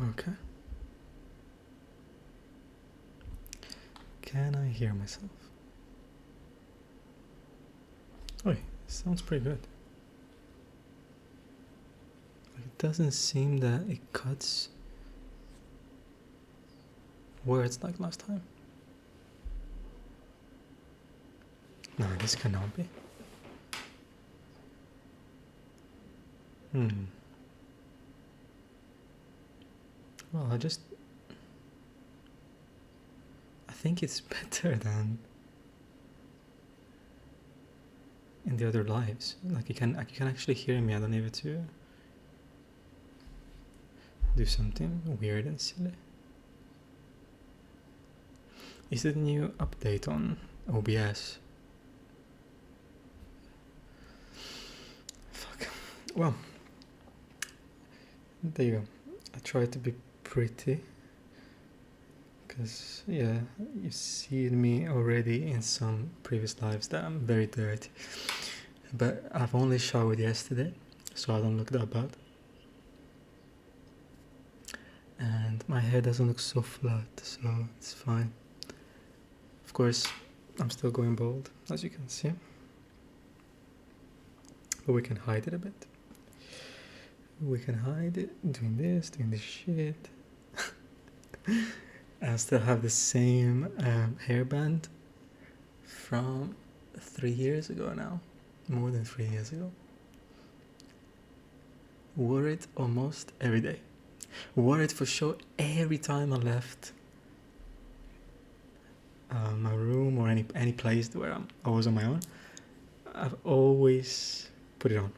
Okay. Can I hear myself? Oh, sounds pretty good. Like, it doesn't seem that it cuts words like last time. No, this cannot be. Well, I think it's better than in the other lives. Like you can actually hear me. I don't need to do something weird and silly. Is it a new update on OBS? Fuck. Well, there you go. I tried to be pretty. Because, yeah, you've seen me already in some previous lives that I'm very dirty. But I've only showered yesterday, so I don't look that bad. And my hair doesn't look so flat, so it's fine. Of course, I'm still going bald, as you can see. But we can hide it a bit. We can hide it doing this shit. I still have the same hairband from 3 years ago now. More than 3 years ago. Wore it almost every day. Wore it for sure every time I left my room or any place where I was on my own. I've always put it on.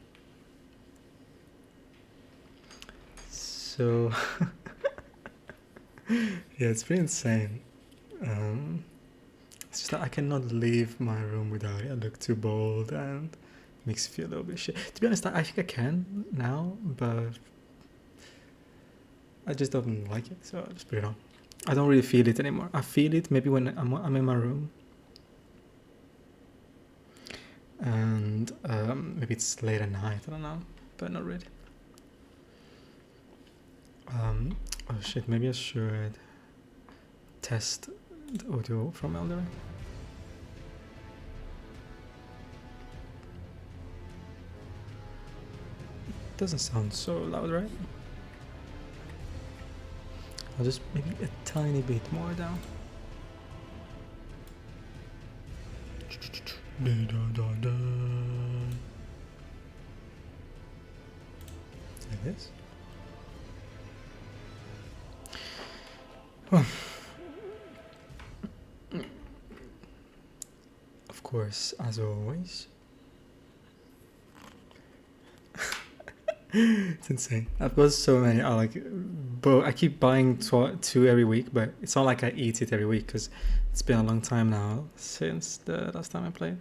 So yeah, it's pretty insane. It's just that I cannot leave my room without it. I look too bold and makes me feel a little bit shit. To be honest, I think I can now, but I just don't like it, so I just put it on. I don't really feel it anymore. I feel it maybe when I'm in my room. And maybe it's late at night, I don't know, but not really. Oh shit, maybe I should test the audio from Elder Ring. Doesn't sound so loud, right? I'll just maybe a tiny bit more down. Like this. Well, of course, as always. It's insane. I've got so many. I keep buying 2 every week, but it's not like I eat it every week because it's been a long time now since the last time I played.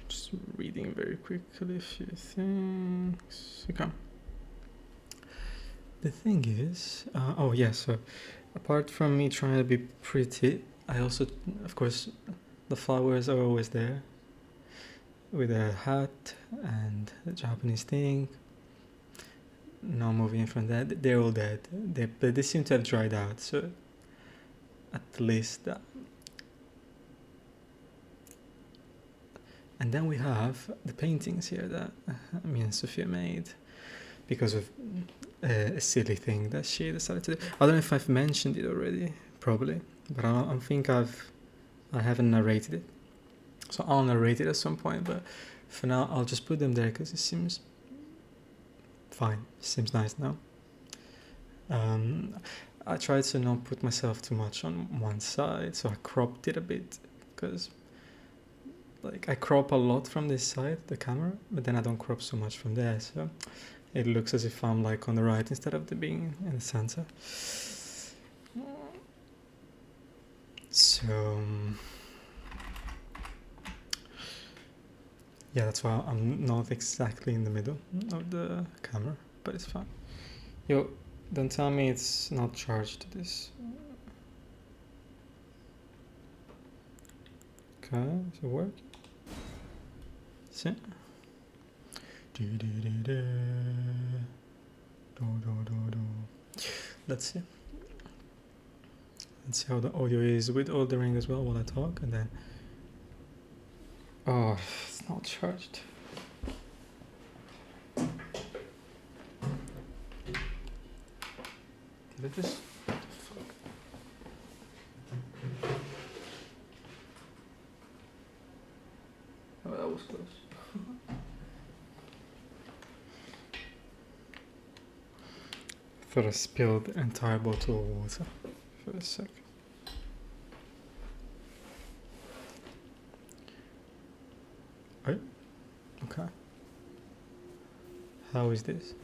Just reading very quickly a few things. Okay. The thing is, oh yeah, so apart from me trying to be pretty, I also, of course, the flowers are always there with a hat and a Japanese thing. No moving from that. They're all dead. But they seem to have dried out, so at least that. And then we have the paintings here that me and Sophia made because of a silly thing that she decided to do. I don't know if I've mentioned it already, probably, but I think I haven't narrated it. So I'll narrate it at some point, but for now I'll just put them there because it seems fine. Seems nice now. I tried to not put myself too much on one side, so I cropped it a bit because I crop a lot from this side, the camera, but then I don't crop so much from there, so it looks as if I'm on the right instead of being in the center. So yeah, that's why I'm not exactly in the middle of the camera, but it's fine. Yo, don't tell me it's not charged, this. Okay, is it working? See? Let's see. Let's see how the audio is with ordering as well while I talk, and then. Oh, it's not charged. Did it just? Fuck. Oh, that was close. Thought I spilled the entire bottle of water for a sec. Oh, okay. How is this?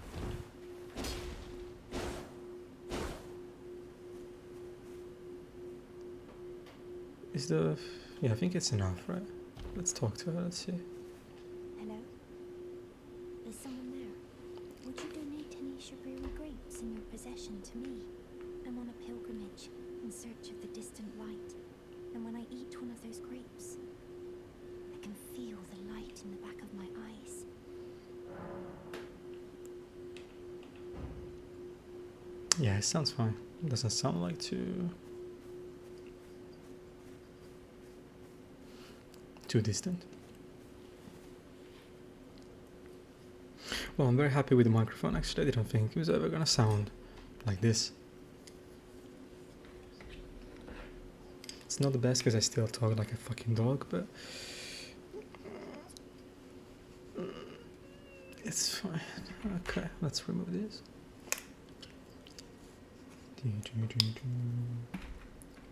Is the... yeah, I think it's enough, right? Let's talk to her, let's see. Hello? There's someone there. Would you donate any sugary grapes in your possession to me? I'm on a pilgrimage in search of the distant light, and when I eat one of those grapes, I can feel the light in the back of my eyes. Yeah, it sounds fine. It doesn't sound like too distant. Well, I'm very happy with the microphone actually. I didn't think it was ever gonna sound like this. It's not the best because I still talk like a fucking dog, but it's fine. Okay, let's remove this.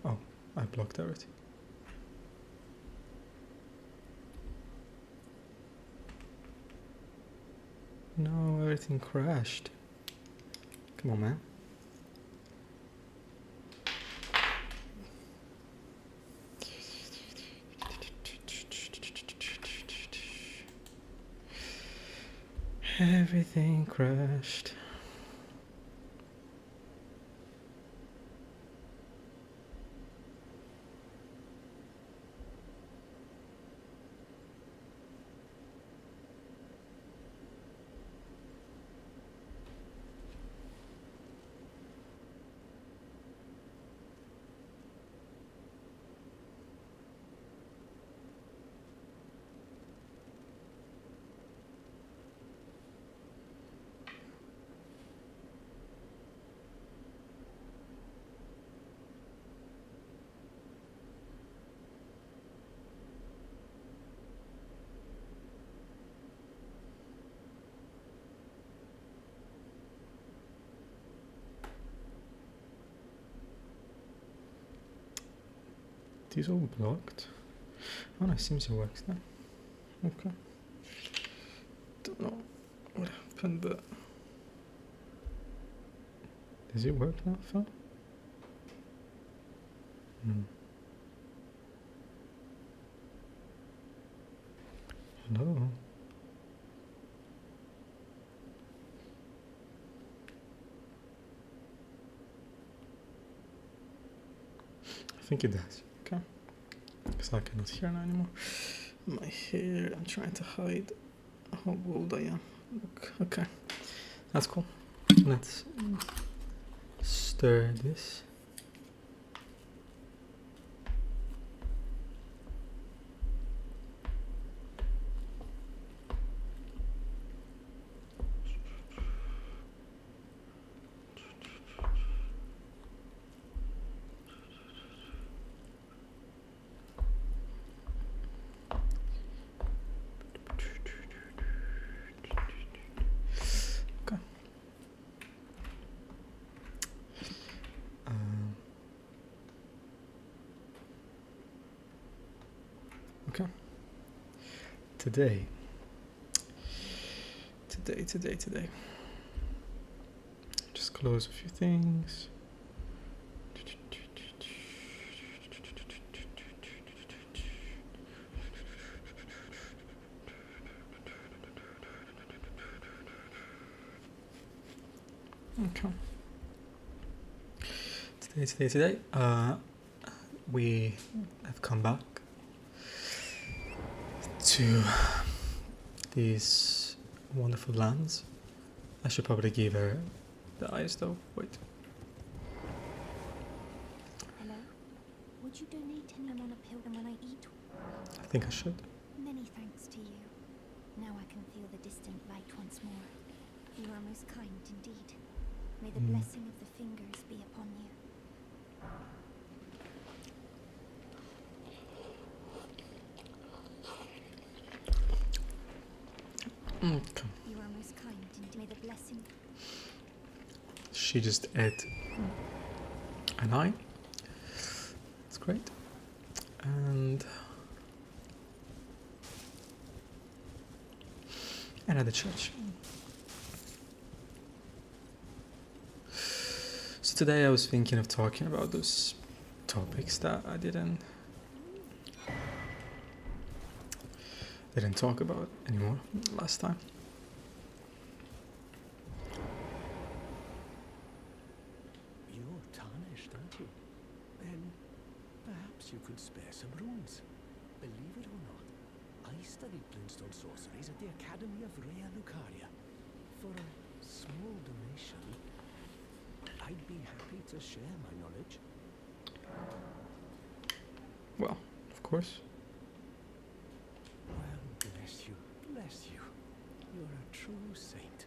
Oh, I blocked everything. No, everything crashed. Come on, man. Everything crashed. These all blocked. Oh no, it seems it works now. Okay. Don't know what happened, but does it work now, Phil? Hello. I think it does. Okay. Because I cannot hear now anymore. My hair, I'm trying to hide how old I am. Look, okay. That's cool. Let's stir this. Okay. Today. Just close a few things. Okay. Today, we have come back to these wonderful lands. I should probably give her the eyes though. Wait. Hello? Would you donate any? I'm on a pilgrim when I eat. I think I should. Many thanks to you. Now I can feel the distant light once more. You are most kind indeed. May the blessing of the fingers be upon you. Okay. You are most kind indeed. May the blessing. She just ate an eye. That's great. And another church. So today I was thinking of talking about those topics that I didn't talk about anymore last time. You're tarnished, aren't you? Then perhaps you could spare some runes. Believe it or not, I studied glintstone sorceries at the Academy of Rea Lucaria. For a small donation, I'd be happy to share my knowledge. Well, of course. Well, bless you, bless you. You're a true saint.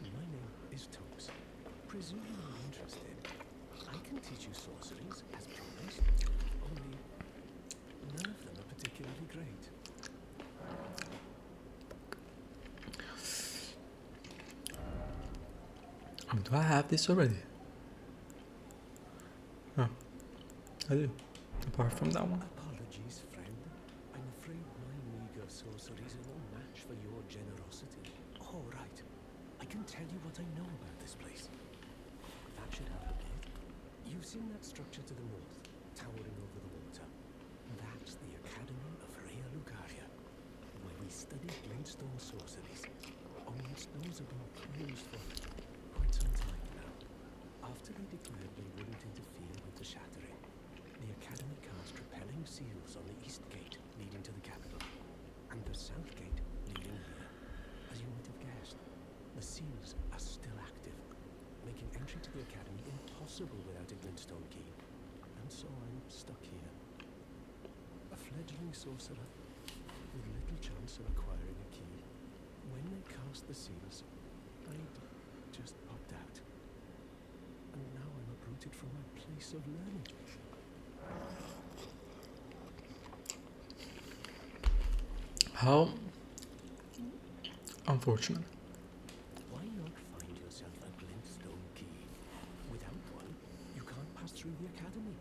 My name is Tomes. Presuming you're interested, I can teach you sorceries as promised. Only none of them are particularly great. Do I have this already? Oh, I do. Apart from that one. Apologies, friend. I'm afraid my meager sorceries are no match for your generosity. All right. I can tell you what I know about this place. That should help a bit. You've seen that structure to the north, towering over the water. That's the Academy of Rea Lucaria, where we study glintstone sorceries. Almost those have been closed for quite some time now. After they declared they wouldn't interfere with the shattering, the Academy cast repelling seals on the east gate leading to the capital, and the south gate leading here. As you might have guessed, the seals are still active, making entry to the Academy impossible without a glintstone key. And so I'm stuck here. A fledgling sorcerer with little chance of acquiring a key. When they cast the seals, I'd just popped out. And now I'm uprooted from my place of learning. How unfortunate. Why not find yourself a glintstone key? Without one, you can't pass through the academy,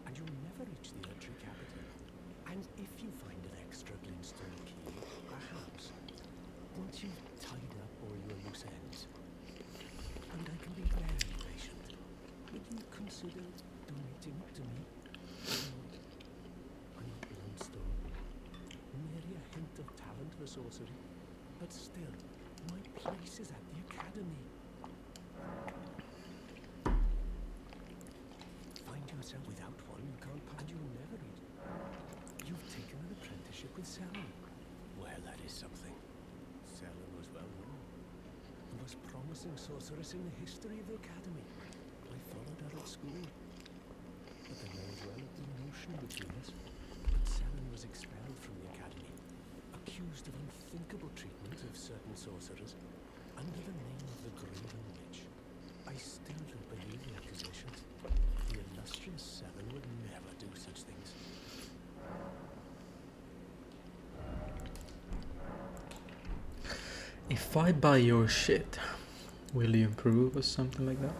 and you'll never reach the Erdtree capital. And if you find an extra glintstone key, perhaps, once you've tied up all your loose ends, and I can be very patient, would you consider donating it to me? I'm not glintstone, merely a hint of talent for sorcery, but still, my place is at the academy. Find yourself without one, you can't pass, and you'll never reach. You've taken an apprenticeship with Selin. Well, that is something. Selin was well known. The most promising sorceress in the history of the academy. I followed her at school. But then there was relative notion between us. But Selin was expelled from the academy, accused of unthinkable treatment of certain sorcerers, under the name of the Graven Witch. I still don't believe the accusations. The illustrious Selin would never do such things. If I buy your shit, will you improve or something like that?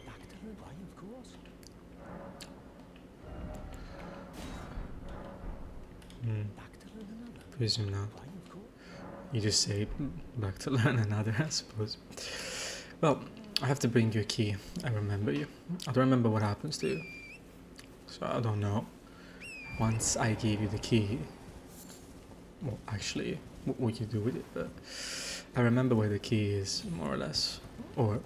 Back to the why, of course. Back to learn another. Presume not. Why, of course. You just say back to learn another, I suppose. Well, I have to bring you a key. I remember you. I don't remember what happens to you, so I don't know. Once I give you the key, well, actually, what you do with it, but I remember where the key is, more or less. Or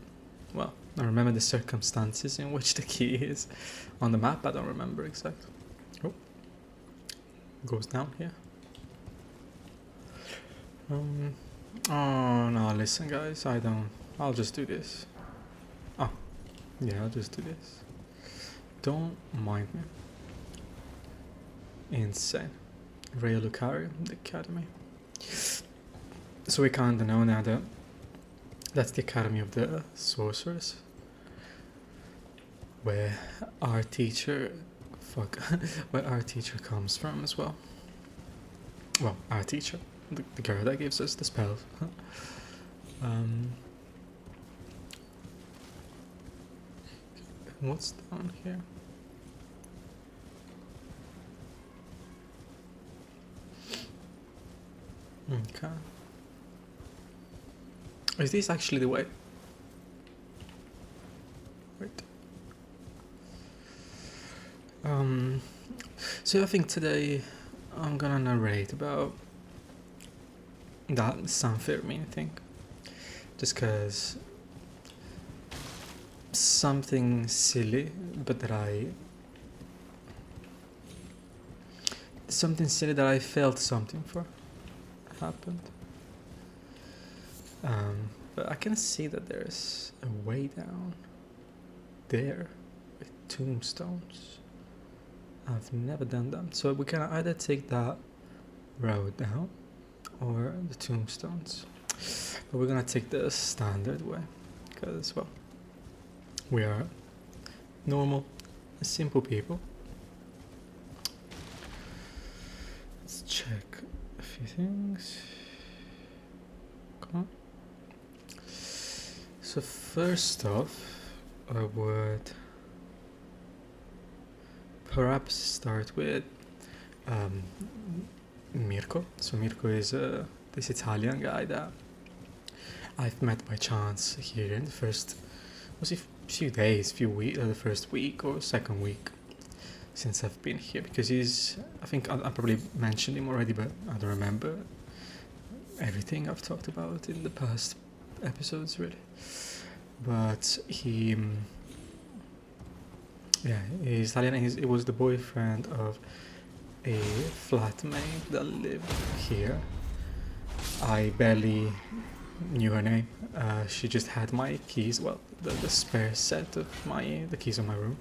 well, I remember the circumstances in which the key is on the map. I don't remember exactly. Oh, goes down here. Oh no, listen guys, I'll just do this. Oh, yeah, I'll just do this. Don't mind me. Insane. Ray Lucario, the Academy. So we kinda know now that that's the Academy of the Sorcerers, where our teacher, where our teacher comes from as well. Well, our teacher, the girl that gives us the spells. What's down here? Okay. Is this actually the way? Wait. So I think today I'm gonna narrate about that San Fermin thing. Just cause something silly, but something silly that I felt something for happened. But I can see that there's a way down there with tombstones. I've never done that, so we can either take that road down or the tombstones, but we're gonna take the standard way because, well, we are normal, simple people. Let's check a few things. Come on. So first off, I would perhaps start with Mirko. So Mirko is this Italian guy that I've met by chance here in the first, was it few days, few weeks, the first week or second week since I've been here, because I think I probably mentioned him already, but I don't remember everything I've talked about in the past episodes really. But he's Italian, and he was the boyfriend of a flatmate that lived here. I barely knew her name. She just had my keys, well, the spare set of the keys of my room.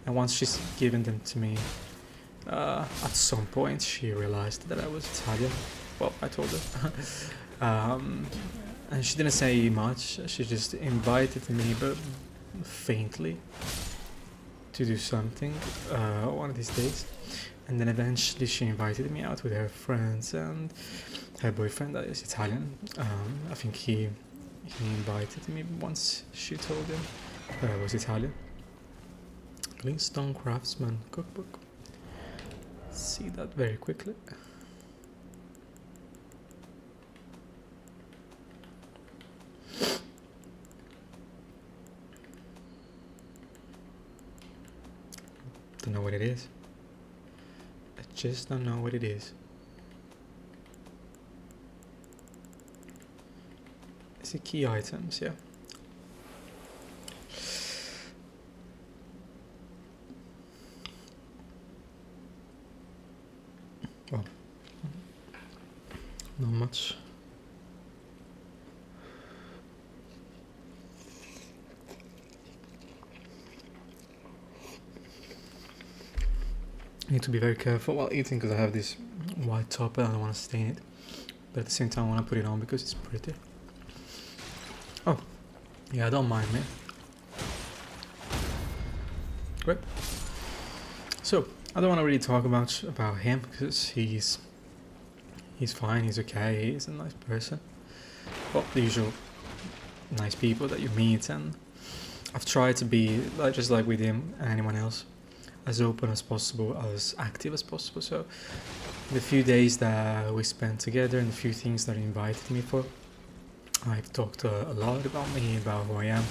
And once she's given them to me, at some point she realized that I was Italian. Well, I told her. And she didn't say much. She just invited me, but faintly, to do something one of these days. And then eventually she invited me out with her friends and her boyfriend that is Italian. I think he invited me once she told him that I was Italian. Glintstone Craftsman Cookbook. See that very quickly. Don't know what it is. I just don't know what it is. Is it key items? Yeah. Well, not much. I need to be very careful while eating because I have this white top and I don't want to stain it, but at the same time I want to put it on because it's pretty. Oh, yeah, don't mind me. Great. So I don't want to really talk about him because he's fine, he's okay, he's a nice person. Well, the usual nice people that you meet, and I've tried to be just like with him and anyone else, as open as possible, as active as possible. So the few days that we spent together and the few things that he invited me for, I've talked a lot about me, about who I am,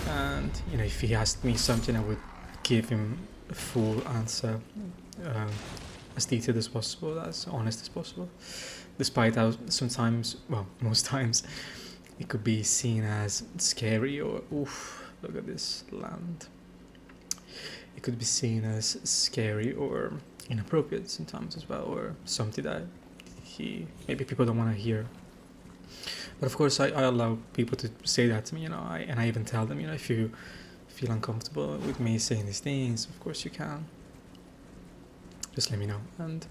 and if he asked me something, I would give him a full answer, as detailed as possible, as honest as possible, despite how sometimes, well, most times, it could be seen as scary or oof, look at this land. It could be seen as scary or inappropriate sometimes as well, or something that maybe people don't want to hear. But of course, I allow people to say that to me, and I even tell them, if you feel uncomfortable with me saying these things, of course you can. Just let me know. And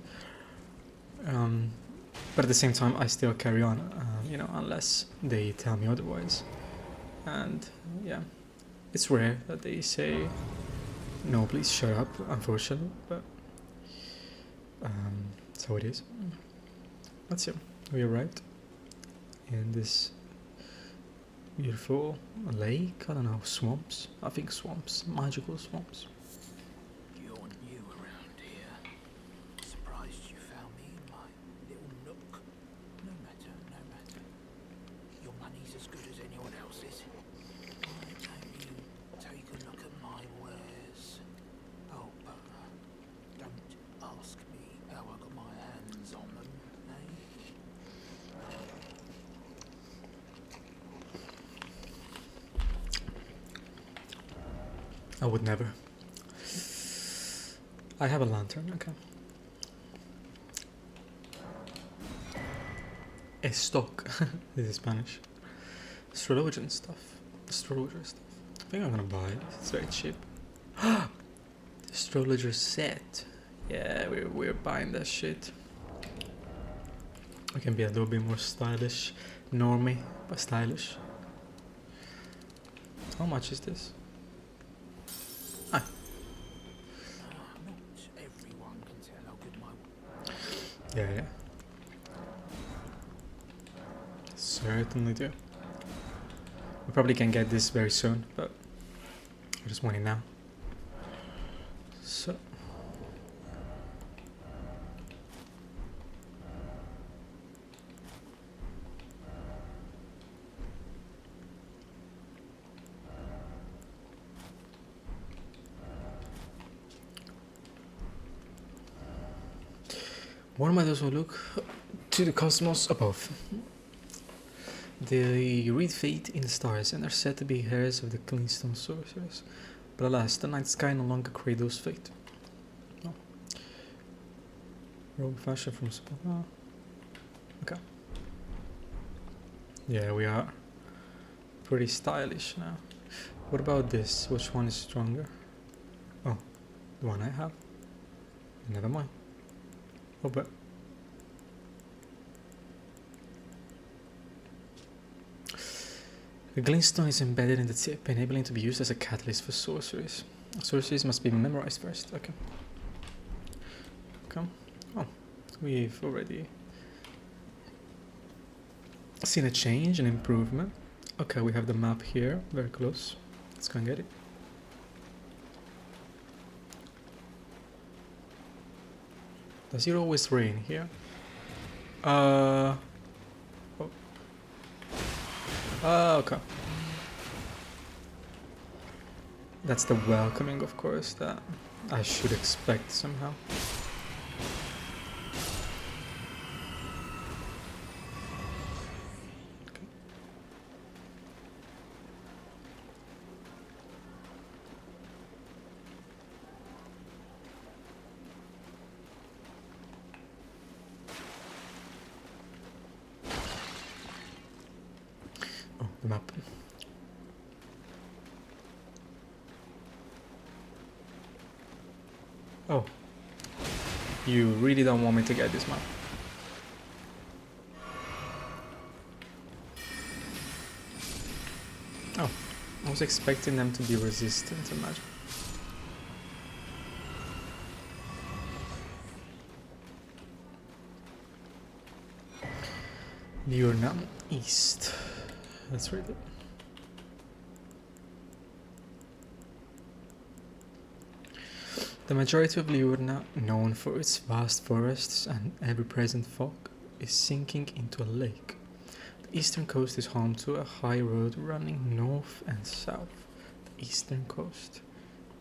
but at the same time, I still carry on, unless they tell me otherwise. And yeah, it's rare that they say, no, please shut up, unfortunately, but so it is. That's it. We arrived in this beautiful lake. I don't know, swamps. I think swamps, magical swamps. You're new around here. Surprised you found me in my little nook. No matter, no matter. Your money's as good as anyone else's. Why don't you take a look at my wares? Oh, but don't ask me how I got my hands on them, eh? I would never. I have a lantern, okay. Stock. This is Spanish. Astrologer stuff. I think I'm gonna buy it. It's very cheap. The astrologer set. Yeah, we're buying that shit. We can be a little bit more stylish. Normie, but stylish. How much is this? Not everyone can tell how good my Yeah. Certainly do. We probably can get this very soon, but I just want it now. So. One might as well look to the cosmos above. They read fate in the stars and are said to be heirs of the Cleanstone sorcerers. But alas, the night sky no longer cradles fate. No. Robe fashion from Spa. Okay. Yeah, we are pretty stylish now. What about this? Which one is stronger? Oh, the one I have. Never mind. Oh, but the glintstone is embedded in the tip, enabling it to be used as a catalyst for sorceries. Sorceries must be memorized first. Okay. Come. Oh, we've already seen a change, an improvement. Okay, we have the map here, very close. Let's go and get it. Does it always rain here? Oh. Okay. That's the welcoming, of course, that I should expect somehow. Okay. Oh, the map. Oh, you really don't want me to get this map. Oh, I was expecting them to be resistant to magic. Diurnam East. Let's read it. The majority of Liurna, known for its vast forests and ever-present fog, is sinking into a lake. The eastern coast is home to a high road running north and south. The eastern coast.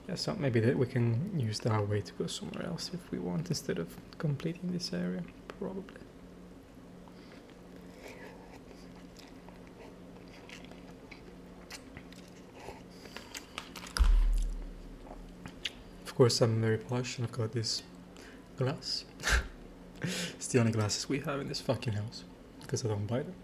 Yeah, so maybe that we can use our way to go somewhere else if we want, instead of completing this area, probably. course, I'm very posh and I've got this glass. It's the only glasses we have in this fucking house because I don't buy them.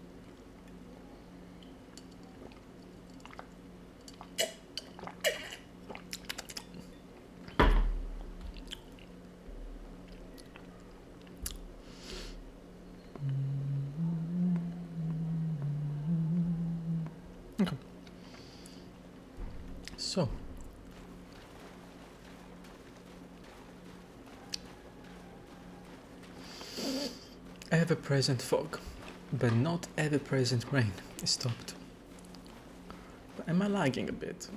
Okay. So. Ever-present fog, but not ever-present rain is stopped. But am I lagging a bit?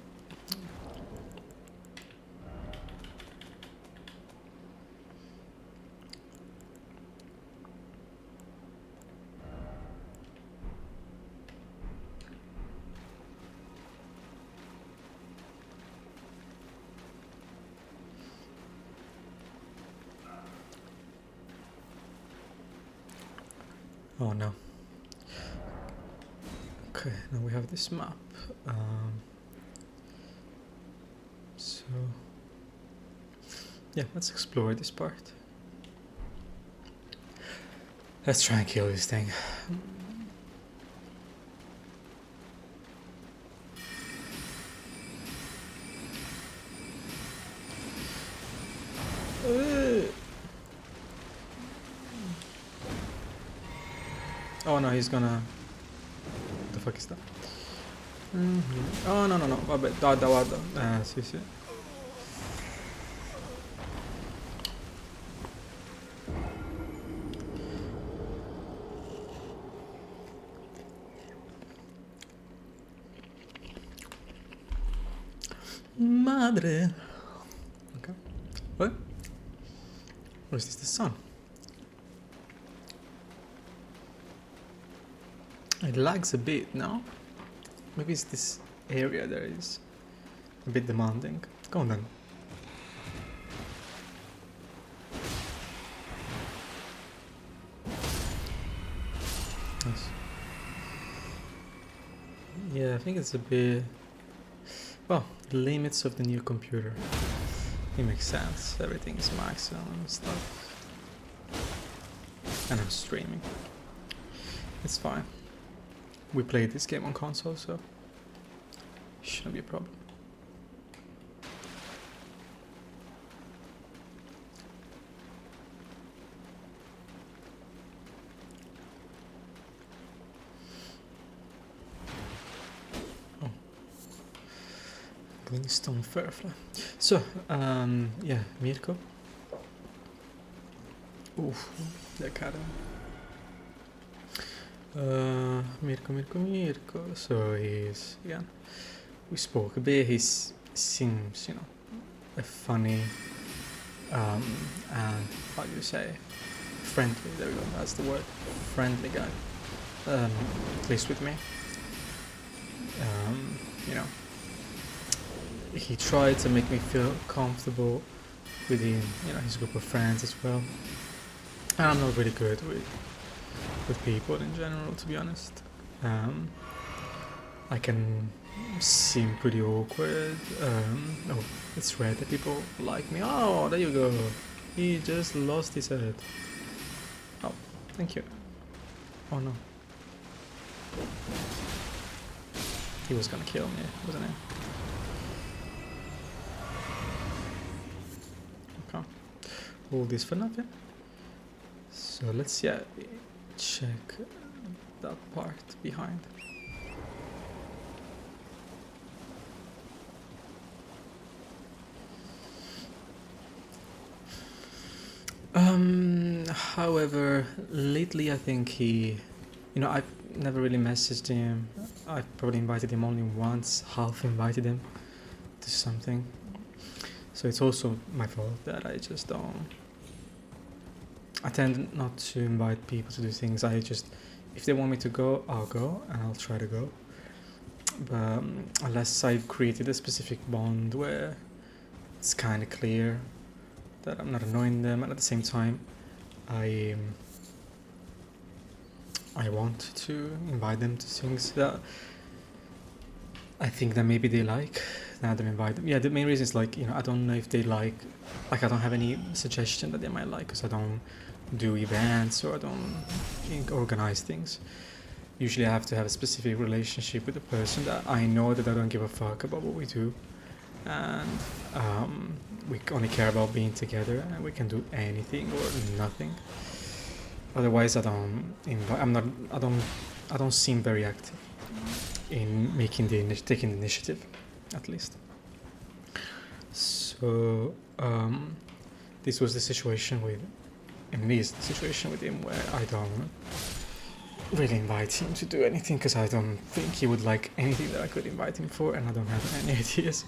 Oh no. Okay, now we have this map. So, yeah, let's explore this part. Let's try and kill this thing. Oh no, he's gonna... What the fuck is that? Oh no, vabbè, guarda. Sì. Madre. Okay. What? Or is this the sun? It lags a bit now. Maybe it's this area that is a bit demanding. Go on then. Nice. Yeah, I think it's a bit... Well, the limits of the new computer. It makes sense. Everything is maximum and stuff. And I'm streaming. It's fine. We played this game on console, so shouldn't be a problem. Oh, Glintstone Firefly. So, yeah, Mirko. Oof, the academy. Mirko. So he's, yeah, we spoke a bit. He seems, you know, a funny, and how do you say, friendly. There we go. That's the word. Friendly guy. At least with me. You know, he tried to make me feel comfortable within, you know, his group of friends as well. And I'm not really good with people in general, to be honest. I can seem pretty awkward. Oh, it's rare that people like me. Oh, there you go. He just lost his head. Oh, thank you. Oh no. He was gonna kill me, wasn't he? Okay. All this for nothing. So let's, yeah, check that part behind. However, lately I think he, you know, I've never really messaged him. I probably invited him only once, half invited him to something. So it's also my fault that I just don't. I tend not to invite people to do things. I just, if they want me to go, I'll go and I'll try to go. But unless I've created a specific bond where it's kind of clear that I'm not annoying them, and at the same time, I want to invite them to things that I think that maybe they like, then I don't invite them. Yeah, the main reason is like, you know, I don't know if they like I don't have any suggestion that they might like, because I don't do events or I don't organize things. Usually I have to have a specific relationship with the person that I know that I don't give a fuck about what we do, and we only care about being together, and we can do anything or nothing. Otherwise, I don't invite. I don't seem very active in taking the initiative, at least. So this was the situation with him, where I don't really invite him to do anything, because I don't think he would like anything that I could invite him for, and I don't have any ideas.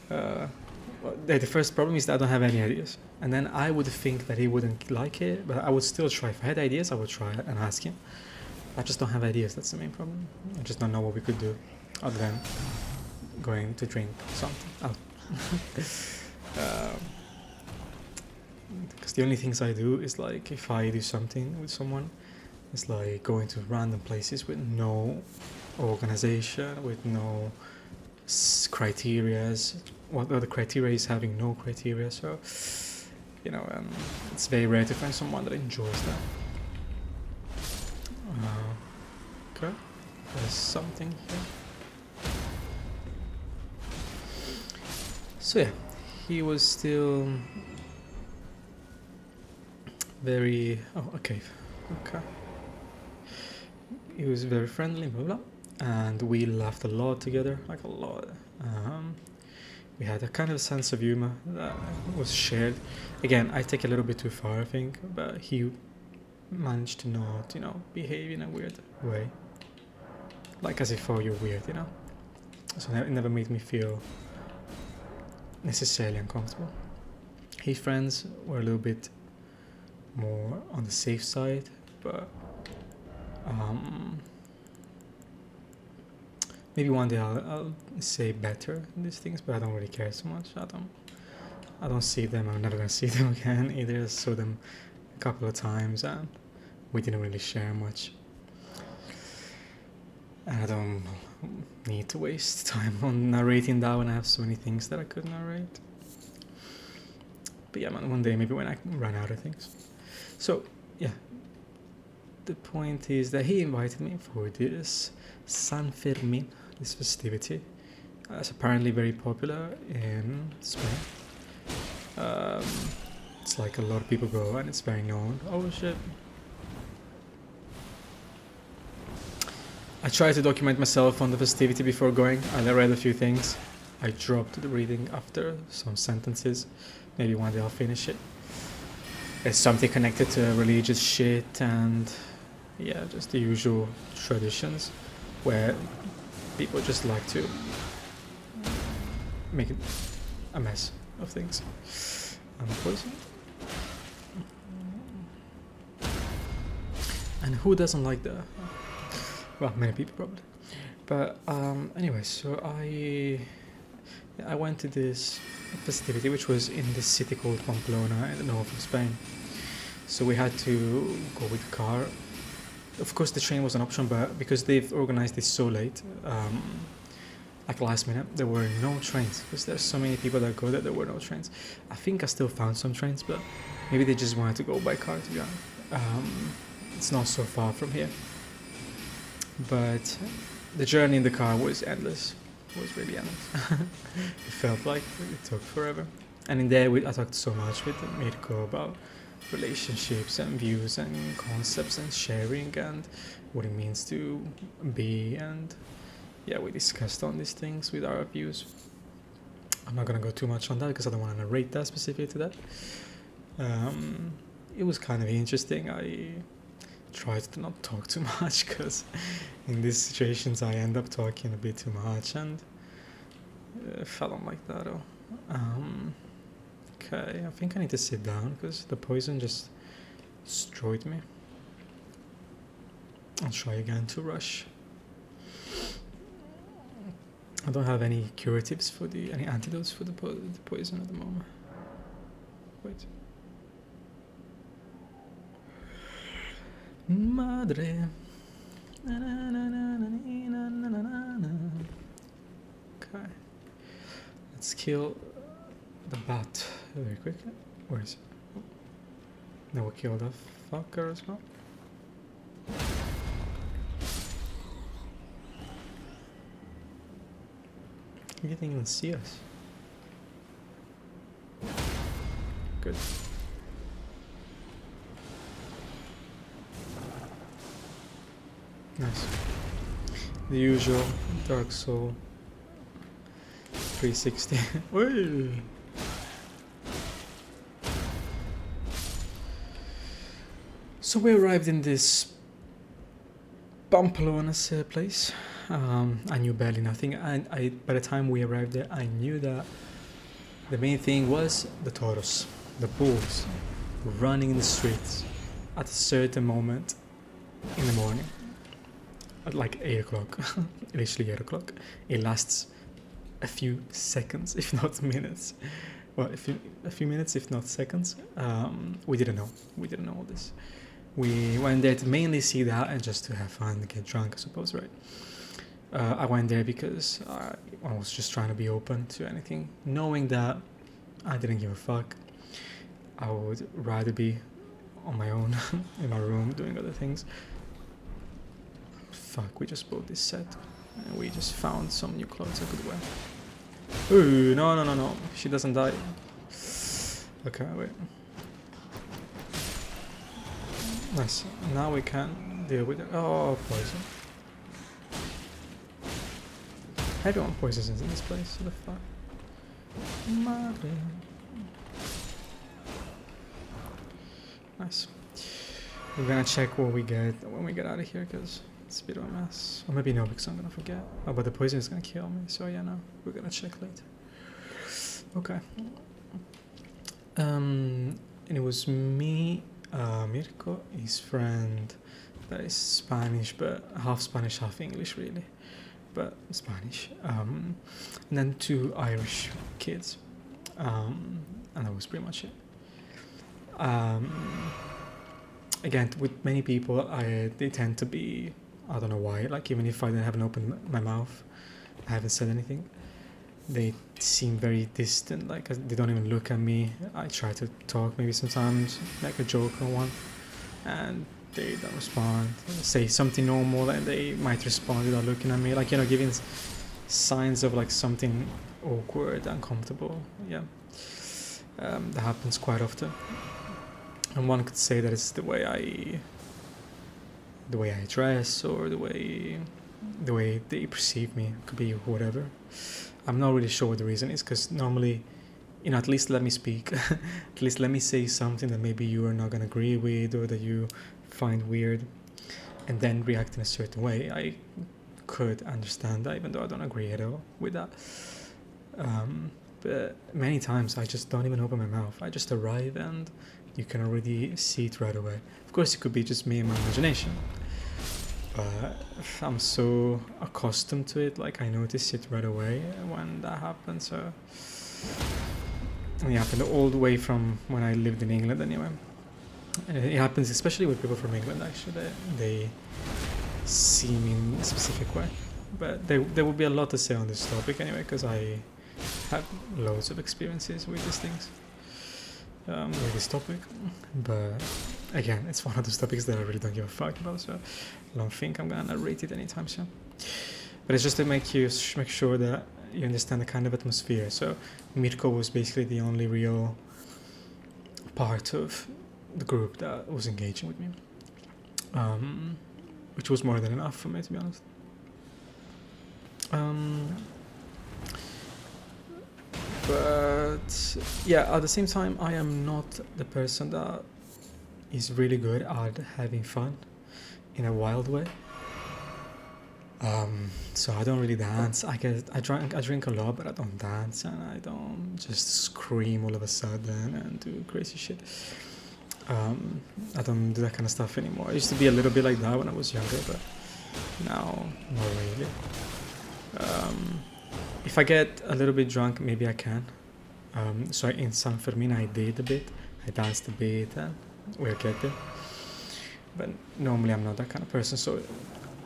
The first problem is that I don't have any ideas, and then I would think that he wouldn't like it, but I would still try. If I had ideas, I would try and ask him. I just don't have ideas. That's the main problem. I just don't know what we could do other than going to drink something out. Because the only things I do is like, if I do something with someone, it's like going to random places with no organization, with no criterias. What the criteria is having no criteria, so you know, it's very rare to find someone that enjoys that. Okay, there's something here. So yeah, he was still very okay. He was very friendly, blah blah, and we laughed a lot together, like a lot. We had a kind of sense of humor that was shared. Again, I take a little bit too far, I think, but he managed to not, you know, behave in a weird way, like as if, oh, you're weird, you know. So it never made me feel necessarily uncomfortable. His friends were a little bit more on the safe side, but maybe one day I'll say better these things, but I don't really care so much. I don't see them. I'm never gonna see them again either. I saw them a couple of times, and we didn't really share much. And I don't need to waste time on narrating that when I have so many things that I could narrate. But yeah, man, one day maybe when I run out of things. So yeah, the point is that he invited me for this San Fermin, this festivity. It's apparently very popular in Spain. It's like a lot of people go, and it's very known. Oh shit. I tried to document myself on the festivity before going. I read a few things. I dropped the reading after some sentences. Maybe one day I'll finish it. It's something connected to religious shit and yeah, just the usual traditions where people just like to make a mess of things. And poison. And who doesn't like that? Well, many people probably. But anyway, so I went to this festivity, which was in this city called Pamplona in the north of Spain. So we had to go with the car. Of course, the train was an option, but because they've organized this so late, like last minute, there were no trains. Because there's so many people that go there were no trains. I think I still found some trains, but maybe they just wanted to go by car, to be honest. It's not so far from here. But the journey in the car was endless. It was really endless. It felt like it took forever. And in there, I talked so much with Mirko about relationships and views and concepts and sharing and what it means to be. And yeah, we discussed on these things with our views. I'm not gonna go too much on that because I don't want to narrate that specific to that. It was kind of interesting. I tried to not talk too much because in these situations I end up talking a bit too much, and I don't like that at all. Okay, I think I need to sit down because the poison just destroyed me. I'll try again to rush. I don't have any curatives for any antidotes for the poison at the moment. Wait. Madre. Okay. Let's kill the bat very quick. Where is it? Then we'll kill the fucker as well. He didn't even see us. Good. Nice. The usual Dark Soul 360. Whee! So we arrived in this Pamplonna's place. I knew barely nothing. I by the time we arrived there, I knew that the main thing was the toros, the bulls, running in the streets at a certain moment in the morning, at like 8 o'clock, literally 8 o'clock. It lasts a few seconds, if not minutes. Well, a few minutes, if not seconds. We didn't know. We didn't know all this. We went there to mainly see that and just to have fun and get drunk, I suppose, right? I went there because I was just trying to be open to anything, knowing that I didn't give a fuck. I would rather be on my own in my room doing other things. Fuck, we just bought this set and we just found some new clothes I could wear. Ooh, no. She doesn't die. Okay, wait. Nice. Now we can deal with it. Oh, poison. Everyone poisons in this place. What the fuck? Madre. Nice. We're gonna check what we get when we get out of here because it's a bit of a mess. Or maybe no, because I'm gonna forget. Oh, but the poison is gonna kill me. So yeah, no. We're gonna check later. Okay. And it was me, Mirko, his friend that is Spanish, but half Spanish, half English, really. But Spanish. And then 2 Irish kids. And that was pretty much it. Again, with many people, they tend to be, I don't know why, like even if I haven't opened my mouth, I haven't said anything, they seem very distant, like they don't even look at me. I try to talk maybe sometimes, make a joke or one, and they don't respond. Say something normal and they might respond without looking at me, like, you know, giving signs of like something awkward, uncomfortable. Yeah, that happens quite often. And one could say that it's the way I dress or the way they perceive me. It could be whatever. I'm not really sure what the reason is, because normally, you know, at least let me speak. At least let me say something that maybe you are not gonna agree with or that you find weird, and then react in a certain way. I could understand that, even though I don't agree at all with that. But many times I just don't even open my mouth. I just arrive and you can already see it right away. Of course, it could be just me and my imagination, but I'm so accustomed to it, like I notice it right away when that happens. So it happened all the way from when I lived in England anyway. And it happens especially with people from England, actually. They see me in a specific way. But there will be a lot to say on this topic anyway, because I have loads of experiences with these things. With this topic, but again, it's one of those topics that I really don't give a fuck about, so I don't think I'm gonna narrate it anytime soon. But it's just to make sure that you understand the kind of atmosphere. So Mirko was basically the only real part of the group that was engaging with me, which was more than enough for me, to be honest. But yeah, at the same time, I am not the person that is really good at having fun in a wild way. So I don't really dance. I drink a lot, but I don't dance, and I don't just scream all of a sudden and do crazy shit. I don't do that kind of stuff anymore. I used to be a little bit like that when I was younger, but now not really. If I get a little bit drunk, maybe I can. So in San Fermin I did a bit, I danced a bit, and we'll get there. But normally I'm not that kind of person, so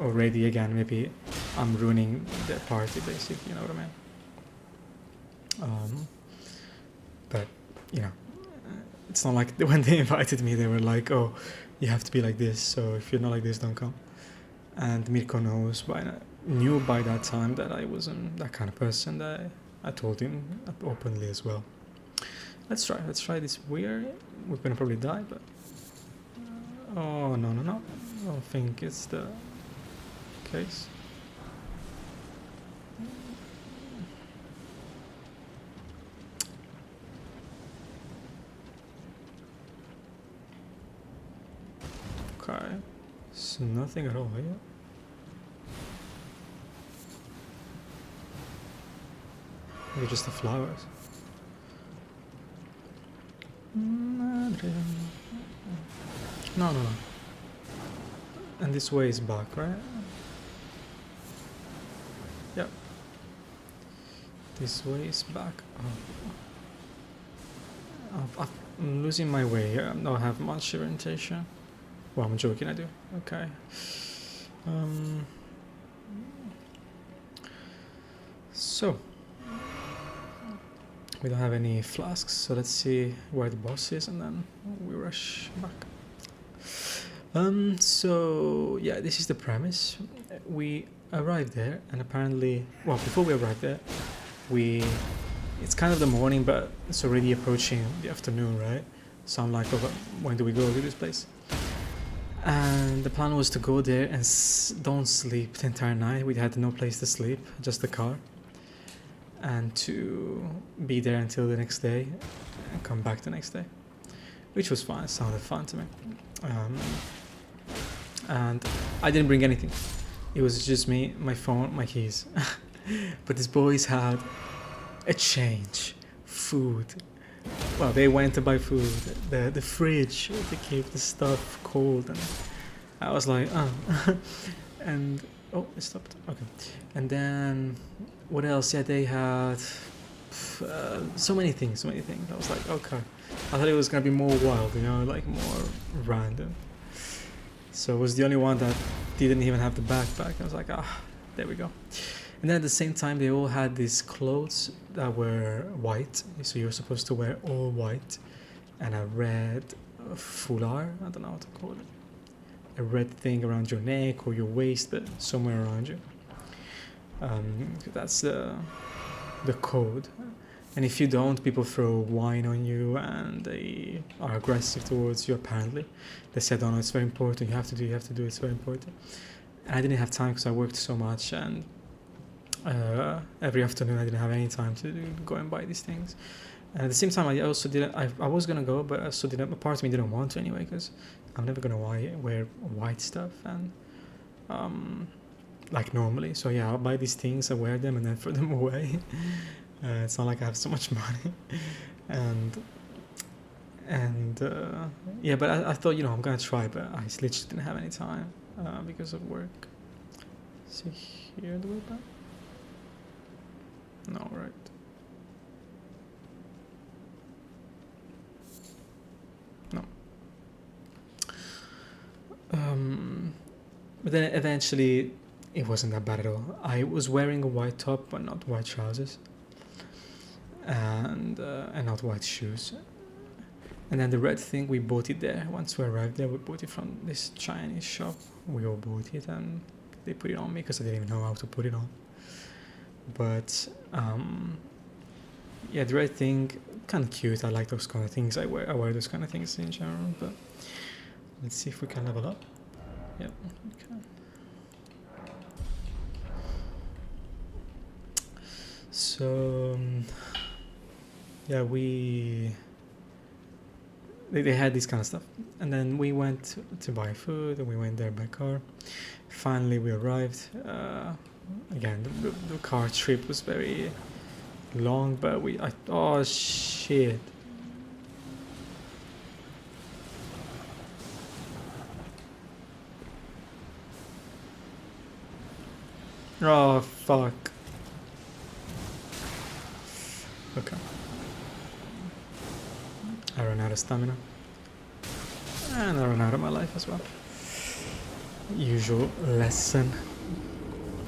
already again, maybe I'm ruining the party basically, you know what I mean? But you know, it's not like when they invited me, they were like, "Oh, you have to be like this. So if you're not like this, don't come." And Mirko knew by that time that I wasn't that kind of person. That I told him openly as well. Let's try this. We're gonna probably die, but oh no. I don't think it's the case. Okay, it's nothing at all here. Maybe just the flowers. No. And this way is back, right? Yep. This way is back. I'm losing my way here. I don't have much orientation. Well, I'm joking, I do. Okay. So we don't have any flasks, so let's see where the boss is and then we rush back. So yeah, this is the premise. We arrived there and apparently, well, before we arrived there, it's kind of the morning, but it's already approaching the afternoon, right? So I'm like, oh, when do we go to this place? And the plan was to go there and don't sleep the entire night. We had no place to sleep, just the car. And to be there until the next day and come back the next day, which was fun. It sounded fun to me. And I didn't bring anything. It was just me, my phone, my keys. But these boys had a change, food. Well, they went to buy food, the fridge to keep the stuff cold, and I was like, and oh, it stopped. Okay, and then what else? Yeah, they had so many things. I was like, okay, I thought it was gonna be more wild, like more random. So it was the only one that didn't even have the backpack. I was like, there we go. And then at the same time, they all had these clothes that were white. So you're supposed to wear all white and a red foulard. I don't know how to call it. A red thing around your neck or your waist, but somewhere around you. That's the code. And if you don't, people throw wine on you and they are aggressive towards you, apparently. They said, oh no, it's very important. You have to do, it's very important. And I didn't have time because I worked so much, and every afternoon I didn't have any time to go and buy these things. And at the same time, I also didn't, I was gonna go, but I also didn't, a part of me didn't want to anyway, because I'm never gonna wear white stuff and like normally. So yeah, I'll buy these things, I wear them and then throw them away. It's not like I have so much money. And yeah, but I thought, I'm gonna try, but I literally didn't have any time because of work. See here the way back? No, right. No. But then eventually it wasn't that bad at all. I was wearing a white top but not white trousers. And not white shoes. And then the red thing, we bought it there. Once we arrived there, we bought it from this Chinese shop. We all bought it and they put it on me because I didn't even know how to put it on. But yeah, the red thing, kind of cute. I like those kind of things. I wear those kind of things in general. But let's see if we can level up. Yep, okay. So yeah, they had this kind of stuff, and then we went to buy food, and we went there by car. Finally, we arrived. Again, the car trip was very long, but oh shit. Oh fuck. Okay. I ran out of stamina. And I ran out of my life as well. Usual lesson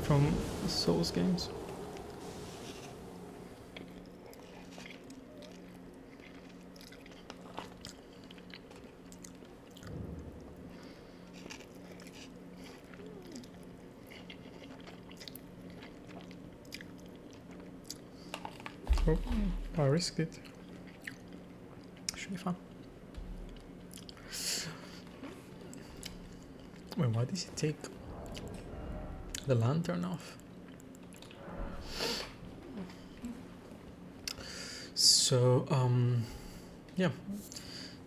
from Souls games. Oh, I risked it. Should be fun. Wait, why does he take the lantern off? So, yeah.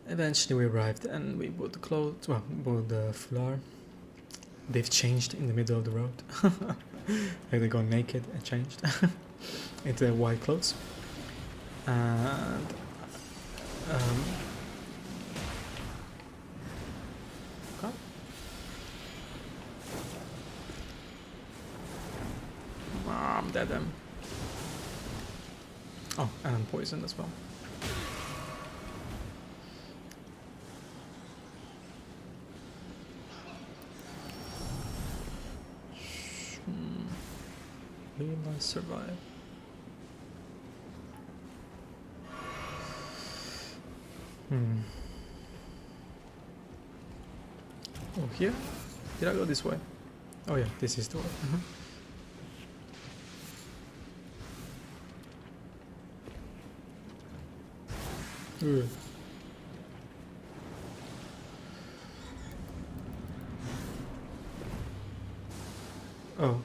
Eventually we arrived and we bought the clothes, well, bought the foulard. They've changed in the middle of the road. Like they got naked and changed into white clothes. And okay. I'm dead then. Oh, and I'm poisoned as well. Will I survive? Oh, here? Did I go this way? Oh yeah, this is the way. Ugh. Oh.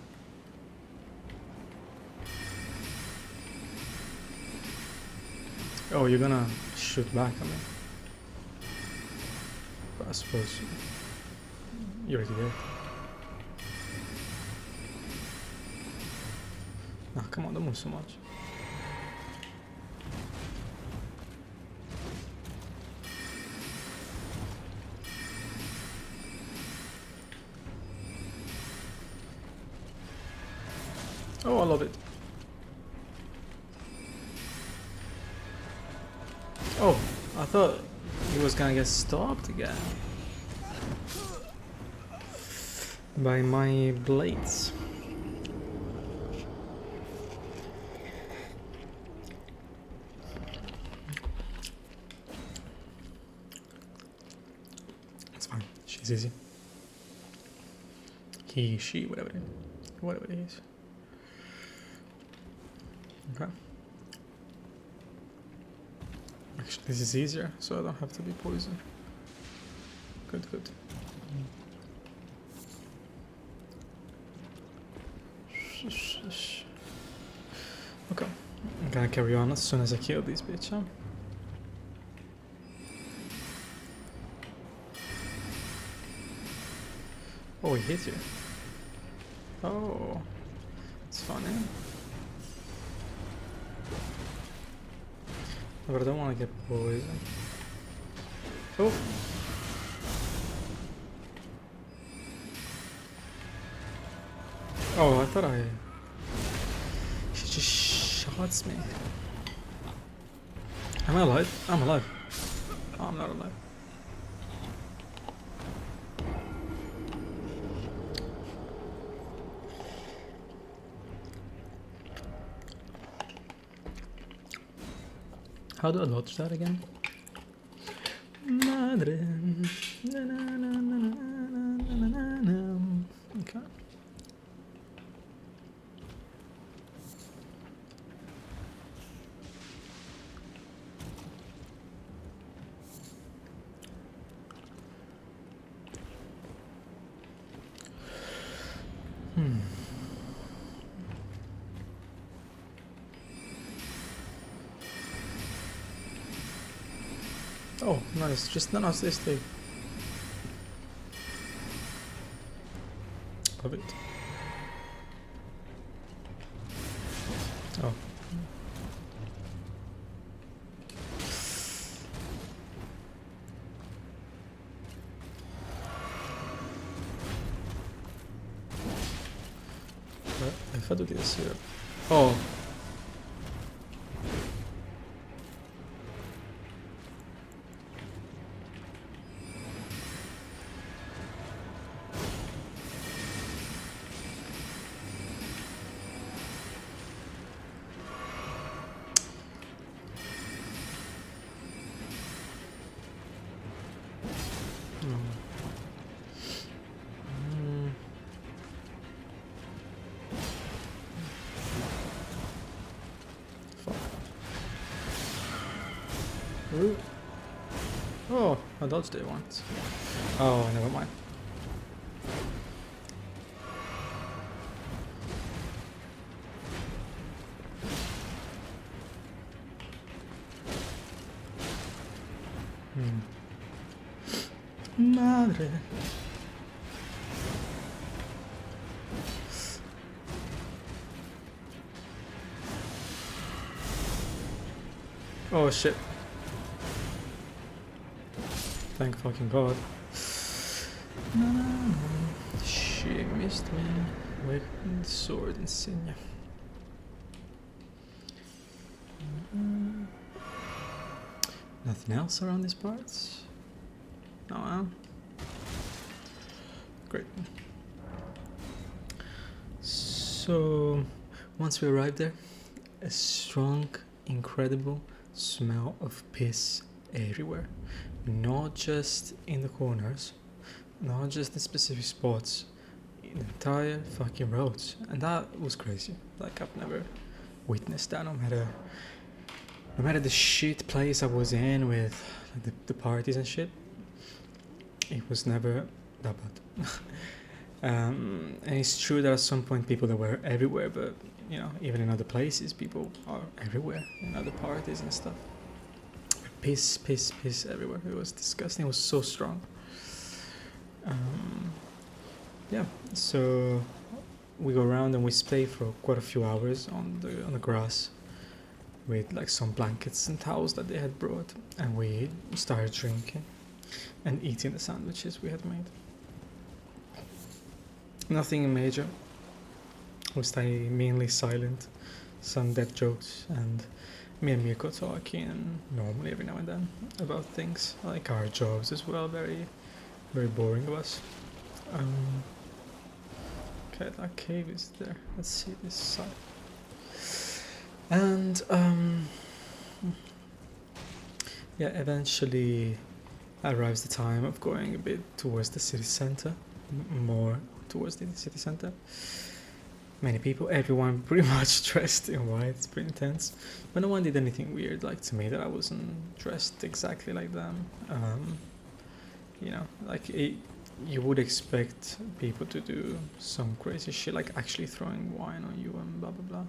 Oh, you're gonna shoot back at me. But I suppose you're already dead. Ah, come on, don't move so much. Oh, I love it. Oh, I thought he was gonna get stopped again by my blades. It's fine. She's easy. He, she, whatever it is. Okay. Actually, this is easier, so I don't have to be poisoned. Good, good. Okay, I'm gonna carry on as soon as I kill this bitch, huh? Oh, he hit you. Oh, it's funny. But I don't want to get poisoned. Oh! Oh, I thought she just shots me. Am I alive? I'm alive. Oh, I'm not alive. How do I dodge that again? Madre. Na, na, na, na, na, na, na, na. Okay. Oh, nice. Just no, this thing. Love it. Oh. But if I do this here. Oh. Fuck. Ooh. Oh, I dodged it once. Oh, never mind. Madre. Oh shit. Thank fucking god. No. She missed me with sword insignia. Nothing else around these parts? No, Great. So, once we arrived there, a strong, incredible smell of piss everywhere. Not just in the corners, not just in specific spots, in the entire fucking roads. And that was crazy. Like, I've never witnessed that, no matter the shit place I was in with like, the parties and shit. It was never that bad. And it's true that at some point people that were everywhere, but you know, even in other places, people are everywhere in other parties and stuff. Piss everywhere. It was disgusting. It was so strong. Yeah. So we go around and we stay for quite a few hours on the grass with like some blankets and towels that they had brought, and we started drinking and eating the sandwiches we had made. Nothing major. We stay mainly silent, some dead jokes, and me and Mirko talking normally every now and then about things like our jobs as well. Very, very boring of us. Okay, that cave is there. Let's see this side. And yeah, eventually arrives the time of going a bit towards the city center, more towards the city center. Many people, everyone pretty much dressed in white. It's pretty intense, but no one did anything weird like to me that I wasn't dressed exactly like them. You know, like you would expect people to do some crazy shit, like actually throwing wine on you and blah blah blah.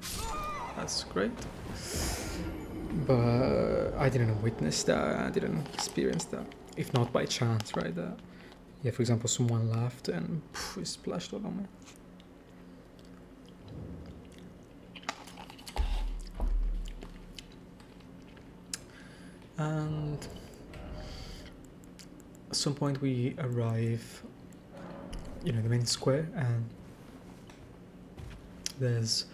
That's great, but I didn't witness that. I didn't experience that, if not by chance, right? Yeah, for example, someone laughed and it splashed all on me. And at some point we arrive, you know, the main square, and there's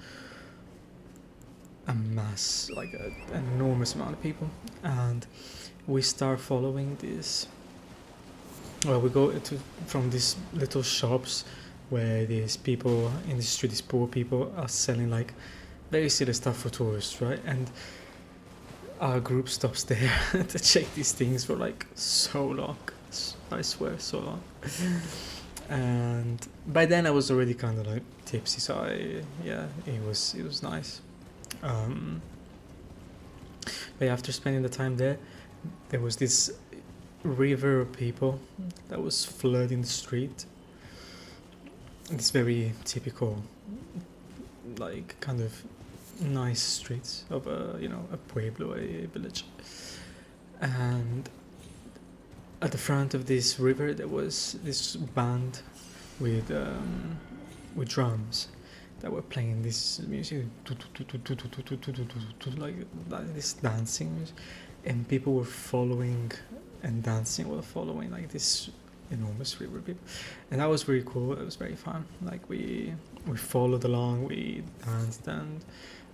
a mass, like an enormous amount of people, and we start following this. Well, we go from these little shops where these people in the street, these poor people, are selling like very silly stuff for tourists, right? And our group stops there to check these things for like so long. I swear, so long. And by then I was already kind of like tipsy, so it was nice. But after spending the time there was this river of people that was flooding the street. It's very typical, like kind of nice streets of a pueblo, a village. And at the front of this river there was this band with drums that were playing this music, like this dancing music, and people were following and dancing while following like this enormous river of people, and that was very cool. It was very fun. Like we followed along, we danced, and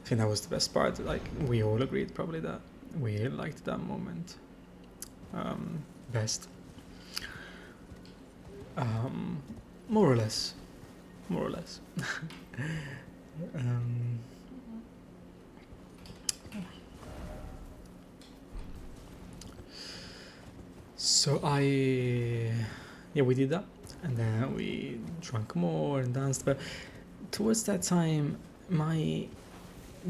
I think that was the best part. Like we all agreed probably that we liked that moment best. More or less. So we did that, and then we drank more and danced, but towards that time my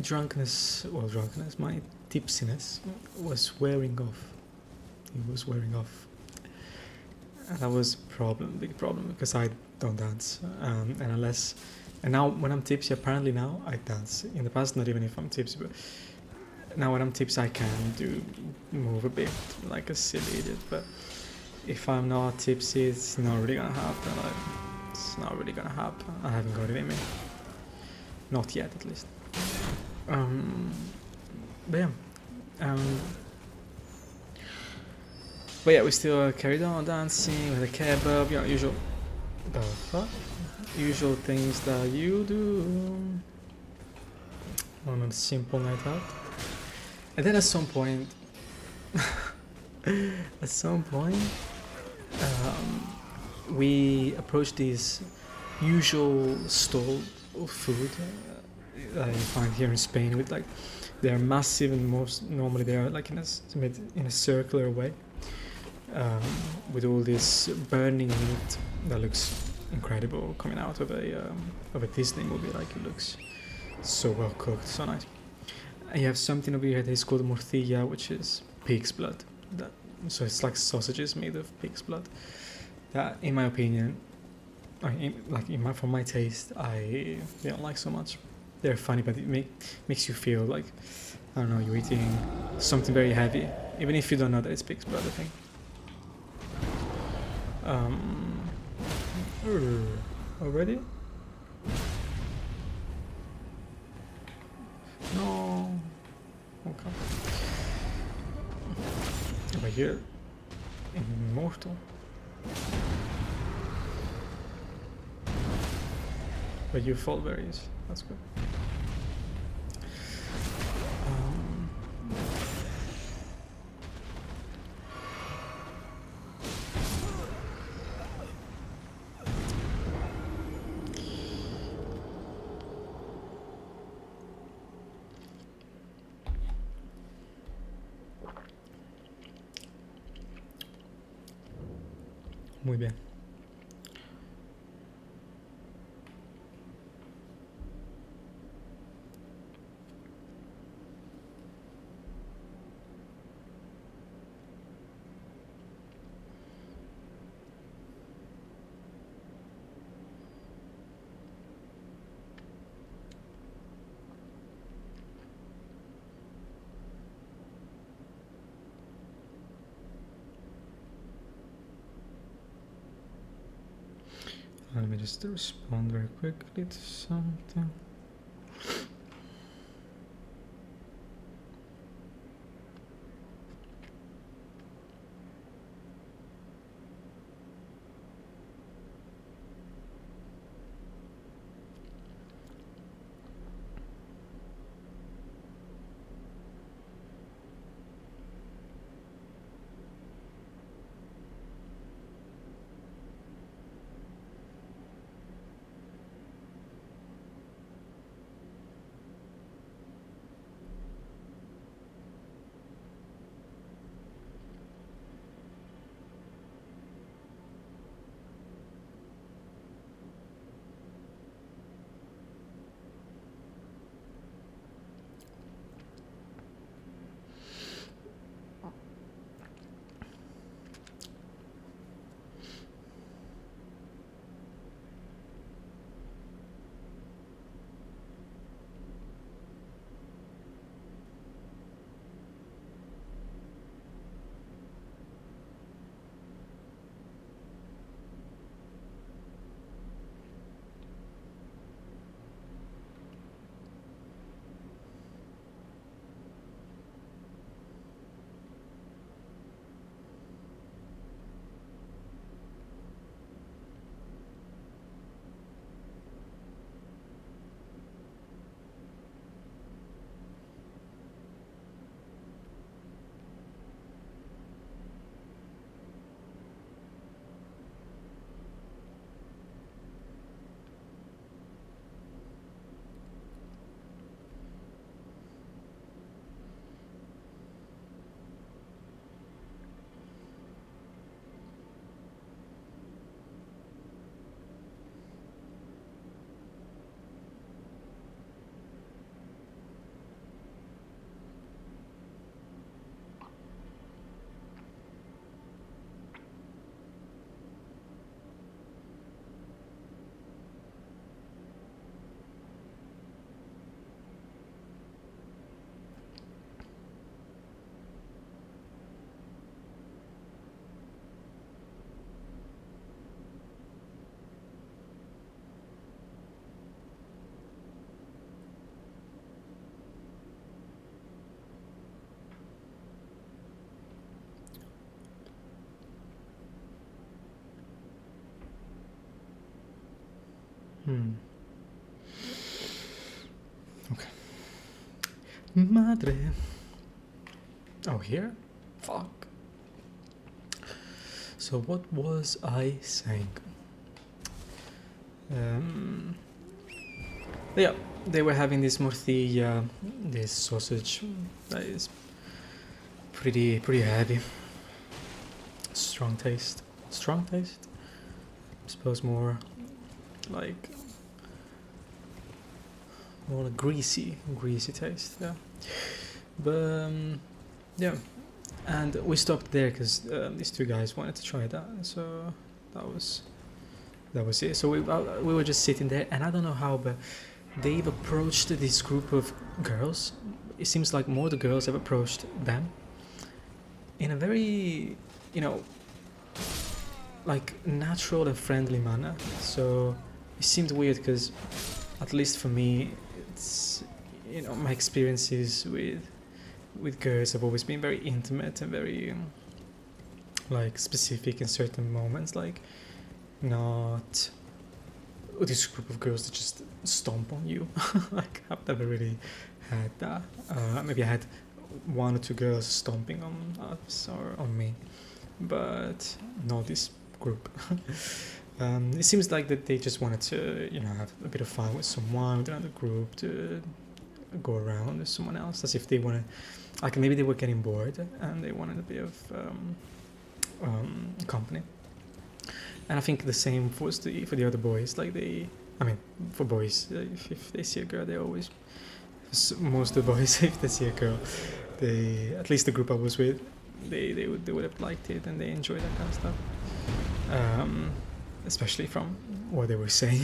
drunkenness, my tipsiness was wearing off It was wearing off. And that was a problem, big problem, because I don't dance. And now when I'm tipsy, apparently now I dance. In the past, not even if I'm tipsy, but now when I'm tipsy, I can move a bit like a silly idiot. But if I'm not tipsy, it's not really gonna happen. It's not really gonna happen. I haven't got it in me. Not yet, at least. But yeah. But yeah, we still carried on dancing with a kebab, usual. The fuck? Usual things that you do on a simple night out. And then at some point, we approached this usual stall of food that you find here in Spain. With like, they're massive and normally they are like in a circular way. With all this burning meat that looks incredible coming out of a Disney movie. Like, it looks so well cooked, so nice. And you have something over here that is called morcilla, which is pig's blood. So it's like sausages made of pig's blood. That, in my opinion, for my taste, I don't like so much. They're funny, but it makes you feel like, I don't know, you're eating something very heavy, even if you don't know that it's pig's blood, I think. Already? No. Okay. Over here, immortal. But you fall very easy. That's good. Muy bien. Let me just respond very quickly to something. Okay. Madre. Oh, here? Fuck. So what was I saying? Yeah, they were having this morcilla, this sausage that is pretty heavy. Strong taste. Strong taste? I suppose more like more greasy taste, yeah. But yeah, and we stopped there because these two guys wanted to try that, so that was it. So we were just sitting there, and I don't know how, but they've approached this group of girls. It seems like more the girls have approached them in a very, you know, like natural and friendly manner. So it seemed weird because, at least for me, it's, you know, my experiences with girls have always been very intimate and very like specific in certain moments, like not this group of girls that just stomp on you. Like I've never really had that. Maybe I had one or two girls stomping on us or on me, but not this group. It seems like that they just wanted to, you know, have a bit of fun with someone with another group, to go around with someone else, as if they wanted, like maybe they were getting bored and they wanted a bit of company. And I think the same for the other boys. Like for boys, if they see a girl, they always, most of the boys, if they see a girl, they, at least the group I was with, they would have liked it and they enjoyed that kind of stuff. Especially from what they were saying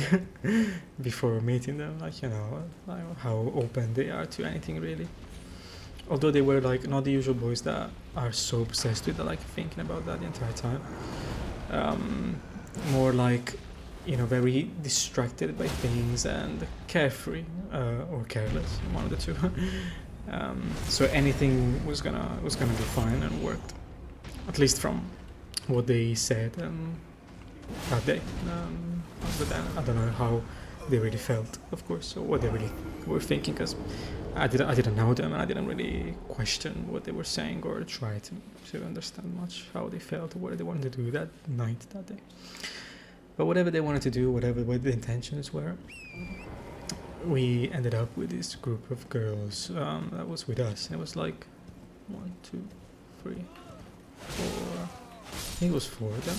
before meeting them, like, you know, like how open they are to anything really. Although they were like not the usual boys that are so obsessed with like thinking about that the entire time. More like, you know, very distracted by things and carefree or careless, one of the two. So anything was gonna be fine and worked, at least from what they said that day. But then I don't know how they really felt, of course, or what they really were thinking, because I didn't know them and I didn't really question what they were saying or try to understand much how they felt or what they wanted to do that night, that day. But whatever they wanted to do, what the intentions were, we ended up with this group of girls that was with us. And it was like 1, 2, 3, 4. I think it was 4 of them.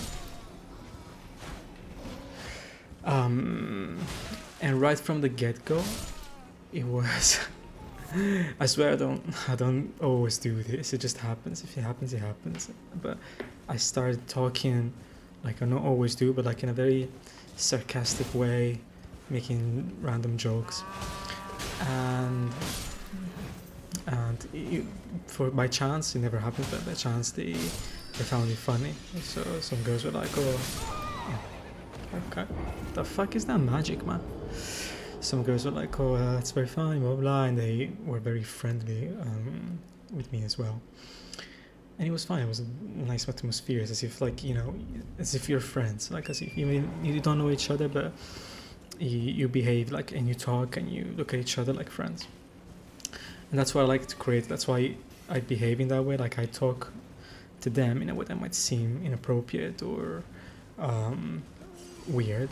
And right from the get-go, it was. I swear I don't always do this. It just happens. If it happens, it happens. But I started talking, like I don't always do, but like in a very sarcastic way, making random jokes, and for by chance, it never happened, but by chance they found it funny. So some girls were like, "Oh, okay, the fuck is that magic, man?" Some girls were like, "Oh, it's very funny, blah blah," and they were very friendly with me as well. And it was fine. It was a nice atmosphere, as if, like, you know, as if you're friends, like as if you don't know each other, but you behave like, and you talk and you look at each other like friends. And that's what I like to create. That's why I behave in that way. Like I talk to them in a way that might seem inappropriate or weird,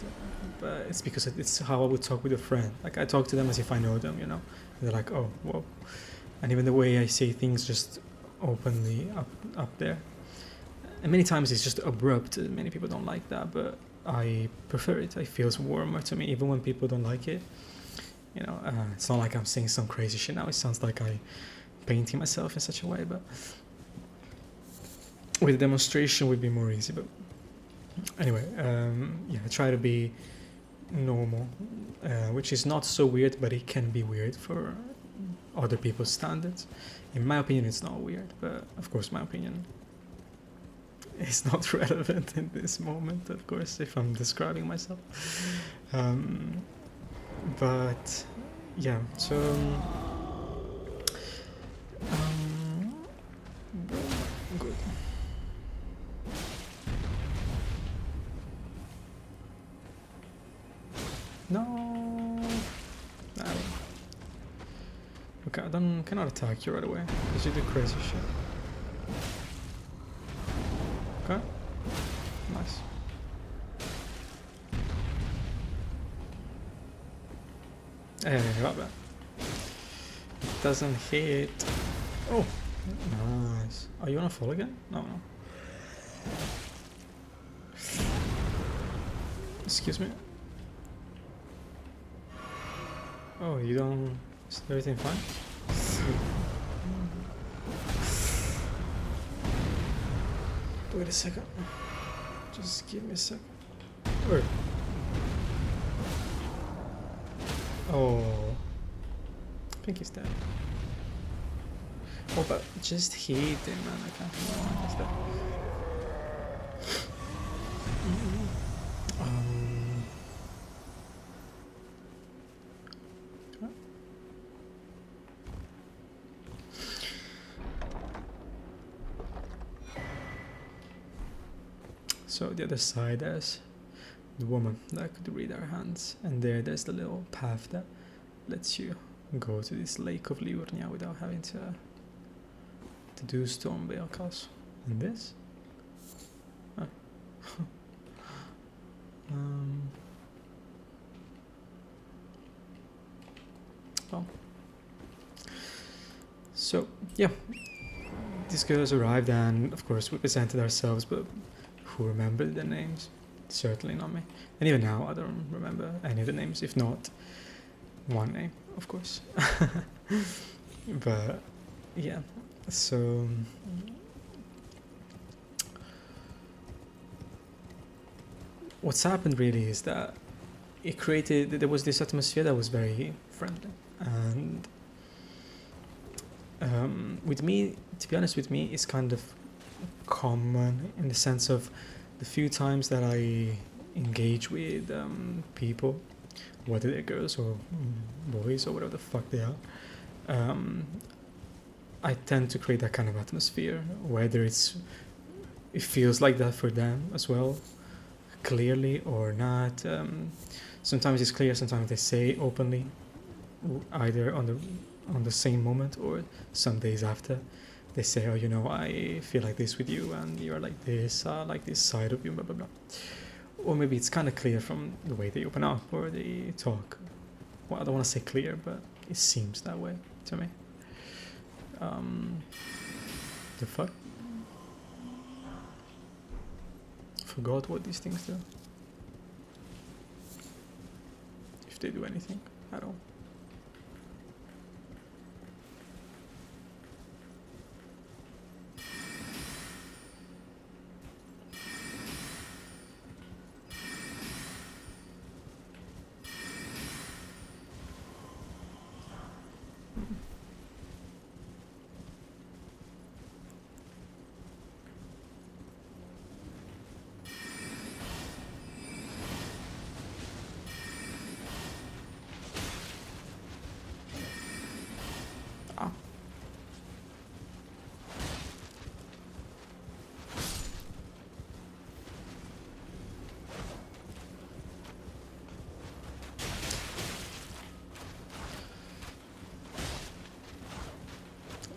but it's because it's how I would talk with a friend. Like I talk to them as if I know them, you know. And they're like, "Oh, whoa," and even the way I say things just openly up there. And many times it's just abrupt. Many people don't like that, but I prefer it. It feels warmer to me, even when people don't like it. You know, it's not like I'm saying some crazy shit now. It sounds like I'm painting myself in such a way, but with a demonstration would be more easy. But anyway, yeah, I try to be normal, which is not so weird, but it can be weird for other people's standards. In my opinion, it's not weird, but of course my opinion is not relevant in this moment, of course, if I'm describing myself. But yeah, so good. No. I don't. Okay, I cannot attack you right away because you do crazy shit. Okay. Nice. Hey, not bad. It doesn't hit. Oh, nice. Are you gonna fall again? No, no. Excuse me. Oh, you don't. Is everything fine? Wait a second. Just give me a second. Wait. Oh. I think he's dead. Oh, but just hit him, man. I can't remember. He's dead. So the other side, there's the woman that could read our hands, and there's the little path that lets you go to this lake of Liurnia without having to do stone vehicles. And this? Oh. Well. So yeah, these girls arrived, and of course we presented ourselves, but who remembered their names? Certainly not me. And even now, I don't remember any of the names, if not one name, of course. But yeah, so what's happened really is that there was this atmosphere that was very friendly, and with me, to be honest with me, it's kind of common in the sense of the few times that I engage with people, whether they're girls or boys or whatever the fuck they are, I tend to create that kind of atmosphere, whether it feels like that for them as well, clearly or not. Sometimes it's clear, sometimes they say openly, either on the same moment or some days after. They say, oh, you know, I feel like this with you, and you're like this, like this side of you, blah, blah, blah. Or maybe it's kind of clear from the way they open up or they talk. Well, I don't want to say clear, but it seems that way to me. The fuck? Forgot what these things do. If they do anything at all.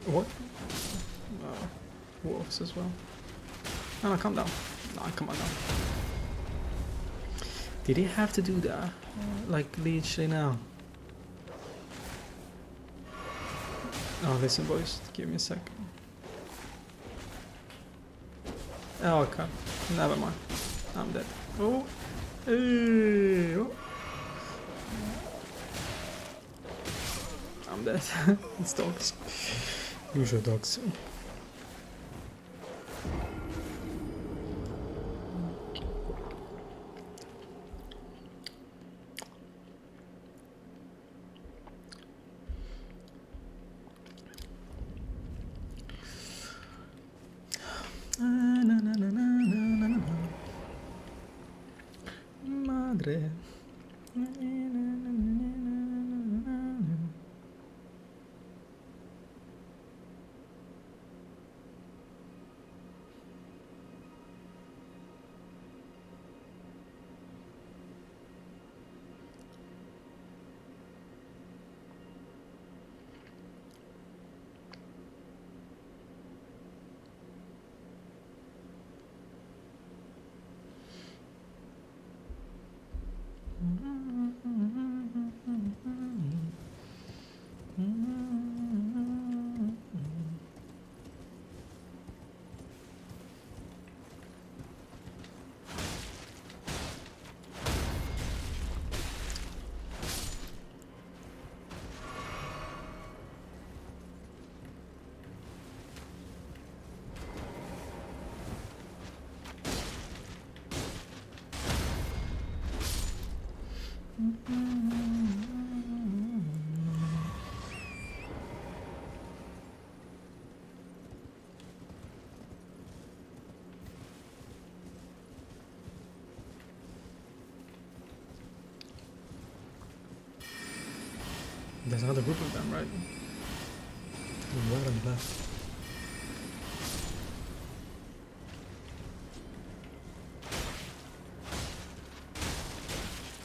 What? Wolves as well. No, calm down. No, come on now. Did he have to do that? Like, literally now? Oh, listen, boys. Give me a sec. Oh, okay. Never mind. I'm dead. Oh. Hey. Oh. I'm dead. It's dogs. Usual dogs. Madre. There's another group of them, right? Right and left.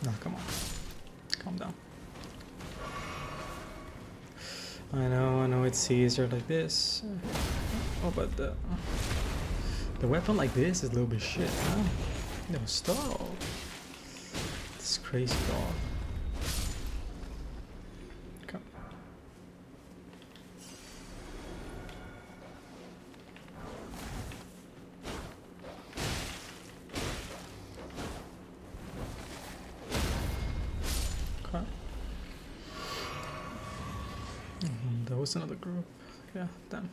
No, come on. Calm down. I know it's easier like this. Oh, but the weapon like this is a little bit shit, huh? No, stop. This crazy dog. Come. Okay. There was another group. Yeah, damn.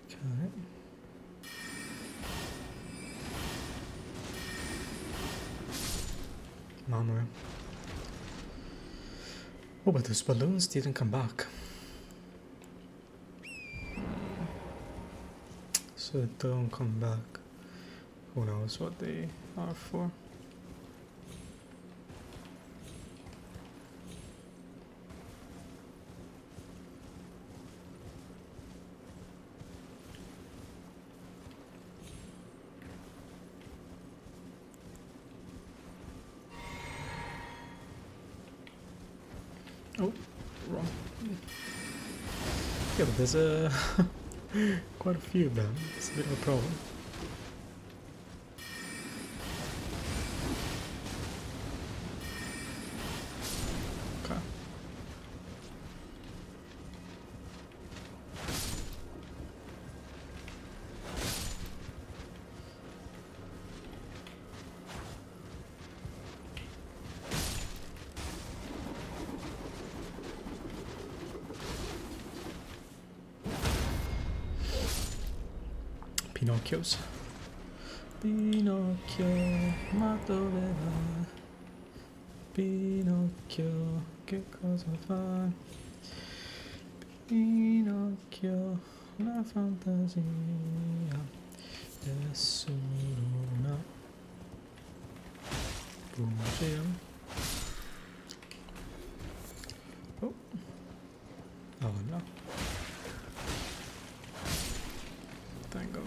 Okay. Mama. Oh, but those balloons didn't come back. So they don't come back. Who knows what they are for? Oh, wrong. Yeah, but there's quite a few of them. It's a bit of a problem. Okay. Pinocchios. Pinocchio, ma dove va? Pinocchio, che cosa fa? Pinocchio, la fantasia è solo una bugia. Oh. Oh no. Thank God.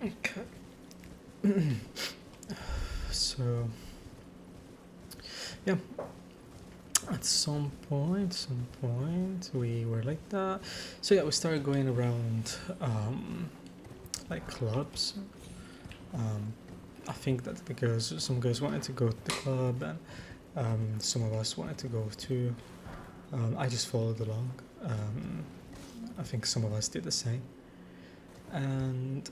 Okay. So, yeah, at some point we were like that. So yeah, we started going around like clubs. I think that because some girls wanted to go to the club and some of us wanted to go too. I just followed along. I think some of us did the same. And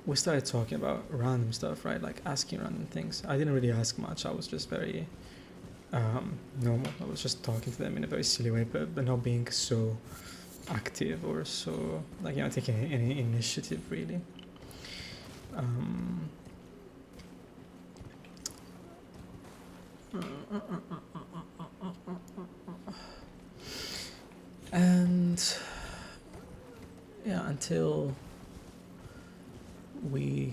we started talking about random stuff, right? Like asking random things. I didn't really ask much. I was just very normal. I was just talking to them in a very silly way, but not being so active or so, like, you know, taking any initiative really. And yeah, until we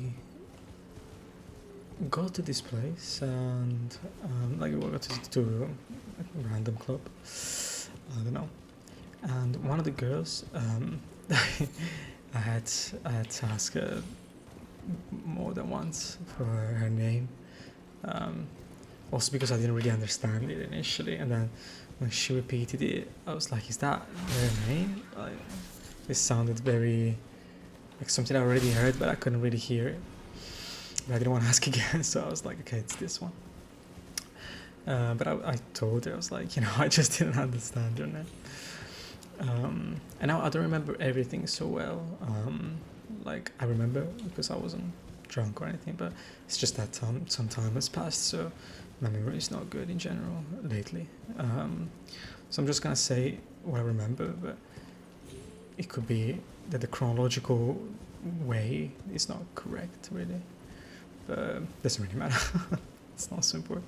got to this place and like we got to a random club, I don't know, and one of the girls, I had to ask her more than once for her name, also because I didn't really understand it initially, and then when she repeated it, I was like, is that their name? Like, it sounded very like something I already heard, but I couldn't really hear it. But I didn't want to ask again, so I was like, okay, it's this one. But I told her, I was like, you know, I just didn't understand your name. And now I don't remember everything so well. Like I remember because I wasn't drunk or anything, but it's just that some time has passed, so my memory is not good in general lately. So I'm just gonna say what I remember, but it could be that the chronological way is not correct, really. But doesn't really matter. It's not so important.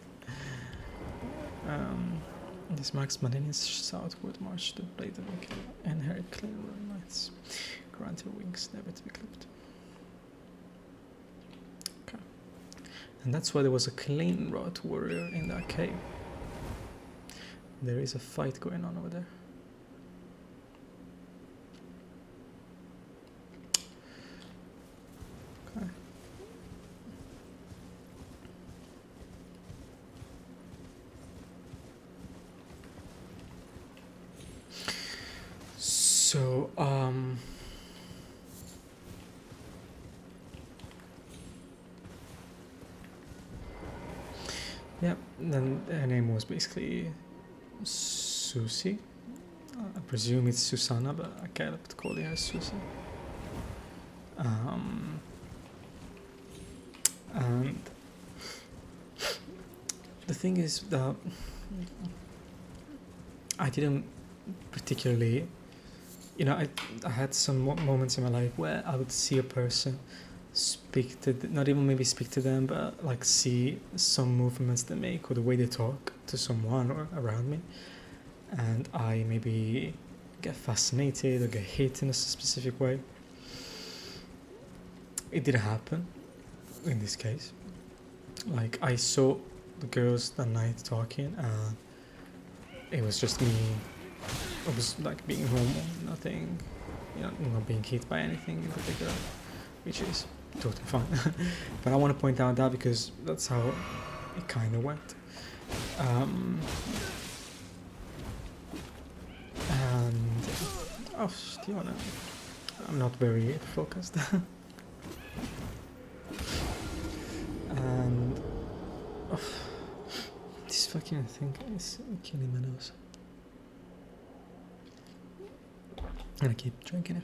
This marks Malini's southward march to Blade of Wicked and her clean knights. Grant her wings never to be clipped. Okay. And that's why there was a clean rot warrior in that cave. There is a fight going on over there. Okay. So, yeah, then her name was basically Susie. I presume it's Susanna, but I kept calling her Susie. And the thing is that I didn't particularly, you know, I had some moments in my life where I would see a person, speak to, not even maybe speak to them, but like see some movements they make or the way they talk to someone or around me, and I maybe get fascinated or get hit in a specific way. It didn't happen in this case. Like I saw the girls that night talking, and it was just me. I was like being normal, nothing, you know, not being hit by anything in particular, which is totally fine. But I want to point out that because that's how it kind of went. And oh, do you wanna? I'm not very focused. And oh, this fucking thing is killing my nose. And I keep drinking it.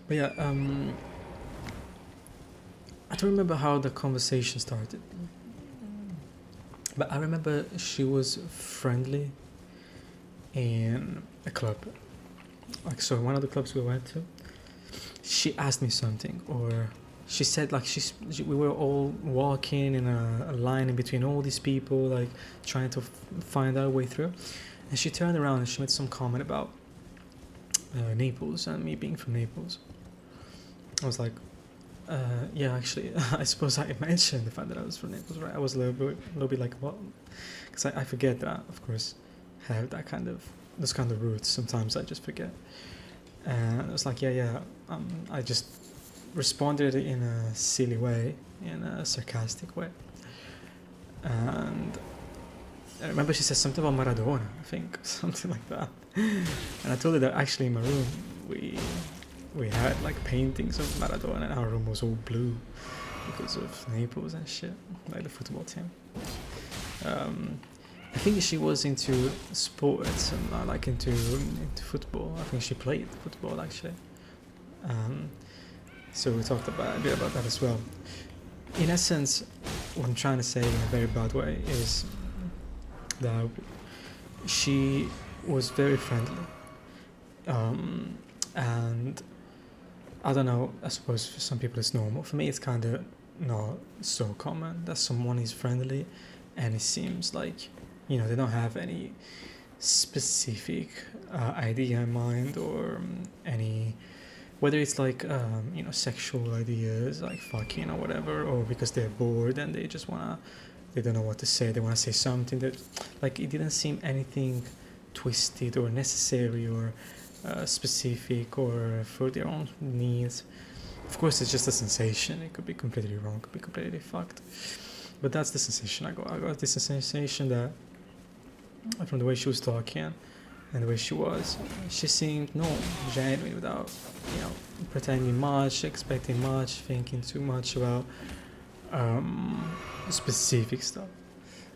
But yeah, I don't remember how the conversation started. But I remember she was friendly in a club. Like, so one of the clubs we went to, she asked me something, or she said like we were all walking in a line in between all these people, like trying to find our way through. And she turned around and she made some comment about Naples and me being from Naples. I was like, yeah, actually, I suppose I mentioned the fact that I was from Naples, right? I was a little bit like, what? Because I forget that, of course, have those kind of roots. Sometimes I just forget. And I was like, yeah. I just responded in a silly way, in a sarcastic way. And I remember she said something about Maradona, I think, something like that. And I told her that actually in my room we had like paintings of Maradona, and our room was all blue because of Naples and shit, like the football team. I think she was into sports and like into football. I think she played football actually. So we talked a bit about that as well. In essence, what I'm trying to say in a very bad way is that she was very friendly, and I don't know, I suppose for some people it's normal. For me it's kind of not so common that someone is friendly and it seems like, you know, they don't have any specific idea in mind, or any, whether it's like you know, sexual ideas like fucking or whatever, or because they're bored and they don't know what to say, they want to say something that, like, it didn't seem anything twisted or necessary or specific or for their own needs. Of course it's just a sensation, it could be completely wrong, could be completely fucked, but that's the sensation I got this sensation that from the way she was talking, and the way she was. She seemed normal, genuine, without, you know, pretending much, expecting much, thinking too much about specific stuff.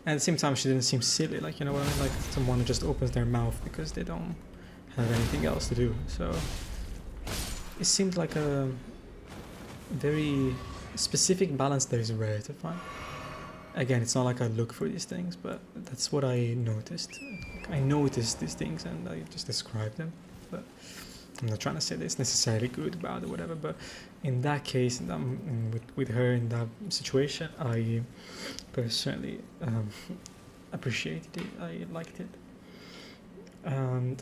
And at the same time, she didn't seem silly, like, you know what I mean? Like someone who just opens their mouth because they don't have anything else to do. So it seemed like a very specific balance that is rare to find. Again, it's not like I look for these things, but that's what I noticed. Like, I noticed these things and I just described them. But I'm not trying to say that it's necessarily good, bad, or whatever. But in that case, with her in that situation, I personally appreciated it. I liked it, and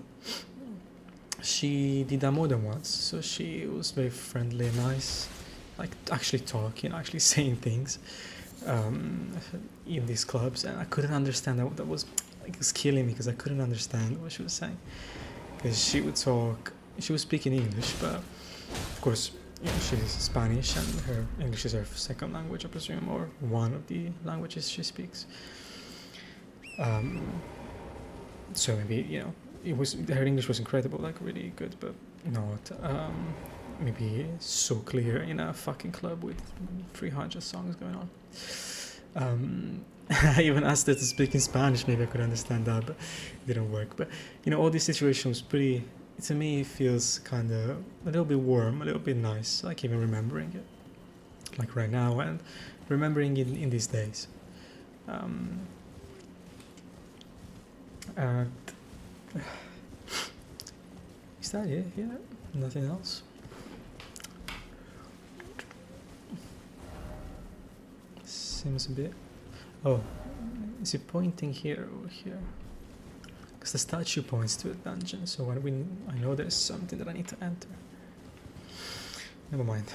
she did that more than once. So she was very friendly and nice, like actually talking, actually saying things in these clubs, and I couldn't understand that. That was like, it was killing me because I couldn't understand what she was saying. Because she would talk, she was speaking English, but of course, you know, she's Spanish and her English is her second language, I presume, or one of the languages she speaks. So maybe, you know, her English was incredible, like really good, but not maybe so clear in a fucking club with 300 songs going on. I even asked her to speak in Spanish, maybe I could understand that, but it didn't work. But you know, all these situations pretty, to me, it feels kind of a little bit warm, a little bit nice, like even remembering it, like right now, and remembering it in these days. And is that it? Yeah, nothing else. Seems a bit. Oh, is it pointing here or here? Because the statue points to a dungeon, so when I know there's something that I need to enter. Never mind.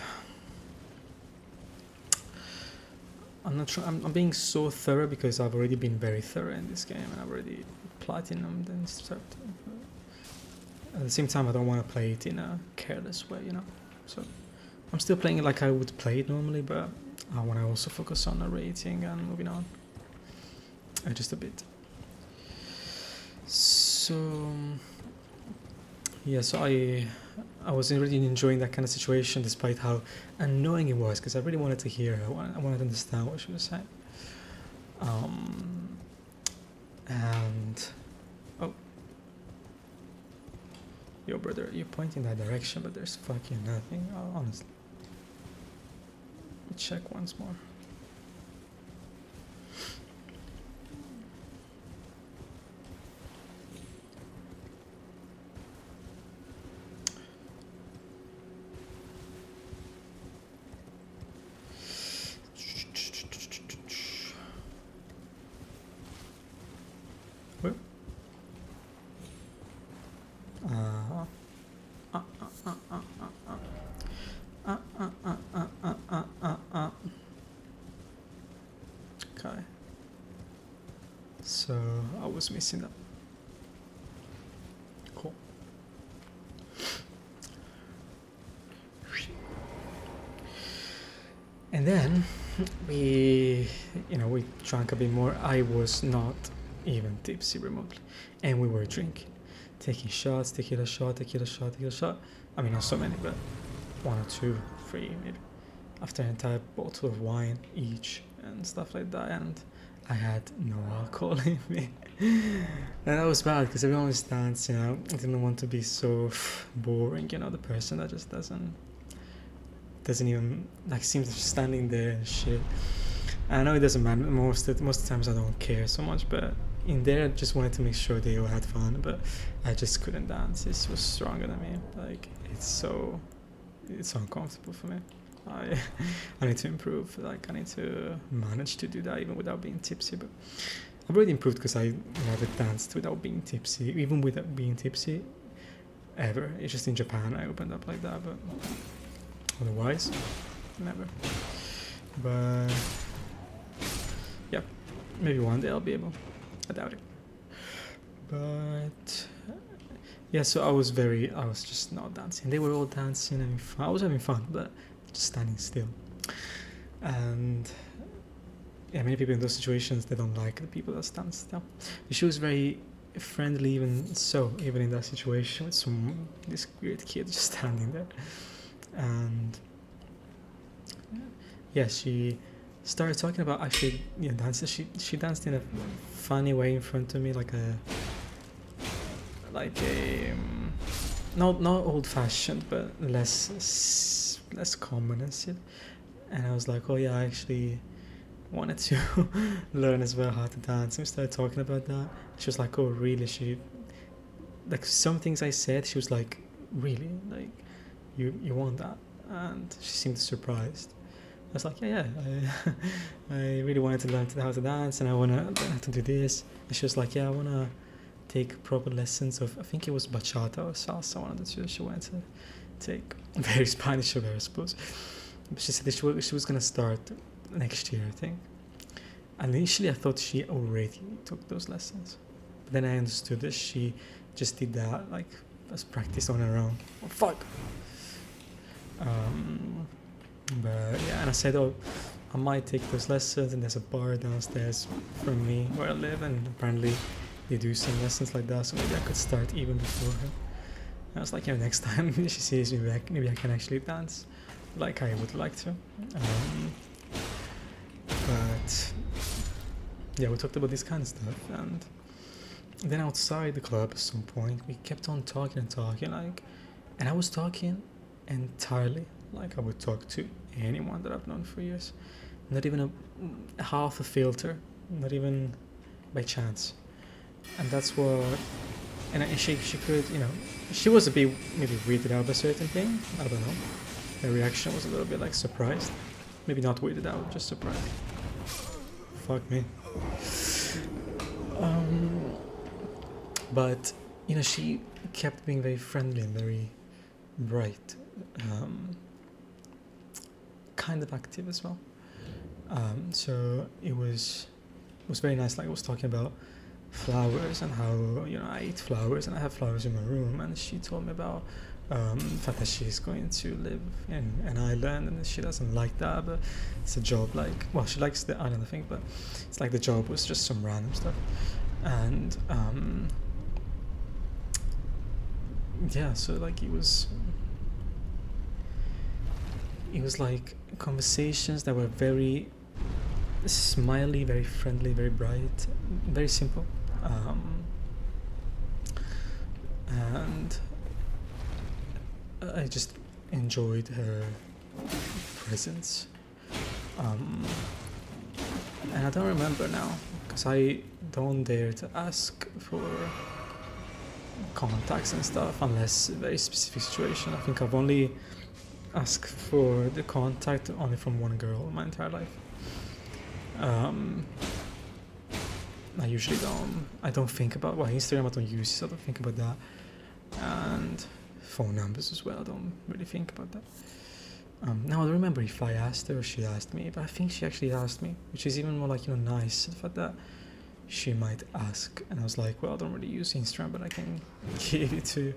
I'm not sure. I'm being so thorough because I've already been very thorough in this game, and I've already platinumed and stuff. At the same time, I don't want to play it in a careless way, you know. So I'm still playing it like I would play it normally, but I want to also focus on narrating and moving on just a bit. So yeah, so I was really enjoying that kind of situation, despite how annoying it was, because I really wanted to hear her. I wanted to understand what she was saying. And oh, yo, brother, you're pointing that direction, but there's fucking nothing. Honestly, let me check once more. Okay. So I was missing that. Cool. And then we drank a bit more. I was not even tipsy remotely, and we were drinking, taking shots, tequila shot. I mean, not so many, but 1 or 2, 3 maybe, after an entire bottle of wine each and stuff like that, and I had no alcohol in me. And that was bad because everyone was dancing. I didn't want to be so boring, you know, the person that just doesn't even like seems just standing there and shit. I know it doesn't matter, most of the times I don't care so much, but in there I just wanted to make sure they all had fun, but I just couldn't dance. It was stronger than me. Like it's uncomfortable for me. I need to improve. Like I need to manage to do that even without being tipsy. But I've already improved because I never danced without being tipsy, even without being tipsy, ever. It's just in Japan I opened up like that, but otherwise, never. But yeah, maybe one day I'll be able. I doubt it. But yeah, so I was just not dancing. They were all dancing and I was having fun, but just standing still. And yeah, many people in those situations, they don't like the people that stand still. She was very friendly even in that situation with this weird kid just standing there. And yeah, she started talking about actually dancing. She danced in a funny way in front of me, like a not old fashioned, but less common and shit. And I was like, oh yeah, I actually wanted to learn as well how to dance. And we started talking about that. She was like, oh really? She like some things I said, she was like, really, like you want that? And she seemed surprised. I was like, yeah, I really wanted to learn how to dance, and I want to learn how to do this. And she was like, yeah, I want to take proper lessons of, I think it was bachata or salsa, one of the two. She wanted to take very Spanish of her, I suppose. But she said that she was going to start next year, I think. And initially I thought she already took those lessons. But then I understood that she just did that, like, as practice on her own. Oh, fuck! But yeah, and I said, oh, I might take those lessons, and there's a bar downstairs from me where I live, and apparently they do some lessons like that, so maybe I could start even before her. And I was like, next time she sees me back, maybe I can actually dance like I would like to. But yeah, we talked about this kind of stuff, and then outside the club at some point we kept on talking, like, and I was talking entirely like I would talk to anyone that I've known for years. Not even a half a filter, not even by chance. And that's what, and she could, she was a bit maybe weirded out by certain thing. I don't know. Her reaction was a little bit like surprised. Maybe not weirded out, just surprised. Fuck me. But, she kept being very friendly and very bright. Kind of active as well. So it was very nice. Like, I was talking about flowers and how I eat flowers and I have flowers in my room, and she told me about the fact that she's going to live in an island and she doesn't like that, but it's a job, like, well, she likes the island, I think, but it's like the job was just some random stuff. And yeah, so like it was like conversations that were very smiley, very friendly, very bright, very simple, and I just enjoyed her presence, and I don't remember now because I don't dare to ask for contacts and stuff unless a very specific situation. I think I've only asked for the contact only from one girl my entire life. I usually don't think about, well, Instagram I don't use, so I don't think about that, and phone numbers as well, I don't really think about that. Now I don't remember if I asked her or she asked me, but I think she actually asked me, which is even more like, nice, the fact that she might ask. And I was like, well, I don't really use Instagram, but I can give it to you.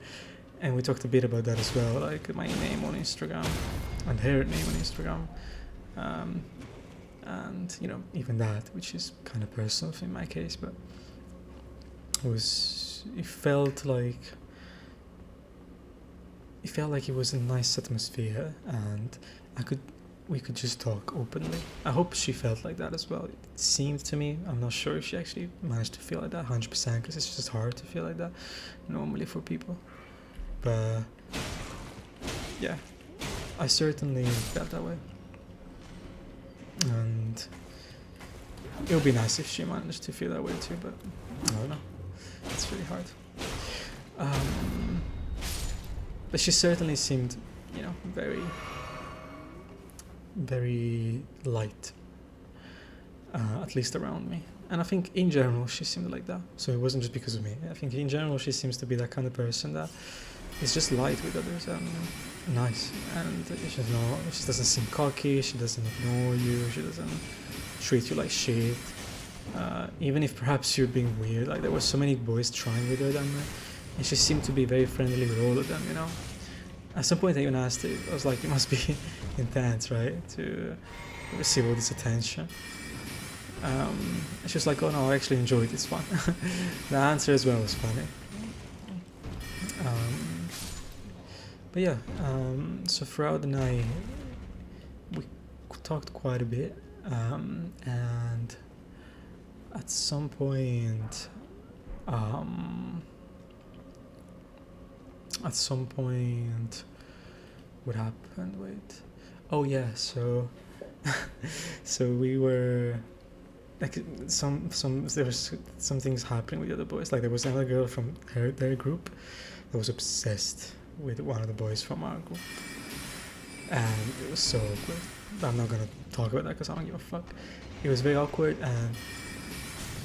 And we talked a bit about that as well, like my name on Instagram and her name on Instagram, and even that, which is kind of personal in my case, but it felt like it was a nice atmosphere, and we could just talk openly. I hope she felt like that as well. It seemed to me, I'm not sure if she actually managed to feel like that 100%, because it's just hard to feel like that normally for people. But yeah, I certainly felt that way, and it would be nice if she managed to feel that way too, but I don't know, it's really hard. But she certainly seemed, very, very light, at least around me. And I think in general she seemed like that, so it wasn't just because of me. I think in general she seems to be that kind of person that is just light with others and nice, and she doesn't seem cocky, she doesn't ignore you, she doesn't treat you like shit, even if perhaps you're being weird. Like, there were so many boys trying with her and she seemed to be very friendly with all of them, At some point I even asked her, I was like, it must be intense, right, to receive all this attention. She was like, oh no, I actually enjoyed this one. The answer as well was funny. But yeah, so throughout the night we talked quite a bit, and at some point, what happened? Wait. Oh yeah, so so we were like there was some things happening with the other boys. Like there was another girl from their group that was obsessed with one of the boys from our group, and it was so awkward. I'm not gonna talk about that because I don't give a fuck. It was very awkward, and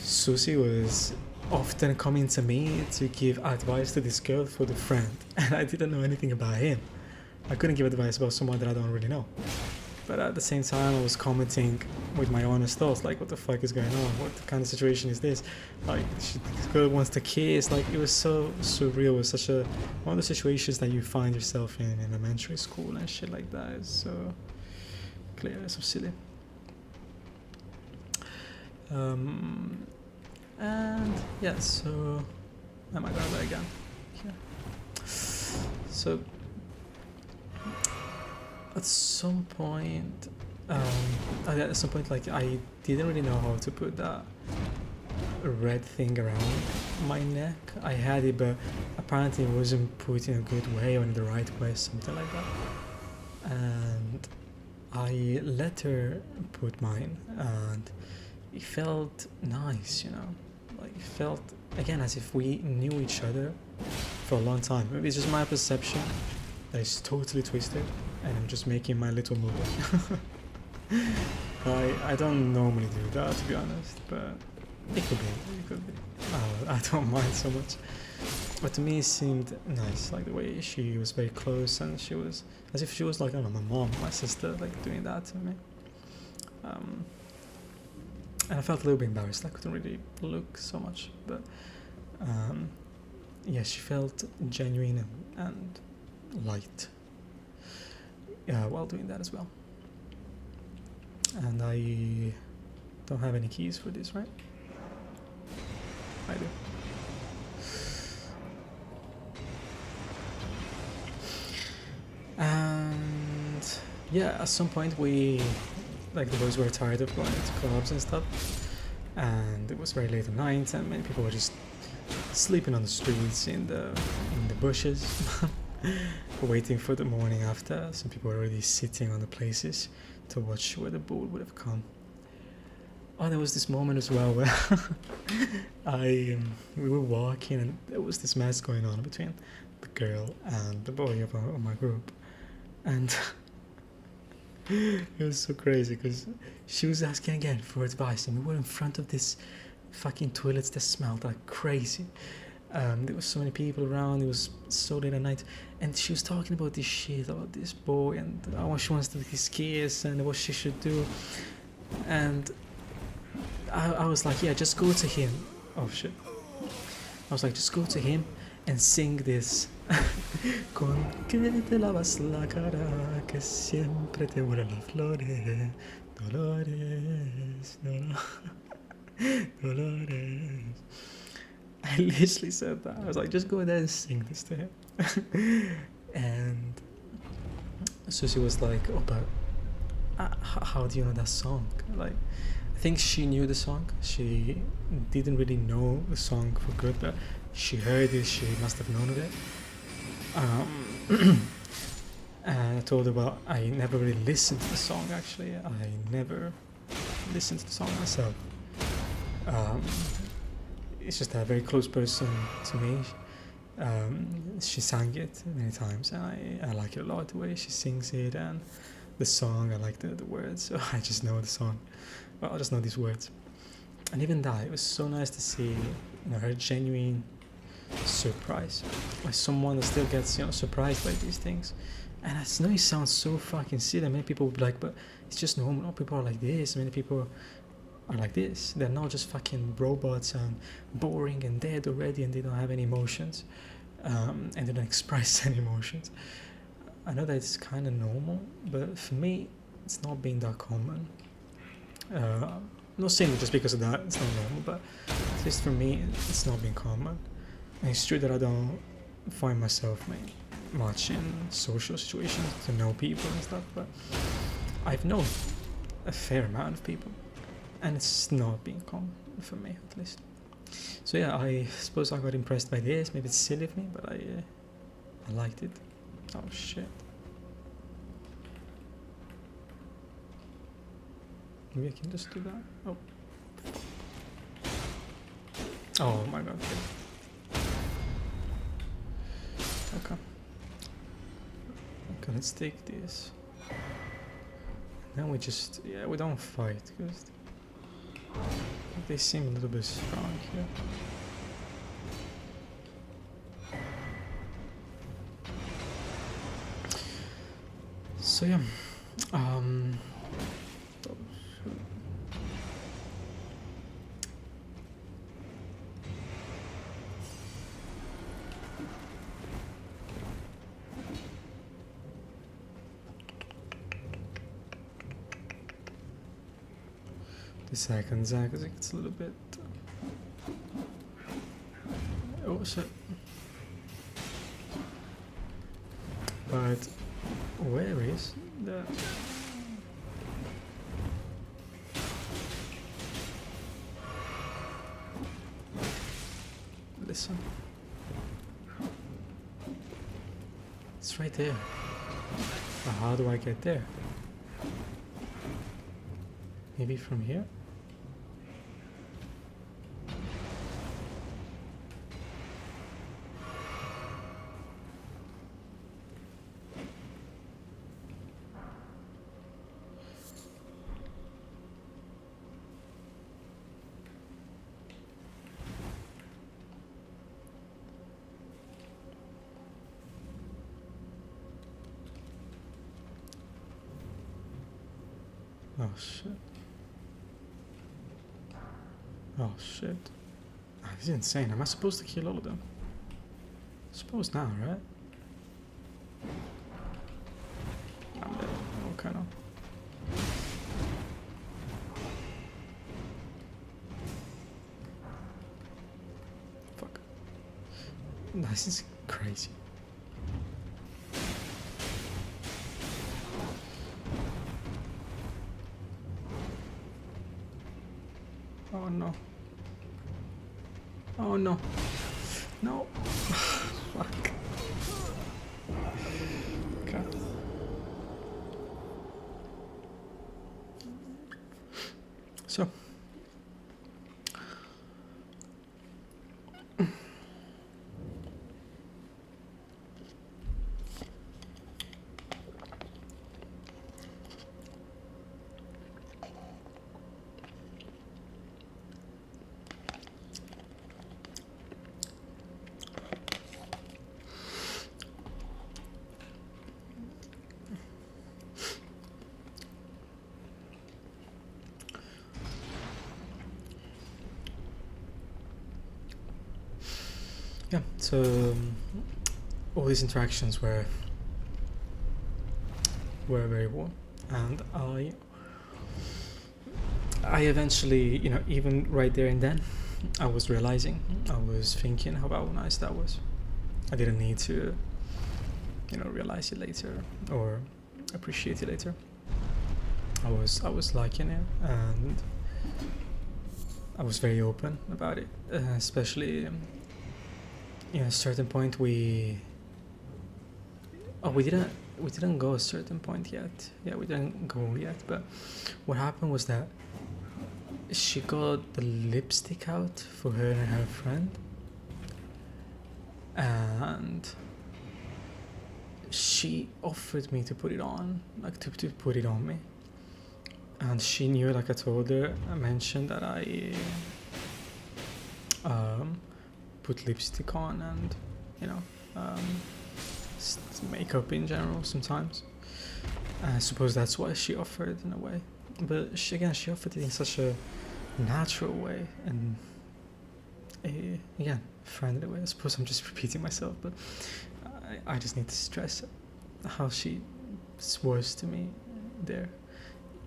Susie was often coming to me to give advice to this girl for the friend, and I didn't know anything about him. I couldn't give advice about someone that I don't really know. But at the same time, I was commenting with my honest thoughts, like, what the fuck is going on? What kind of situation is this? Like, this girl wants to kiss. Like, it was so surreal. It was such one of the situations that you find yourself in elementary school and shit like that. It's so clear, so silly. And yeah, so am I gonna die again? Yeah. So at some point, like I didn't really know how to put that red thing around my neck. I had it, but apparently it wasn't put in a good way or in the right way, something like that. And I let her put mine, and it felt nice, you know. Like it felt again as if we knew each other for a long time. Maybe it's just my perception that is totally twisted, and I'm just making my little movie. I don't normally do that, to be honest, but it could be. I don't mind so much. But to me it seemed nice, like the way she was very close, and she was as if she was like, I don't know, my mom, my sister, like doing that to me. And I felt a little bit embarrassed. I couldn't really look so much, but yeah, she felt genuine and light while doing that as well. And I don't have any keys for this, right? I do. And yeah, at some point the boys were tired of going to clubs and stuff, and it was very late at night, and many people were just sleeping on the streets in the bushes, waiting for the morning after. Some people were already sitting on the places to watch where the boat would have come. Oh, there was this moment as well where we were walking, and there was this mess going on between the girl and the boy of my group, and it was so crazy because she was asking again for advice, and we were in front of this fucking toilets that smelled like crazy. There was so many people around. It was so late at night, and she was talking about this shit about this boy and how she wants to kiss and what she should do. And I was like, yeah, just go to him. Oh shit. I was like, just go to him and sing this. Con que te lavas la cara, que siempre te huelen las flores, Dolores, Dolores. I literally said that. I was like, just go there and sing this to him. And Susie was like, oh, but how do you know that song? Like, I think she knew the song. She didn't really know the song for good, but she heard it. She must have known of it. And I told her, well, I never really listened to the song, actually. I never listened to the song myself. It's just a very close person to me. She sang it many times, and I like it a lot, the way she sings it, and the song, I like the words, so I just know the song. Well, I just know these words. And even that, it was so nice to see, her genuine surprise, like someone that still gets surprised by these things. And I know it sounds so fucking silly. Many people would be like, but it's just normal. People are like this. Many people are like this. They're not just fucking robots and boring and dead already, and they don't have any emotions, and they don't express any emotions. I know that it's kind of normal, but for me, it's not been that common. not saying that just because of that it's not normal, but at least for me it's not been common. And it's true that I don't find myself much in social situations to know people and stuff, but I've known a fair amount of people, and it's not been common for me at least. So yeah, I suppose I got impressed by this. Maybe it's silly of me, but I liked it. Oh shit. Maybe I can just do that. Oh. Oh my god. Okay. Okay, let's take this. Then we just, yeah, we don't fight, because they seem a little bit strong here. So yeah, the second Zach, because it's a little bit. Oh shit. But where is the? Listen. It's right there. But how do I get there? Maybe from here? Oh shit. Oh shit. This is insane. Am I supposed to kill all of them? I suppose now, right? I'm dead. Oh, kind of. Fuck. This is crazy. Oh no. Oh no. No. Fuck. Okay. So. Yeah, so all these interactions were very warm, and I eventually, you know, even right there and then, I was realizing, I was thinking how nice that was. I didn't need to, you know, realize it later or appreciate it later. I was liking it, and I was very open about it, especially. You know, a certain point we didn't go a certain point yet. Yeah, we didn't go yet, but what happened was that she got the lipstick out for her and her friend, and she offered me to put it on, like to put it on me, and she knew, like I told her, I mentioned that I put lipstick on, and you know, makeup in general sometimes. I suppose that's why she offered in a way, but she offered it in such a natural way, and again, friendly way. I suppose I'm just repeating myself, but I just need to stress how she was to me there.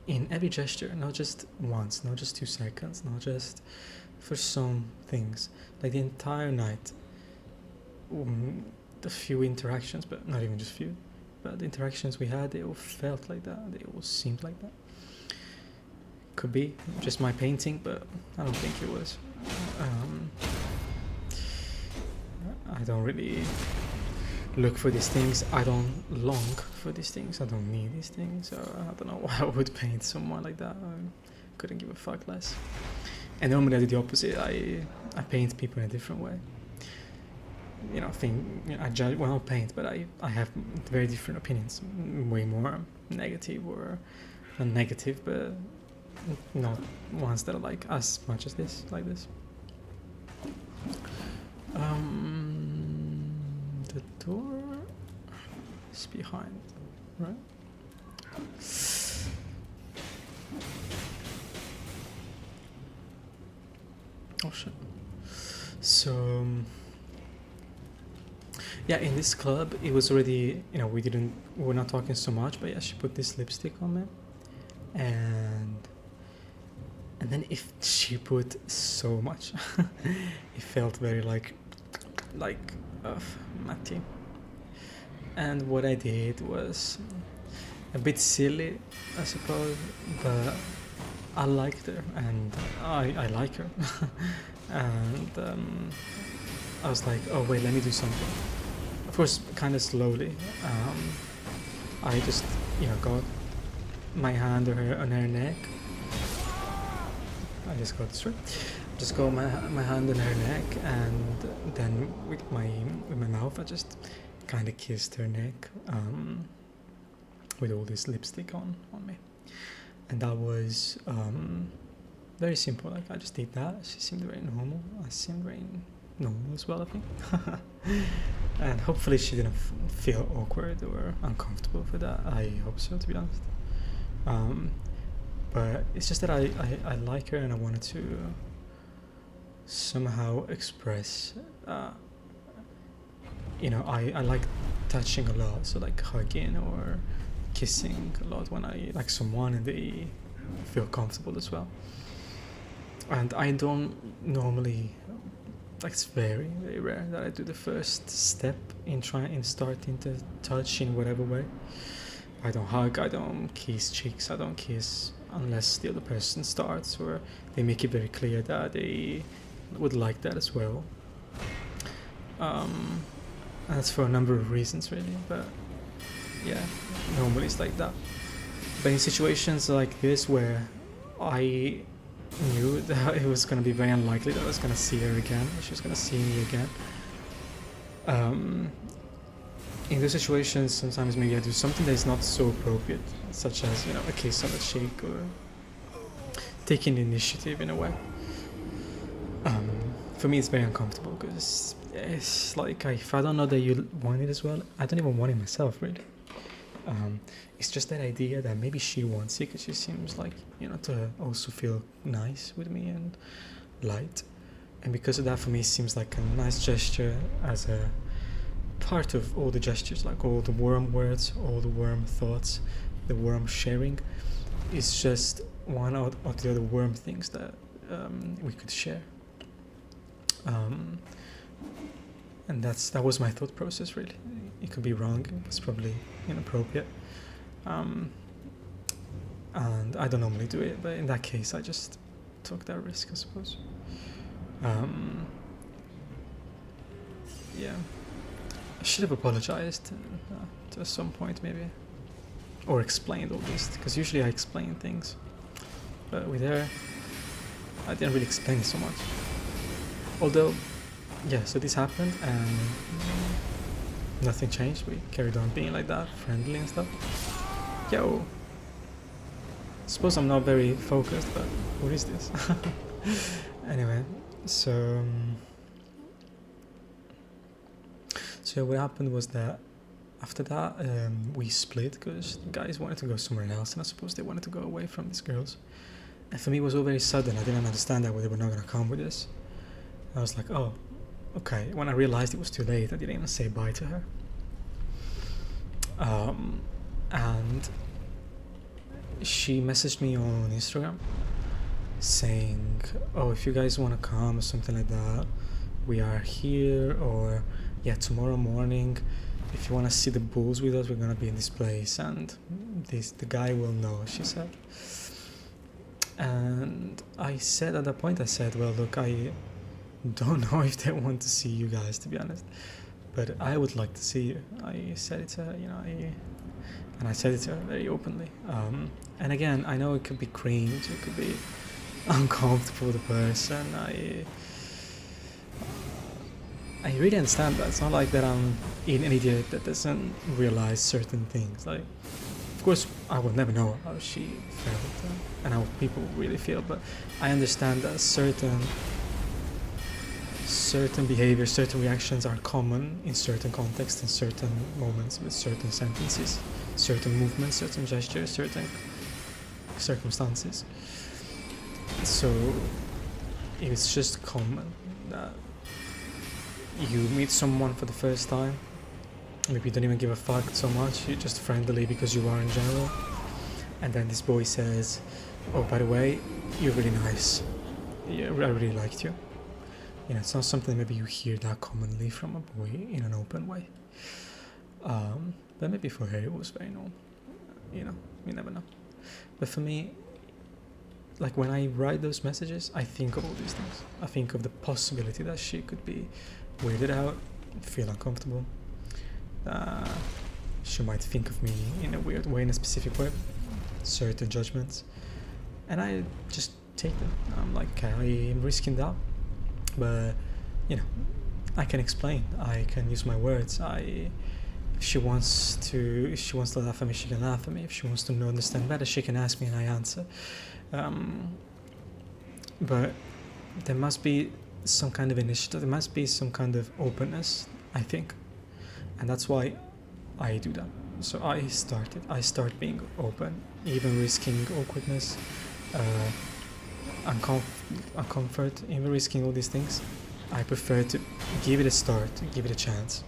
in every gesture, not just once, not just 2 seconds, not just for some things, like the entire night. The few interactions, but not even just few, but the interactions we had, they all felt like that, they all seemed like that. Could be just my painting, but I don't think it was. I don't really look for these things, I don't long for these things, I don't need these things, so I don't know why I would paint someone like that. I couldn't give a fuck less. And normally I do the opposite, I paint people in a different way. You know, I judge, well, not paint, but I have very different opinions, way more negative, or not negative, but not ones that are like as much as this, like this. The door is behind, right? Oh shit. So yeah, in this club it was already, you know, we were not talking so much, but yeah, she put this lipstick on me, and then if she put so much, it felt very like Matty. And what I did was a bit silly, I suppose, but I liked her, and I like her. And I was like, oh wait, let me do something. Of course, kind of slowly. I just, you know, got my hand on her neck. I just got this right. Just got my hand on her neck, and then with my mouth, I just kind of kissed her neck, with all this lipstick on me. And that was very simple. Like, I just did that. She seemed very normal. I seemed very normal as well, I think. And hopefully she didn't feel awkward or uncomfortable for that. I hope so, to be honest. But it's just that I like her, and I wanted to somehow express, you know, I like touching a lot, so like hugging or kissing a lot when I like someone and they feel comfortable as well. And I don't normally, like, it's very, very rare that I do the first step in starting to touch in whatever way. I don't hug, I don't kiss cheeks, I don't kiss unless the other person starts or they make it very clear that they would like that as well. And that's for a number of reasons, really, but yeah, normally it's like that. But in situations like this where I knew that it was going to be very unlikely that I was going to see her again, she was going to see me again, in those situations sometimes maybe I do something that is not so appropriate, such as, you know, a kiss on the cheek or taking the initiative in a way. For me it's very uncomfortable because it's like, if I don't know that you want it as well, I don't even want it myself, really. It's just that idea that maybe she wants it because she seems like, you know, to also feel nice with me and light, and because of that, for me it seems like a nice gesture as a part of all the gestures, like all the warm words, all the warm thoughts, the warm sharing. It's just one of the other warm things that we could share. And that was my thought process, really. It could be wrong, it's probably inappropriate, and I don't normally do it, but in that case I just took that risk, I suppose. Yeah, I should have apologized to some point, maybe, or explained all this, because usually I explain things, but with her I didn't really explain so much. Although, yeah, so this happened and nothing changed. We carried on being like that, friendly and stuff. Yo, suppose I'm not very focused, but what is this? Anyway, so what happened was that after that we split because the guys wanted to go somewhere else, and I suppose they wanted to go away from these girls. And for me it was all very sudden. I didn't understand that they were not going to come with us. I was like, oh, okay. When I realized it was too late, I didn't even say bye to her. And she messaged me on Instagram saying, oh, if you guys want to come or something like that, we are here, or yeah, tomorrow morning, if you want to see the bulls with us, we're gonna be in this place, and the guy will know, she said. And I said at that point, I said, well, look, I don't know if they want to see you guys, to be honest, but I would like to see you. I said it to her, and I said it to her very openly. And again, I know it could be cringe, it could be uncomfortable for the person. I really understand that. It's not like that I'm an idiot that doesn't realize certain things. Like, of course, I will never know how she felt and how people really feel, but I understand that certain behaviors, certain reactions are common in certain contexts, in certain moments, with certain sentences, certain movements, certain gestures, certain circumstances. So it's just common that you meet someone for the first time, maybe you don't even give a fuck so much, you're just friendly because you are in general, and then this boy says, oh, by the way, you're really nice, yeah, I really liked you. It's not something maybe you hear that commonly from a boy in an open way. But maybe for her it was very normal. You never know. But for me, like when I write those messages, I think of all these things. I think of the possibility that she could be weirded out, feel uncomfortable. She might think of me in a weird way, in a specific way, certain judgments. And I just take them. I'm like, okay, I'm risking that. But, I can explain. I can use my words. If she wants to laugh at me, she can laugh at me. If she wants to understand better, she can ask me and I answer. But there must be some kind of initiative. There must be some kind of openness, I think. And that's why I do that. So I start being open, even risking awkwardness, uncomfort, even risking all these things. I prefer to give it a start, give it a chance.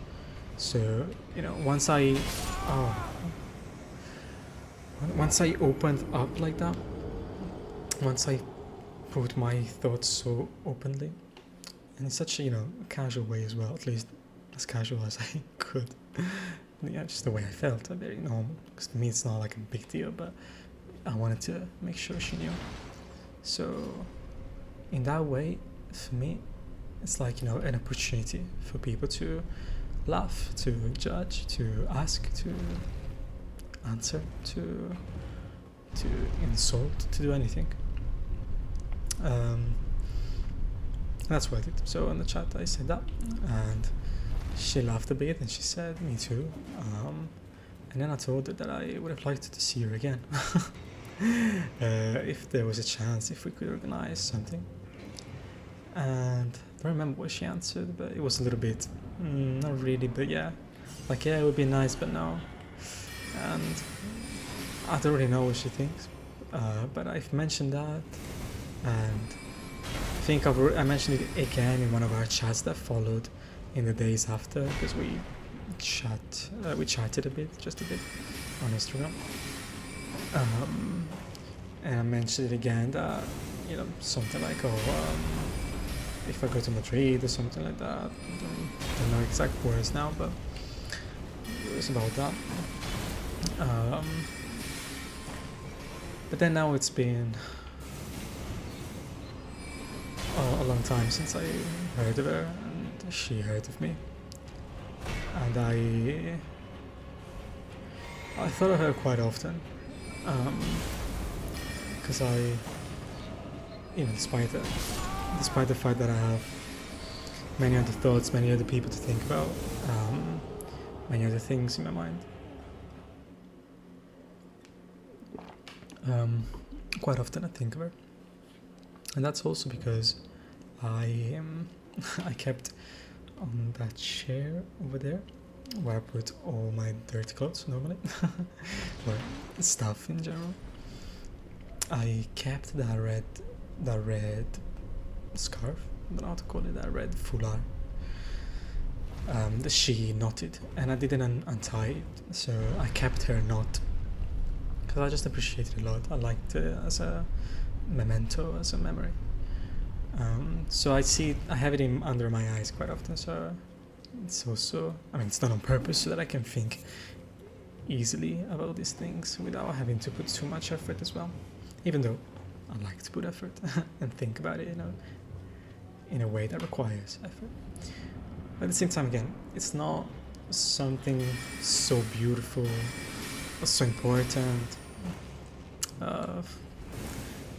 So once I opened up like that, once I put my thoughts so openly, and in such a casual way as well, at least as casual as I could, just the way I felt, very normal, because to me it's not like a big deal, but I wanted to make sure she knew. So in that way, for me, it's like an opportunity for people to laugh, to judge, to ask, to answer, to insult, to do anything. That's what I did. So in the chat I said that, and she laughed a bit and she said, me too. And then I told her that I would have liked to see her again. If there was a chance, if we could organize something. And I don't remember what she answered, but it was a little bit, not really, but yeah, like, yeah, it would be nice, but no. And I don't really know what she thinks, but I've mentioned that, and I think I mentioned it again in one of our chats that followed in the days after, because we chatted just a bit on Instagram. And I mentioned it again that, something like, if I go to Madrid or something like that, I don't know exact words now, but it was about that. But then now it's been a long time since I heard of her and she heard of me, and I thought of her quite often, because despite the fact that I have many other thoughts, many other people to think about, many other things in my mind, quite often I think of her. And that's also because I kept on that chair over there where I put all my dirty clothes normally, or stuff in general. I kept that red scarf, I don't know how to call it, that red foulard that she knotted, and I didn't untie it, so I kept her knot, because because I just appreciate it a lot. I liked it as a memento, as a memory. So I have it under my eyes quite often, so it's also, I mean, it's not on purpose, so that I can think easily about these things without having to put too much effort as well, even though I like to put effort and think about it, in a way that requires effort. But at the same time, again, it's not something so beautiful or so important.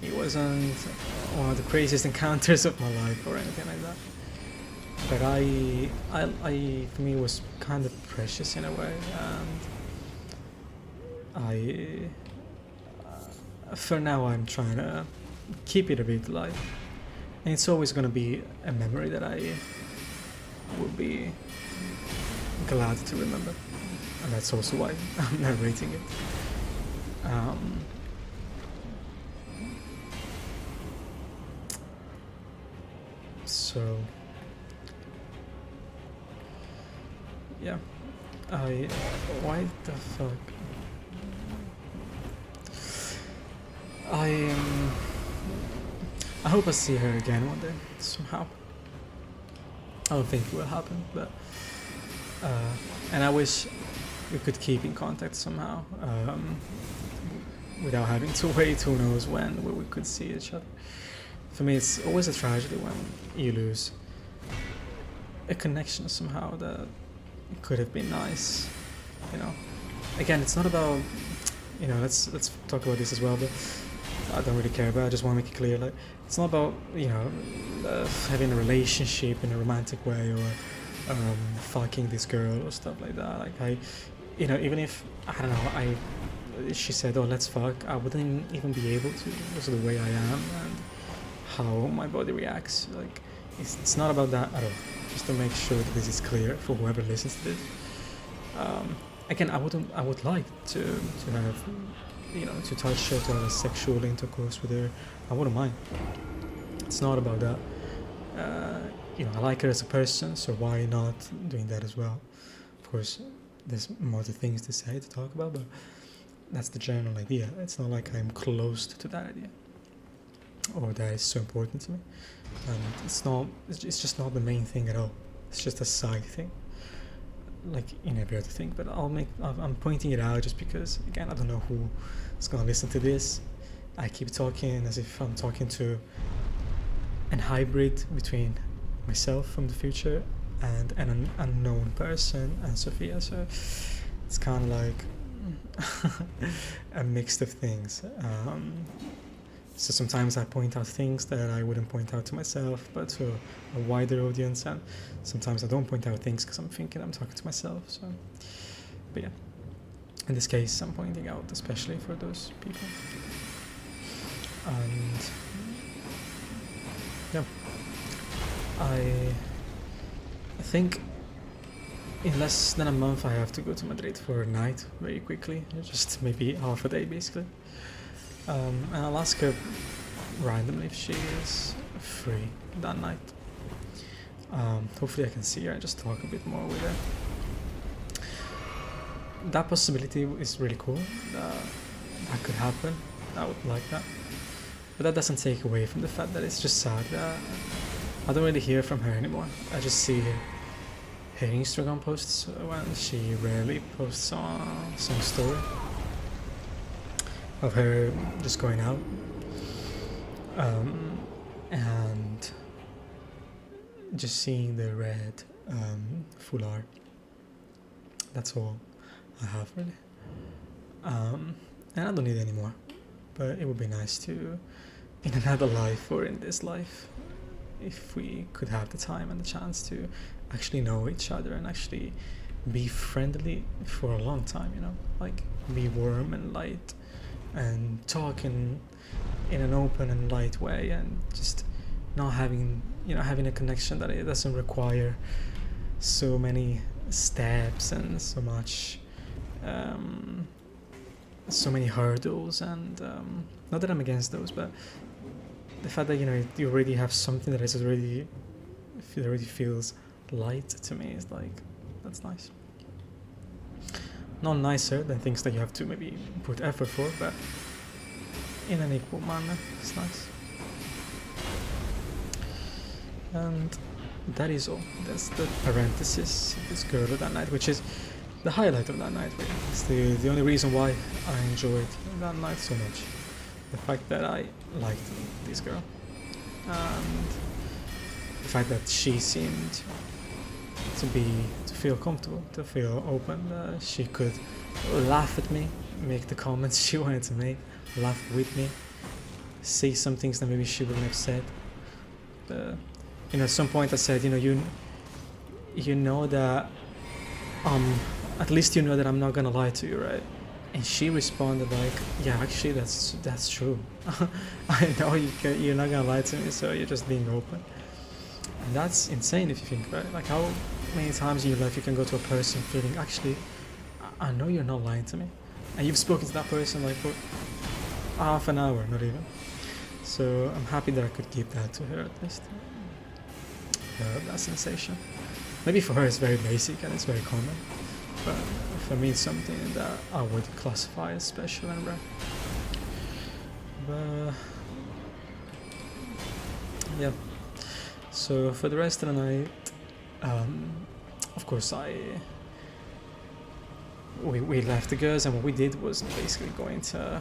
It wasn't one of the craziest encounters of my life or anything like that. But I for me, it was kind of precious in a way, and for now, I'm trying to keep it a bit alive. And it's always going to be a memory that I will be glad to remember. And that's also why I'm narrating it. So, yeah. Why the fuck? I hope I see her again one day, somehow. I don't think it will happen, but and I wish we could keep in contact somehow, without having to wait who knows when we could see each other. For me, it's always a tragedy when you lose a connection somehow that could have been nice, Again, it's not about, let's talk about this as well, but I don't really care, but I just want to make it clear, like, it's not about, having a relationship in a romantic way or fucking this girl or stuff like that. Like, even if, I don't know, she said, oh, let's fuck, I wouldn't even be able to because of the way I am and how my body reacts. Like, it's not about that at all. Just to make sure that this is clear for whoever listens to this. Again, I would like to have, to touch her, to have a sexual intercourse with her. I wouldn't mind. It's not about that. I like her as a person, so why not doing that as well? Of course, there's more things to say, to talk about, but that's the general idea. It's not like I'm close to that idea, or that is so important to me. And it's just not the main thing at all. It's just a side thing, like in every other thing. But I'm pointing it out just because, again, I don't know who is gonna listen to this. I keep talking as if I'm talking to an hybrid between myself from the future and an unknown person and Sophia. So it's kind of like a mix of things. So sometimes I point out things that I wouldn't point out to myself, but to a wider audience, and sometimes I don't point out things because I'm thinking I'm talking to myself. So, but yeah, in this case, I'm pointing out especially for those people. And yeah, I think in less than a month I have to go to Madrid for a night very quickly, just maybe half a day basically. And I'll ask her randomly if she is free that night. Hopefully I can see her and just talk a bit more with her. That possibility is really cool. That could happen. I would like that. But that doesn't take away from the fact that it's just sad that I don't really hear from her anymore. I just see her Instagram posts when she rarely posts on some story of her just going out, and just seeing the red foulard. That's all I have really, and I don't need any more. But it would be nice to, in another life or in this life, if we could have the time and the chance to actually know each other and actually be friendly for a long time, like be warm and light and talk in an open and light way, and just not having a connection that it doesn't require so many steps and so much so many hurdles, and not that I'm against those, but the fact that you already have something that is already feels light to me is like, that's nice. not nicer than things that you have to maybe put effort for, but in an equal manner. It's nice. And that is all. That's the parenthesis, this girl of that night, which is the highlight of that night, really. It's the only reason why I enjoyed that night so much. The fact that I liked this girl. And the fact that she seemed to feel comfortable, to feel open. She could laugh at me, make the comments she wanted to make, laugh with me, say some things that maybe she wouldn't have said. At some point I said, you know that at least you know that I'm not gonna lie to you, right? And she responded like, yeah, actually that's true. I know you're not gonna lie to me, so you're just being open. And that's insane if you think, right? Like, how many times in your life you can go to a person feeling, actually, I know you're not lying to me, and you've spoken to that person like for half an hour, not even. So I'm happy that I could give that to her at least. That sensation. Maybe for her it's very basic and it's very common, but for me it's something that I would classify as special and rare. But yeah. So for the rest of the night, of course we left the girls, and what we did was basically going to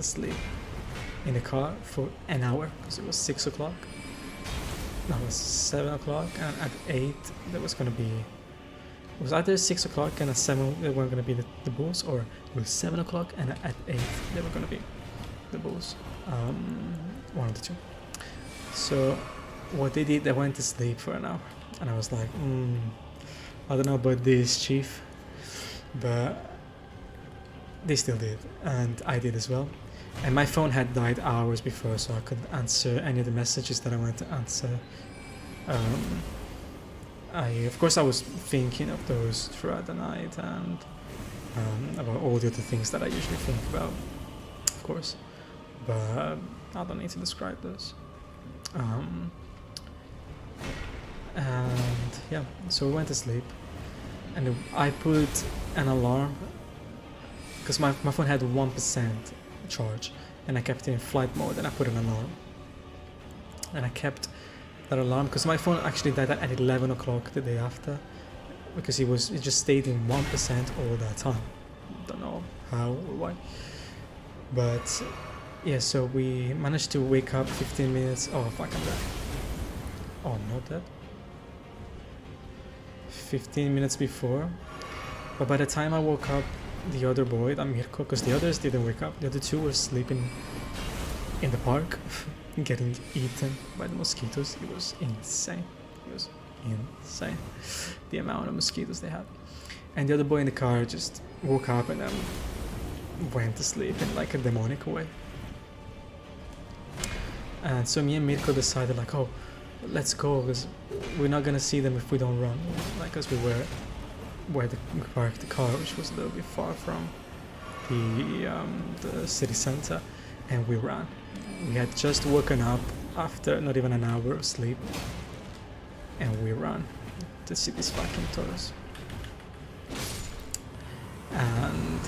sleep in the car for an hour, because it was 6 o'clock. No, it was 7 o'clock, and at 8 there was going to be... It was either 6 o'clock and at 7 there were going to be the bulls, or it was 7 o'clock and at 8 there were going to be the bulls. One of the two. So what they did, they went to sleep for an hour, and I was like, I don't know about this, chief, but they still did, and I did as well. And my phone had died hours before, so I couldn't answer any of the messages that I wanted to answer. Of course I was thinking of those throughout the night, and about all the other things that I usually think about, of course, but I don't need to describe those. And yeah, so we went to sleep, and I put an alarm, because my phone had 1% charge, and I kept it in flight mode, and I put an alarm, and I kept that alarm because my phone actually died at 11 o'clock the day after, because it just stayed in 1% all that time. Don't know how or why, but yeah, so we managed to wake up 15 minutes. Oh fuck, I'm dead. Oh, I'm not dead. 15 minutes before, but by the time I woke up the other boy, that Mirko, because the others didn't wake up, the other two were sleeping in the park, getting eaten by the mosquitoes. It was insane. It was insane, the amount of mosquitoes they had. And the other boy in the car just woke up and then went to sleep in like a demonic way. And so me and Mirko decided like, oh, let's go, because we're not gonna see them if we don't run, like, because we were where we parked the car, which was a little bit far from the city center, and we ran. We had just woken up after not even an hour of sleep, and we ran to see these fucking toros. And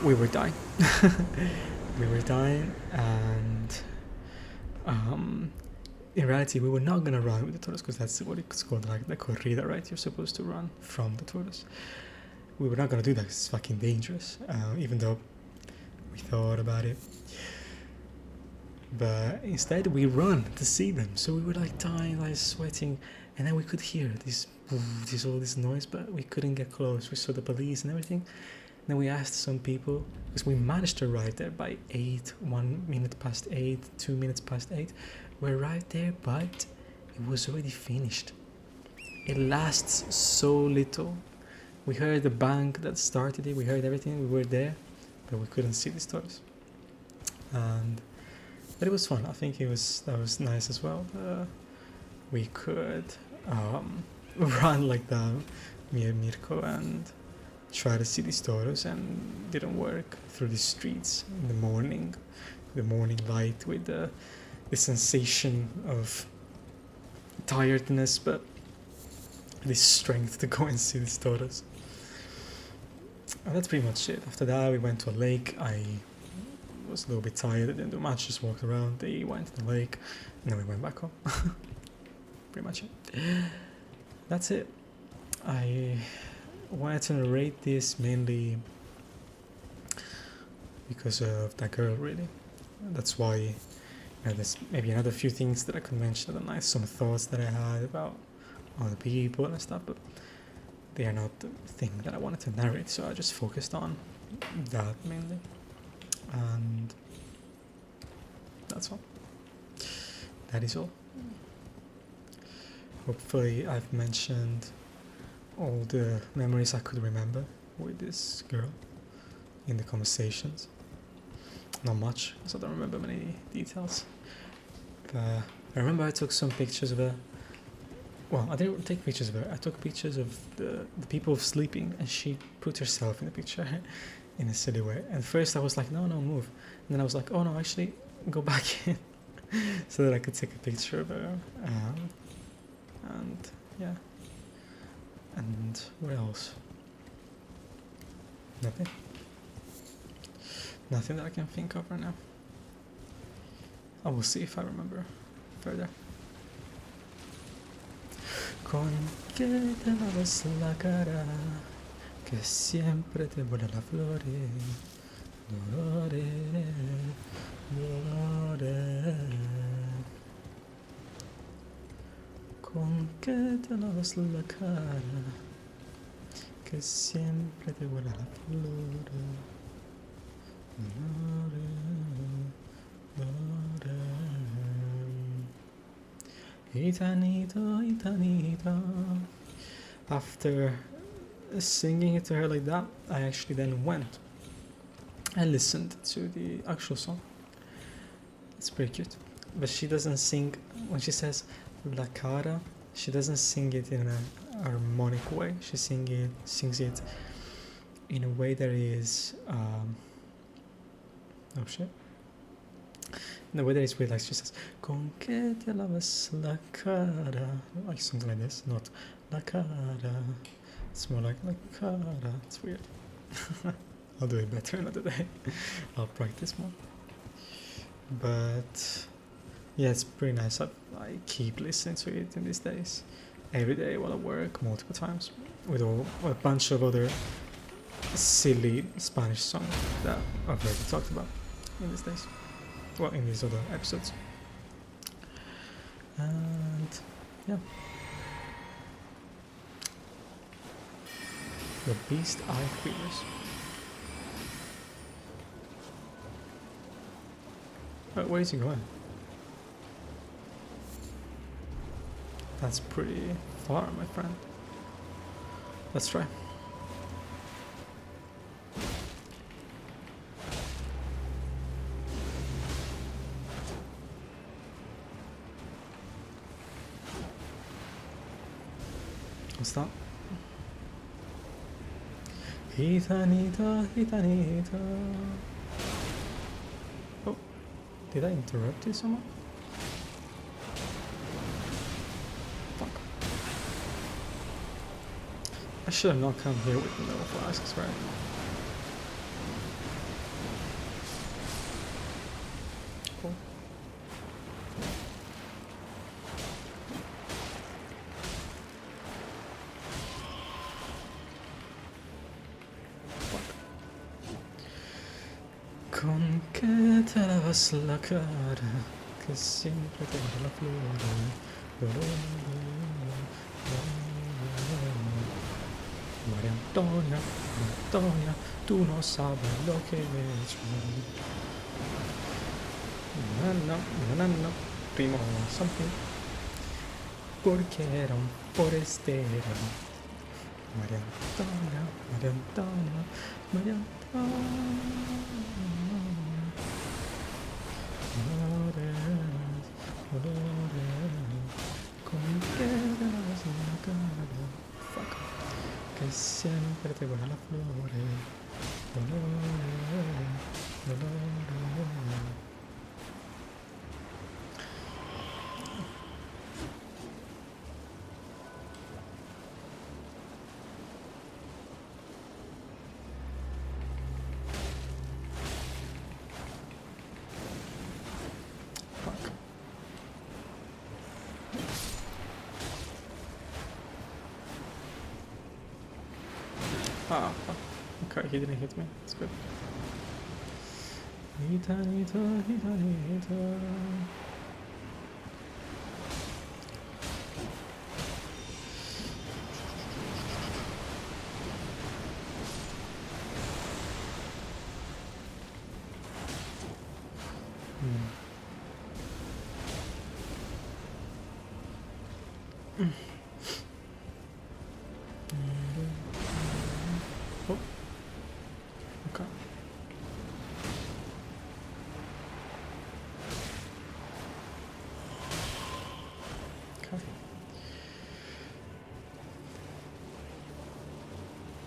we were dying. We were dying, and in reality, we were not gonna run with the tortoise, because that's what it's called, like the corrida, right? You're supposed to run from the tortoise. We were not gonna do that. It's fucking dangerous, even though we thought about it. But instead, we run to see them. So we were like dying, like sweating, and then we could hear all this noise, but we couldn't get close. We saw the police and everything. Then we asked some people, because we managed to arrive there by 8, 1 minute past 8, 2 minutes past 8. We're right there, but it was already finished. It lasts so little. We heard the bank that started it, we heard everything, we were there, but we couldn't see the stars. But it was fun. I think that was nice as well. We could run like that, me and Mirko, and try to see these toros, and didn't work through the streets in the morning light, with the sensation of tiredness, but this strength to go and see these toros. And that's pretty much it. After that, we went to a lake. I was a little bit tired. I didn't do much. Just walked around. They went to the lake, and then we went back home. Pretty much it. That's it. I wanted to narrate this mainly because of that girl, really. That's why there's maybe another few things that I could mention at the night, some thoughts that I had about other people and stuff, but they are not the thing that I wanted to narrate, so I just focused on that mainly. And that's all. That is all. Hopefully I've mentioned all the memories I could remember with this girl in the conversations. Not much, because I don't remember many details. But I remember I took some pictures of her. Well, I didn't take pictures of her. I took pictures of the people sleeping, and she put herself in the picture in a silly way. And first I was like, no, move. And then I was like, oh no, actually, go back in. So that I could take a picture of her. And yeah. And what else? Nothing. Nothing that I can think of right now. I will see if I remember further. Con que te lavas la cara, que siempre te vuela la flor. Dolore, dolore. Con que te lavas la cara, que siempre te vuela la flor. Itanito, Itanito. After singing it to her like that, I actually then went and listened to the actual song. It's pretty cute. But she doesn't sing, when she says La Cara, she doesn't sing it in a harmonic way. She sings it in a way that is oh shit. The way that it's weird, like she says, Con que te lavas la cara, like something like this, not la cara. It's more like la cara. It's weird. I'll do it better another day. I'll practice more. But yeah, it's pretty nice. I keep listening to it in these days, every day while I work, multiple times, with a bunch of other silly Spanish songs that I've already talked about in these days. Well, in these other episodes. And yeah. The Beast Eye Queers. Where is he going? That's pretty far, my friend. Let's try. What's that? Gitanita, gitanita. Oh, did I interrupt you someone? Fuck. I should have not come here with no flasks, right? Cool. Con que te lavas la cara, que siempre te da la flor. María Antonia, Antonia, tú no sabes lo que he hecho. No, primo something, porque era un forastero. María Antonia, María Antonia, María Antonia. Con que te lavas la cara. Fuck. Que siempre te vuelan las flores. Ah, fuck. Okay, he didn't hit me. That's good. Nita, Nita, Nita, Nita. Oh, okay. Okay.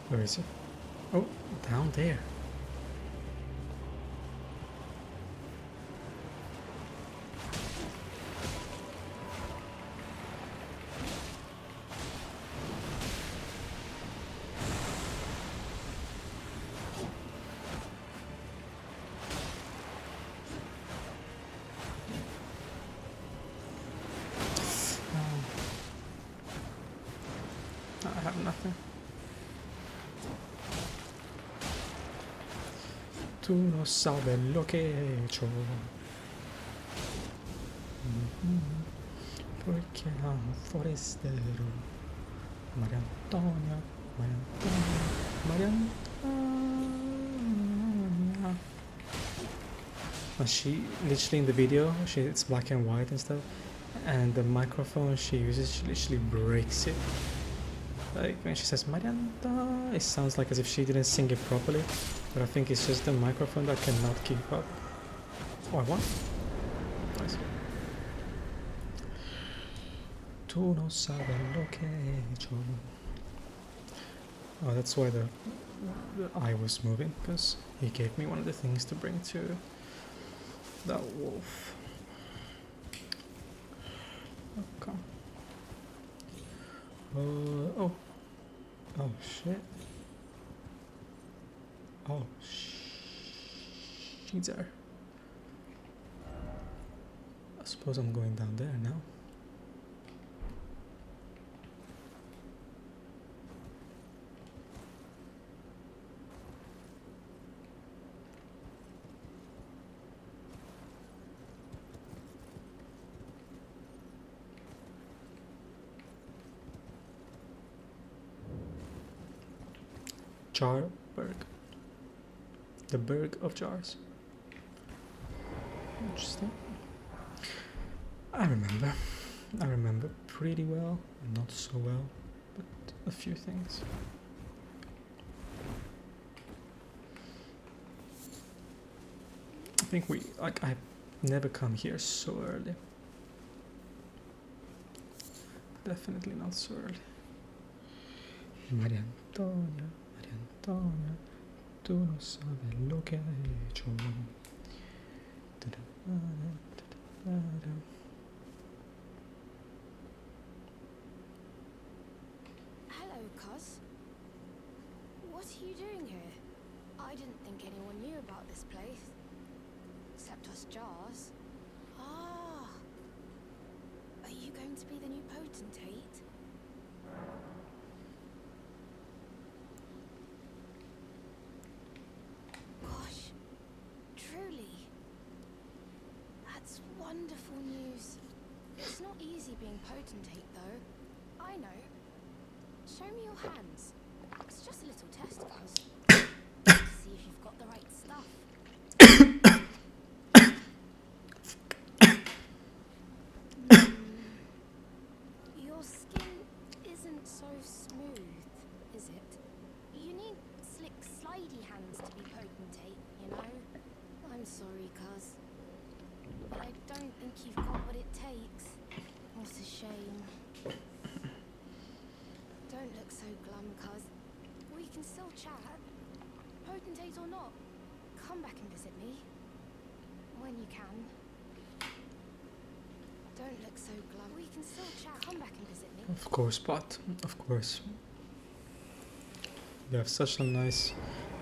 Where is he? Oh, down there. I have nothing. Tu non sabes lo che he hecho. Porque era un forastero. Maria Antonia, Maria Antonia, Maria Antonia. And she literally in the video, it's black and white and stuff, and the microphone she uses, she literally breaks it. Like when she says Maria Antonia, it sounds like as if she didn't sing it properly, but I think it's just the microphone that cannot keep up. Oh, I won. Nice. Tu non sabes lo que he hecho. Oh, that's why the eye was moving, because he gave me one of the things to bring to that wolf. Okay. Oh. Oh shit. Oh she's there. I suppose I'm going down there now. Jarberg. The Berg of Jars. Interesting. I remember pretty well, not so well, but a few things. I think I've never come here so early. Definitely not so early. Maria Antonia, Maria Antonia, tu no sabes lo que he hecho. Hello, cuz. What are you doing here? I didn't think anyone knew about this place. Except us jars. Ah. Are you going to be the new potentate? Gosh. Truly. That's wonderful news. It's not easy being potentate, though. I know. Show me your hands. It's just a little test, cuz. To see if you've got the right stuff. Your skin isn't so smooth, is it? You need slick, slidey hands to be potentate, you know? I'm sorry, cuz. But I don't think you've got what it takes. What a shame. Don't look so glum, cuz. We can still chat. Potentate or not, come back and visit me. When you can. Don't look so glum. We can still chat. Come back and visit me. Of course, but of course. You have such a nice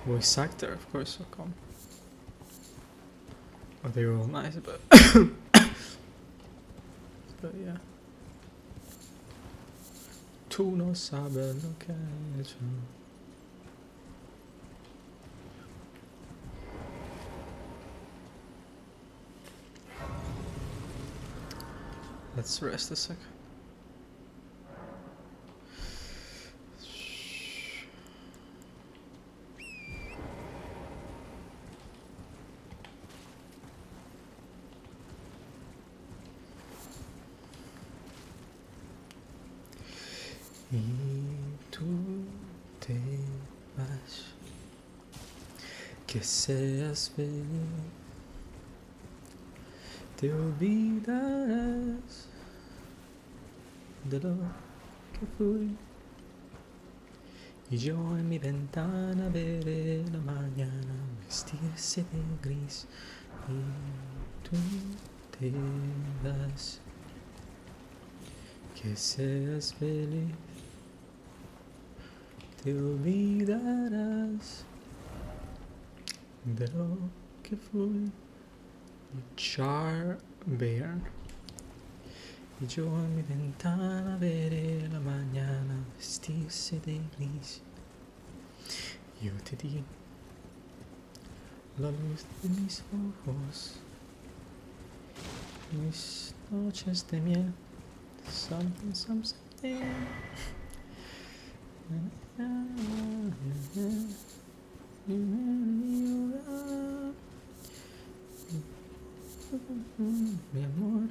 voice actor, of course, so come. Oh, they're all nice, but but yeah. Tu no sabes lo que he hecho. Let's rest a sec. Y tú te vas, que seas feliz, te olvidarás de lo que fui. Y yo en mi ventana veré la mañana vestirse de gris. Y tú te vas, que seas feliz, te olvidarás de lo que fui. Charbairn. Y yo en mi ventana veré la mañana vestirse de gris. Yo te di la luz de mis ojos, mis noches de miel. Something, something. Mi amor,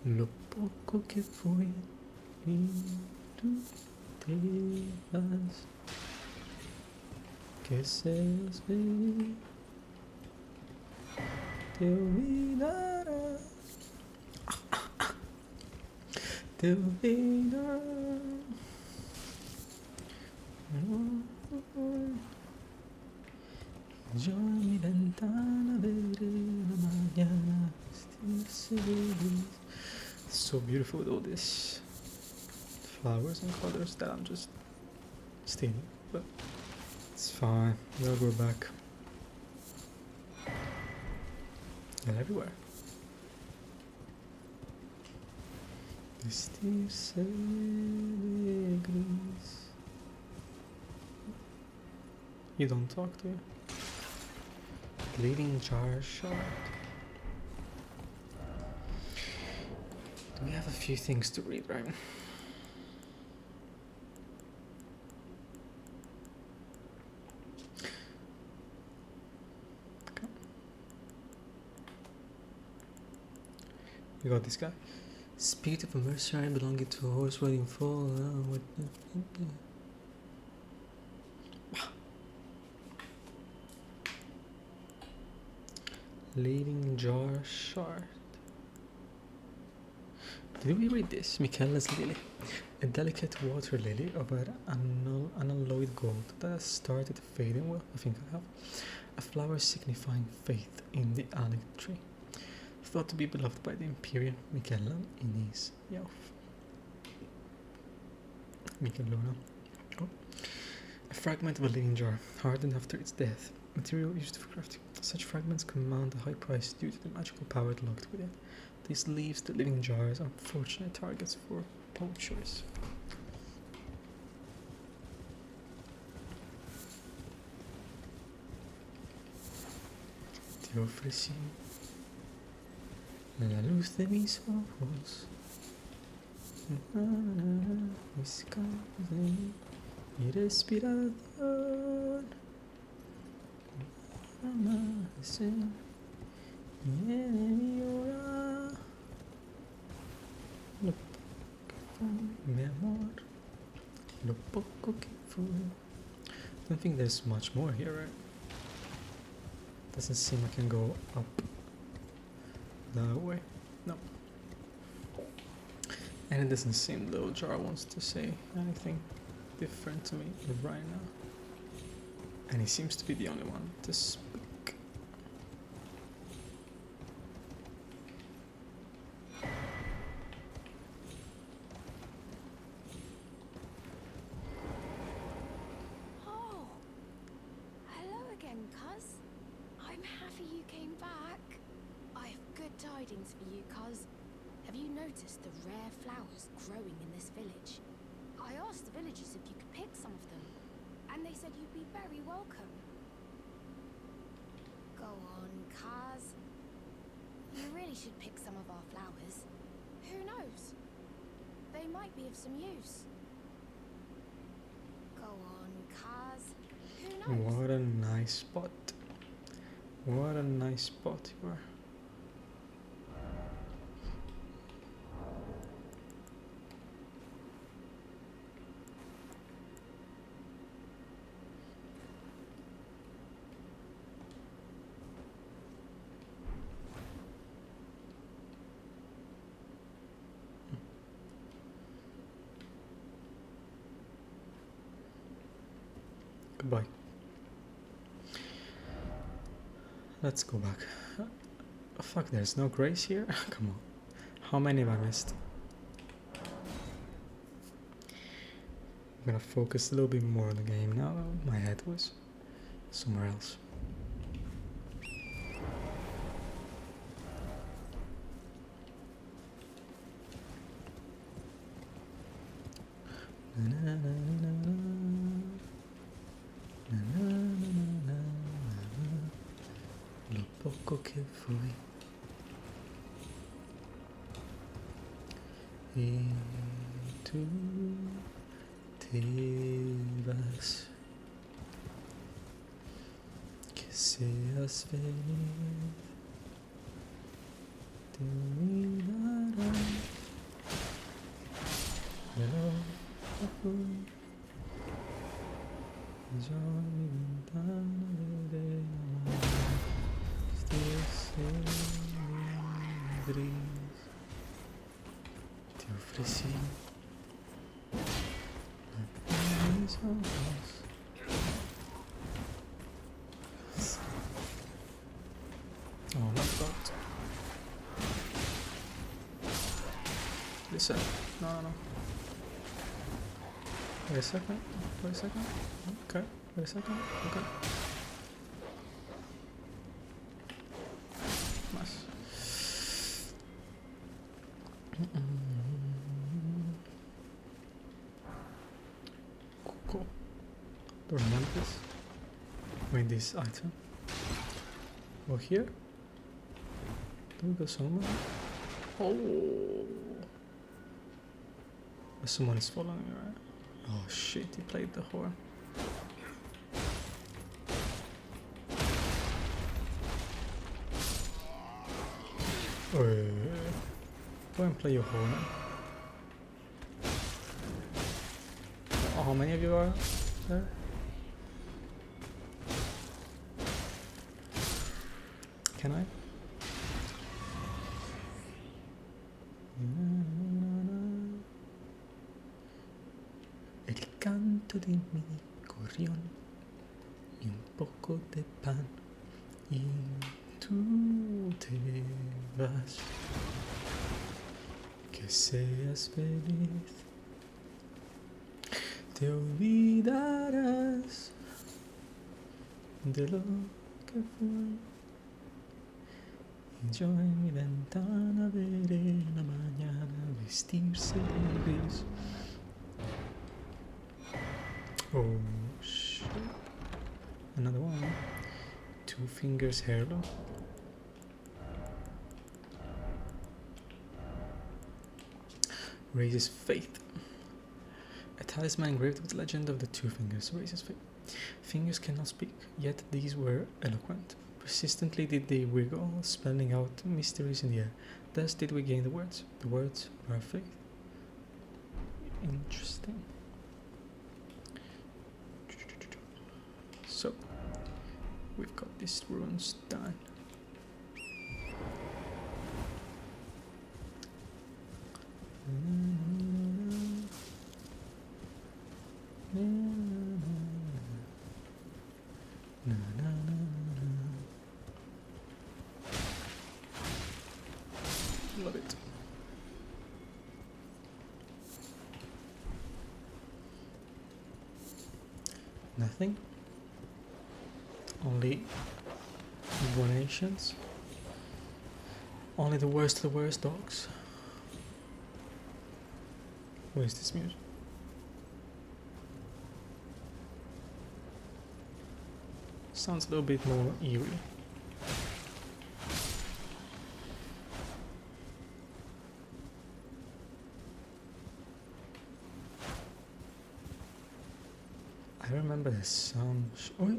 lo poco que fui y tú te vas, que seas feliz, te olvidarás, te olvidarás. Yo en mi ventana veré la mañana vestirse de gris. It's so beautiful with all these flowers and colors that I'm just stealing, but it's fine. They'll grow back. They're everywhere. Vestirse de gris. You don't talk to you. Bleeding jar shard. We have a few things to read, right? Okay. We got this guy. Spirit of a mercenary belonging to a horse riding fall. Leading jar shard. Did we read this? Michaela's lily. A delicate water lily of an unalloyed gold that has started fading. Well, I think I have. A flower signifying faith in the alec tree. Thought to be beloved by the Imperial Michaela Inez Yauf. Michelona. Oh. A fragment of a living jar, hardened after its death. Material used for crafting. Such fragments command a high price due to the magical power locked within. This leaves the living jars unfortunate targets for poachers. Te ofrecí la luz de mis ojos, mis carnes, mi respiración. Amanecer, viene mi hora. Lo poco que fue, mi amor, lo poco que fue. I don't think there's much more here, right? Doesn't seem I can go up that way. No. And it doesn't seem little jar wants to say anything different to me right now. And he seems to be the only one to speak. Oh, hello again, cuz. I'm happy you came back. I have good tidings for you, cuz. Have you noticed the rare flowers growing in this village? I asked the villagers if you could pick some of them, and they said you'd be very welcome. Go on, cuz. You really should pick some of our flowers. Who knows? They might be of some use. Go on, Kaz. Who knows? What a nice spot. What a nice spot you are. Goodbye. Let's go back. Fuck, there's no grace here? Come on. How many have I missed? I'm gonna focus a little bit more on the game now. My head was somewhere else. Lo poco che fui y tú te vas, que seas feliz, te olvidarás de lo que fui. Yo en mi ventana veré gris, te ofrecí mis ojos. Oh my god. Listen. No. Wait a second. Okay. Wait a second. Okay. Nice. Cool. Do you remember this? I mean, this item. Oh, here? Do we go somewhere? Oh! Someone is following me, right? Oh shit, he played the horn. Go and play your horn. Oh, how many of you are there? Can I? El canto de mi gorrión y un poco de pan y tú te vas, que seas feliz, te olvidarás de lo que fue. Y yo en mi ventana veré la mañana vestirse de gris. Oh shit. Another one. Two fingers heirloom. Raises faith. A talisman engraved with the legend of the two fingers raises faith. Fingers cannot speak, yet these were eloquent. Persistently did they wiggle, spelling out mysteries in the air. Thus did we gain the words of our faith. Interesting. So, we've got these runes done. Love it. Nothing. Only donations. Only the worst of the worst dogs. What is this music? Sounds a little bit more eerie. I remember the sound. Oh,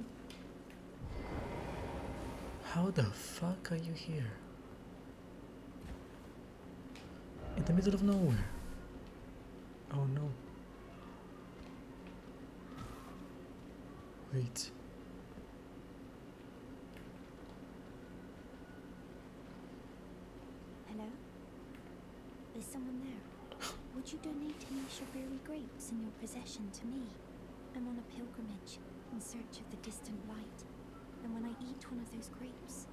how the fuck are you here? In the middle of nowhere. Oh no. Wait. Hello? Is someone there? Would you donate any sugary grapes in your possession to me? I'm on a pilgrimage in search of the distant light, and when I eat one of those grapes,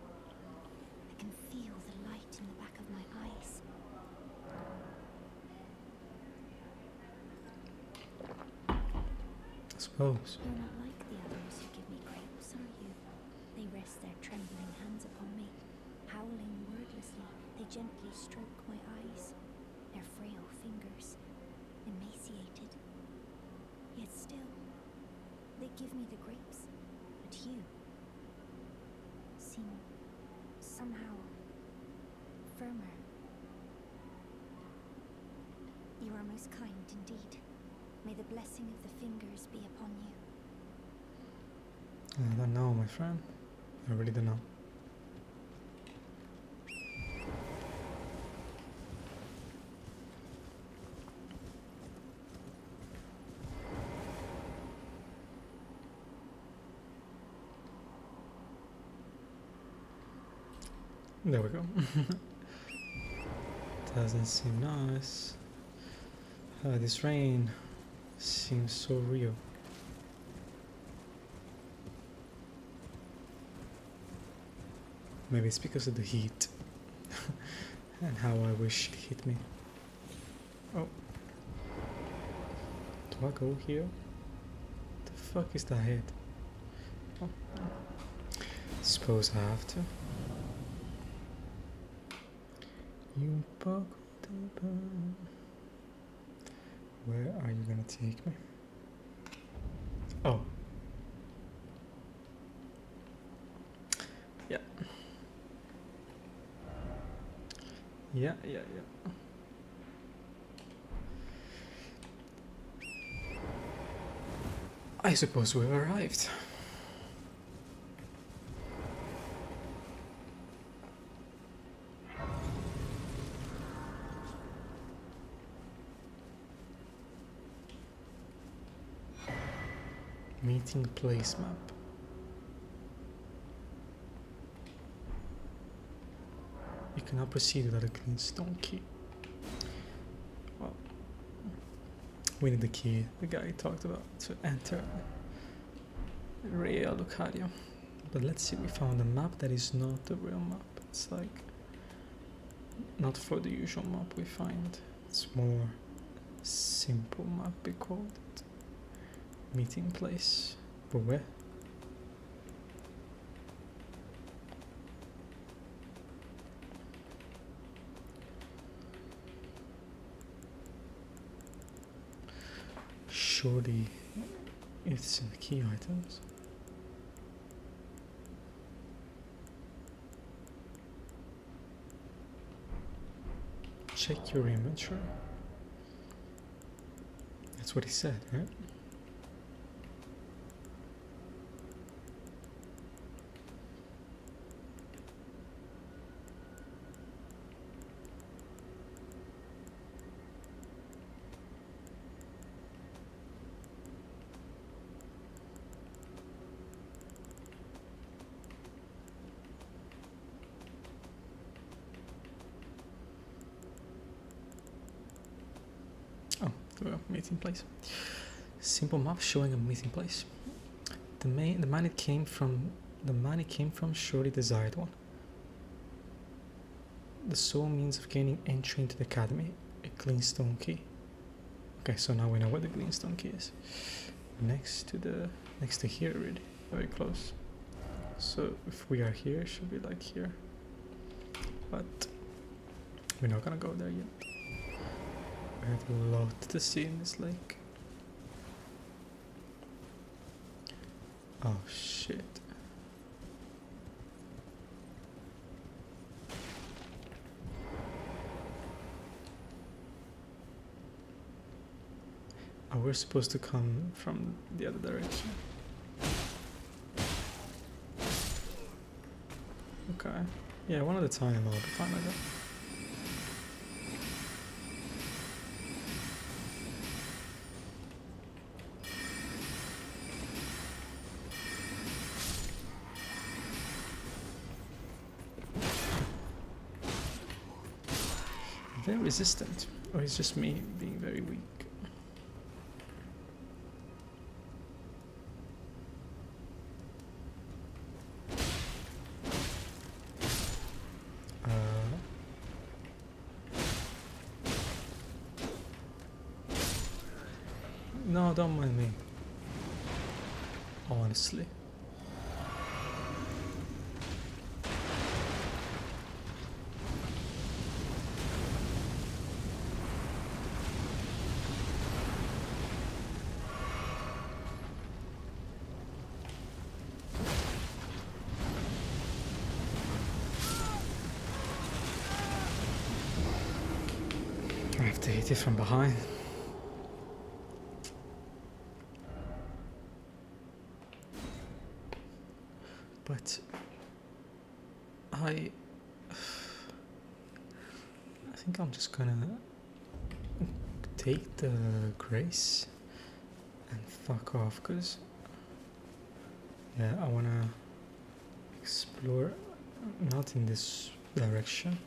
I can feel the light in the back of my eyes. I suppose. You're not like the others who give me grapes, are you? They rest their trembling hands upon me. Howling wordlessly, they gently stroke my eyes. Their frail fingers, emaciated. Yet still, they give me the grapes. But you seem somehow firmer. You are most kind indeed. May the blessing of the fingers be upon you. I don't know, my friend. I really don't know. There we go. Doesn't seem nice. This rain seems so real. Maybe it's because of the heat and how I wish it hit me. Oh. Do I go here? The fuck is that head? Oh. Suppose I have to. You poco de pan. Where are you gonna take me? Oh. Yeah. Yeah. I suppose we've arrived. Meeting place map. You cannot proceed without a clean stone key. Well, we need the key the guy talked about to enter Real Lucario. But let's see, we found a map that is not the real map. It's like not for the usual map we find. It's more simple map, we called it. Meeting place. But where? Surely it's in the key items. Check your inventory. That's what he said, right? Meeting place. Simple map showing a meeting place. The man it came from surely desired one. The sole means of gaining entry into the academy, a clean stone key. Okay, so now we know what the clean stone key is. Next to here, really, very close. So if we are here, it should be like here. But we're not gonna go there yet. I have a lot to see in this lake. Oh shit. Oh, we're supposed to come from the other direction. Okay. Yeah, one at a time, I'll be fine like that. Very resistant. Or it's just me being very weak. No, don't mind me. Honestly. I have to hit it from behind. But I think I'm just gonna take the grace and fuck off, cause yeah, I wanna explore not in this direction.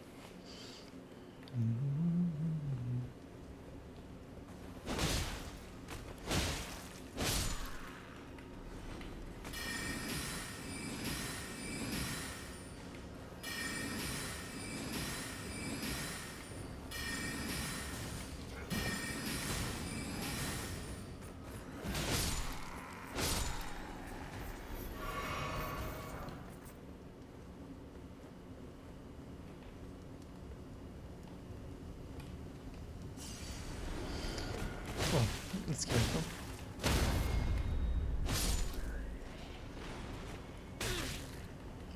Oh, let's get it up.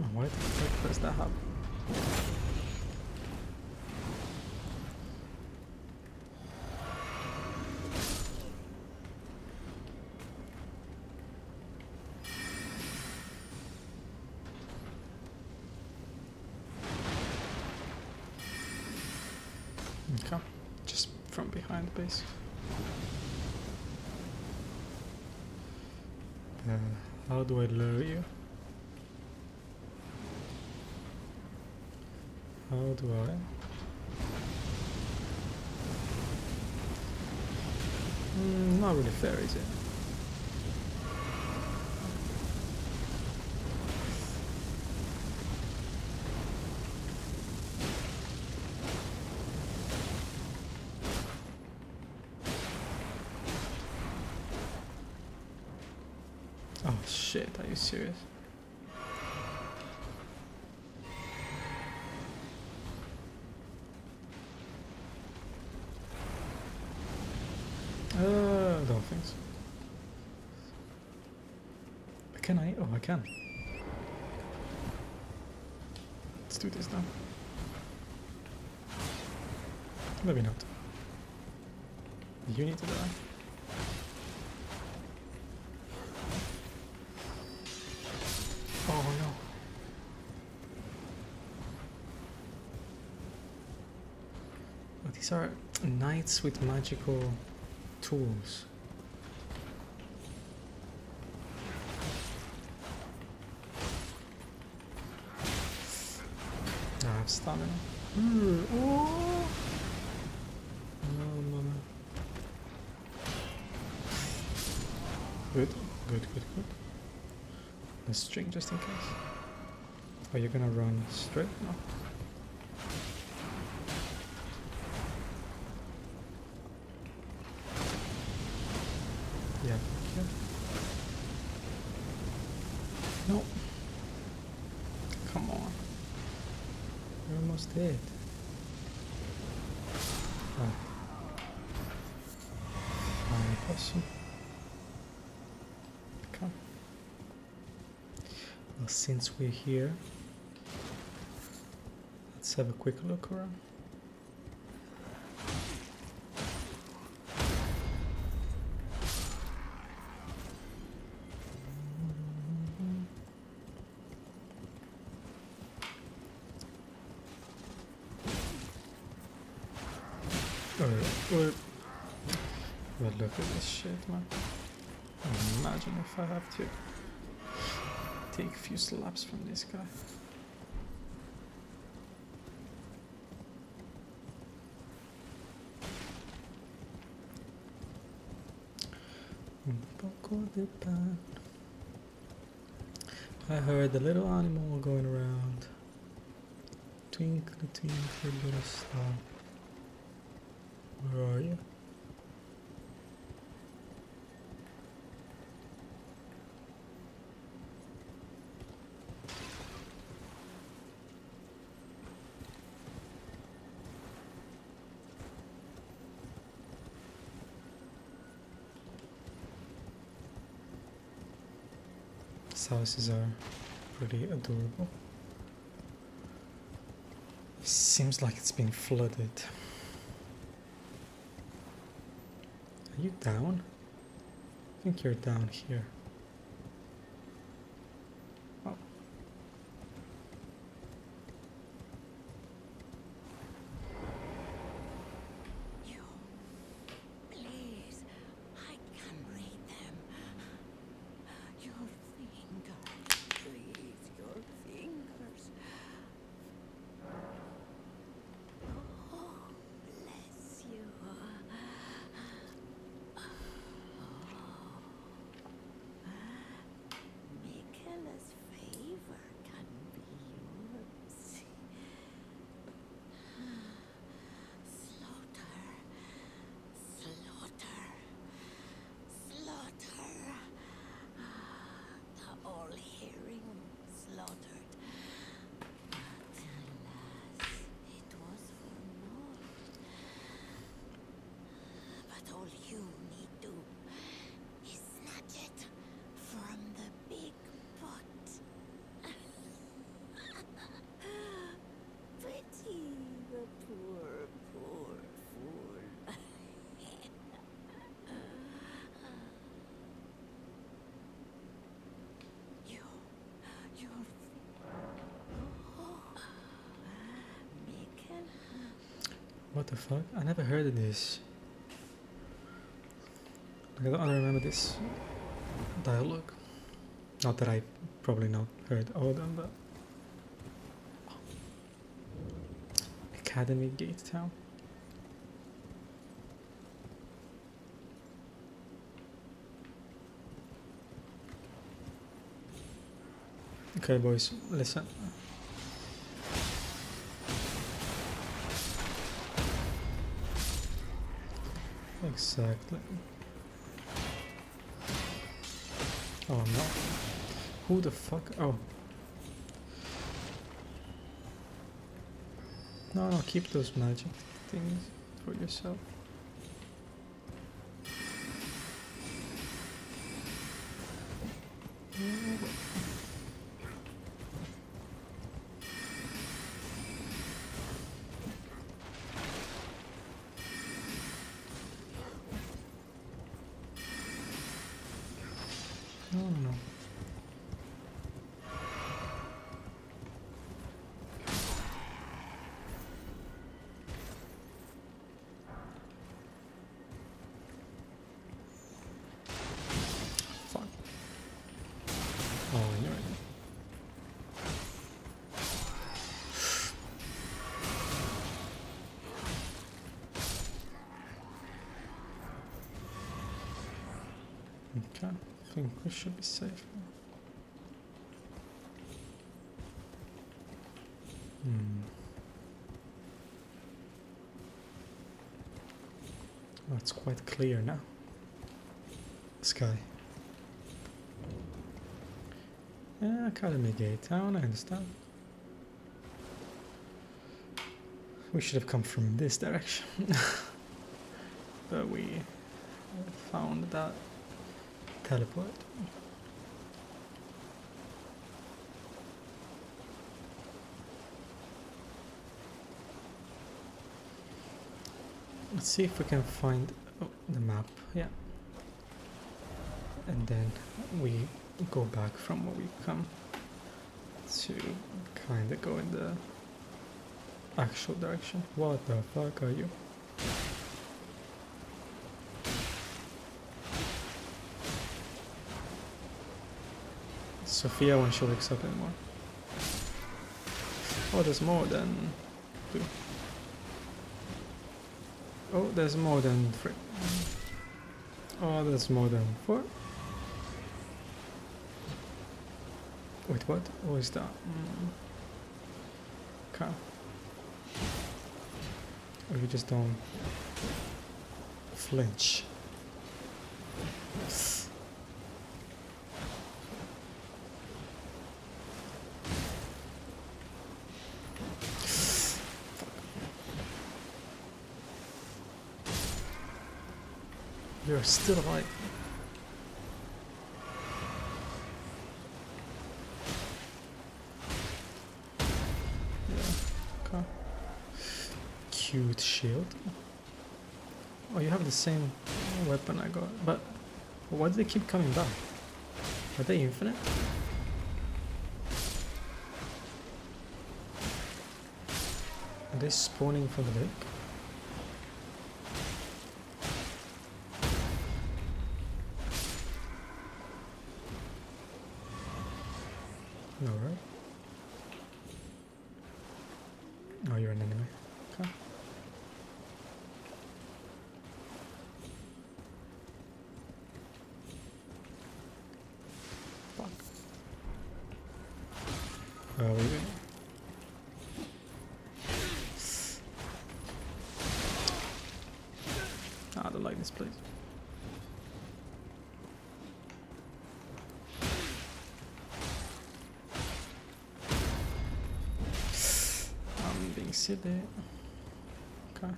Oh, why the fuck does that happen? Okay, just from behind base. How do I lure you? How do I? Not really fair, is it? Oh shit, are you serious? I don't think so. Can I? Oh, I can. Let's do this now. Maybe not. You need to die. Oh no. Oh, these are knights with magical tools. I have stamina. Oh. No, mama. Good, good, good, good. The string just in case. Are you gonna run straight? No. Yeah. Yeah. No. Come on. You're almost dead. Oh. Fine person. Come. Well, since we're here, let's have a quick look around. But look at this shit, man. Imagine if I have to take a few slaps from this guy. Un poco de pan. I heard the little animal going around. Twinkle, twinkle, little star. Where are you? These houses are pretty adorable. Seems like it's been flooded. Are you down? I think you're down here. Oh. You, please, I can read them. Your fingers, please, your fingers. Oh, bless you. Michaela's favor can be yours. Slaughter, slaughter, slaughter. The all-hearing slaughtered. But alas, it was for naught. But all you need do is snatch it from the big pot. Pity the poor, poor fool. You're Michael. What the fuck? I never heard of this. Like, I don't remember this dialogue. Not that I probably not heard all of them, but Academy Gate Town. Okay, boys, listen. Exactly. Oh no. Who the fuck? Oh. No, keep those magic things for yourself. No. Fuck. Oh, you're right. Okay, I think we should be safe now. Oh, it's quite clear now. Sky. Yeah, Academy Gate Town, I understand. We should have come from this direction. But we found that teleport. Let's see if we can find the map, yeah. And then we go back from where we come to kind of go in the actual direction. What the fuck are you? Sophia when she wakes up anymore. Oh, there's more than 2. Oh, there's more than 3. Oh, there's more than 4. Wait, what? What is that? Okay. Or you just don't flinch. You're still alive. Yeah, okay. Cute shield. Oh, you have the same weapon I got. But why do they keep coming back? Are they infinite? Are they spawning from the lake? No, right? Oh, you're an enemy. Okay. Fuck. Where are we going? I don't like this place. I'm being silly. Okay.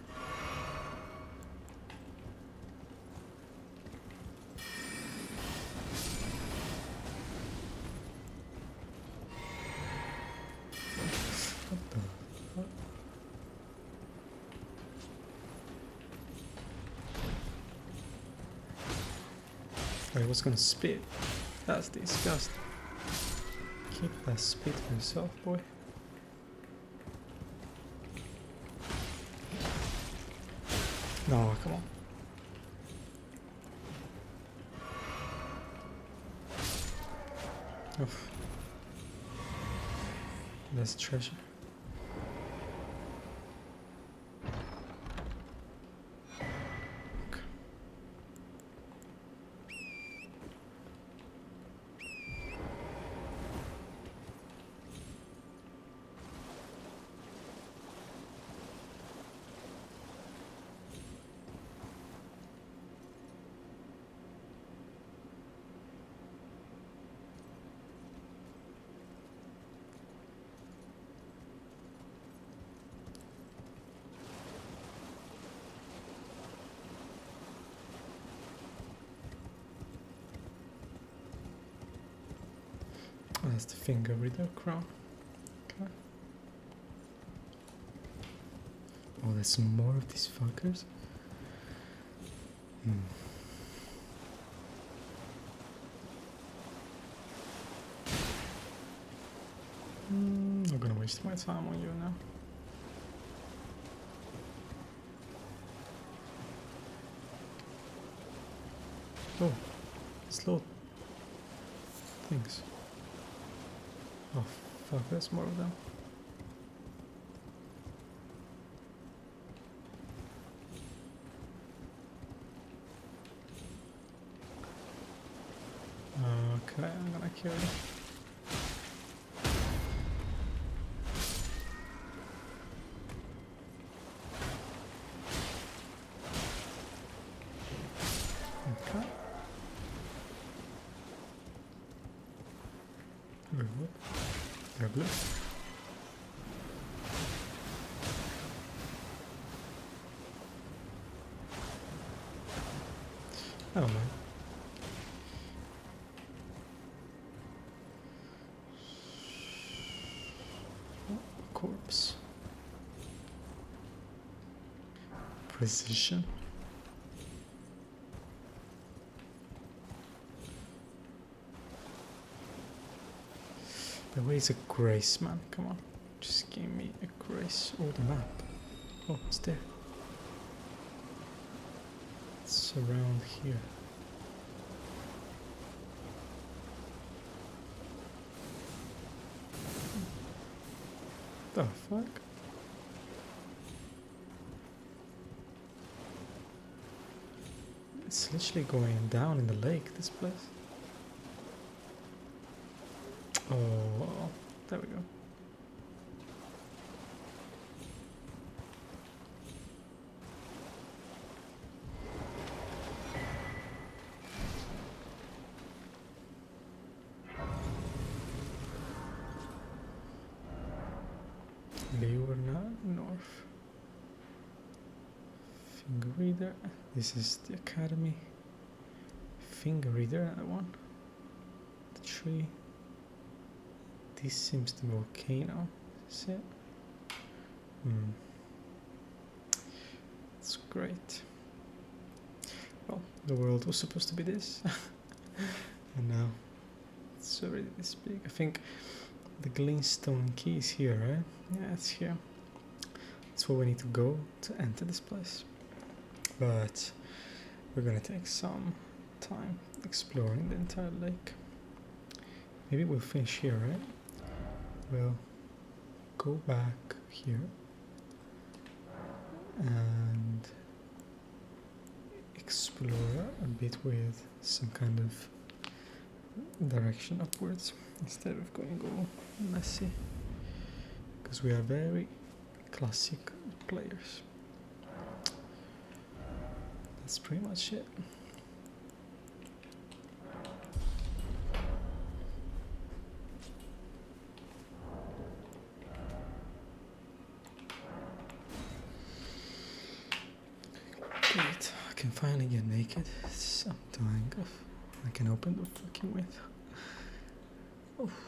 What the fuck? I was gonna spit. That's disgusting. Keep that spit for yourself, boy. No, come on. Oof. There's treasure. Okay. Oh, that's the finger with the crown. Okay. Oh, there's more of these fuckers. Not gonna waste my time on you now. Oh, slow things. Oh, fuck, there's more of them. Okay, I'm gonna kill you. Okay. Very good. They're blue. I don't mind. Corpse. Precision. But where's a grace, man? Come on. Just give me a grace. Oh, the map. Oh, it's there. It's around here. The fuck? It's literally going down in the lake, this place. Oh, there we go. Leurna North. Finger reader. This is the academy. Finger reader, that one. The tree. This seems the volcano. Is it? It's great. Well, the world was supposed to be this. And now it's already this big. I think the glintstone key is here, right? Yeah, it's here. That's where we need to go to enter this place. But we're gonna take some time exploring the entire lake. Maybe we'll finish here, right? We'll go back here and explore a bit with some kind of direction upwards instead of going all messy, because we are very classic players. That's pretty much it. Great, I can finally get naked. I'm dying of. I can open the fucking window. Oh.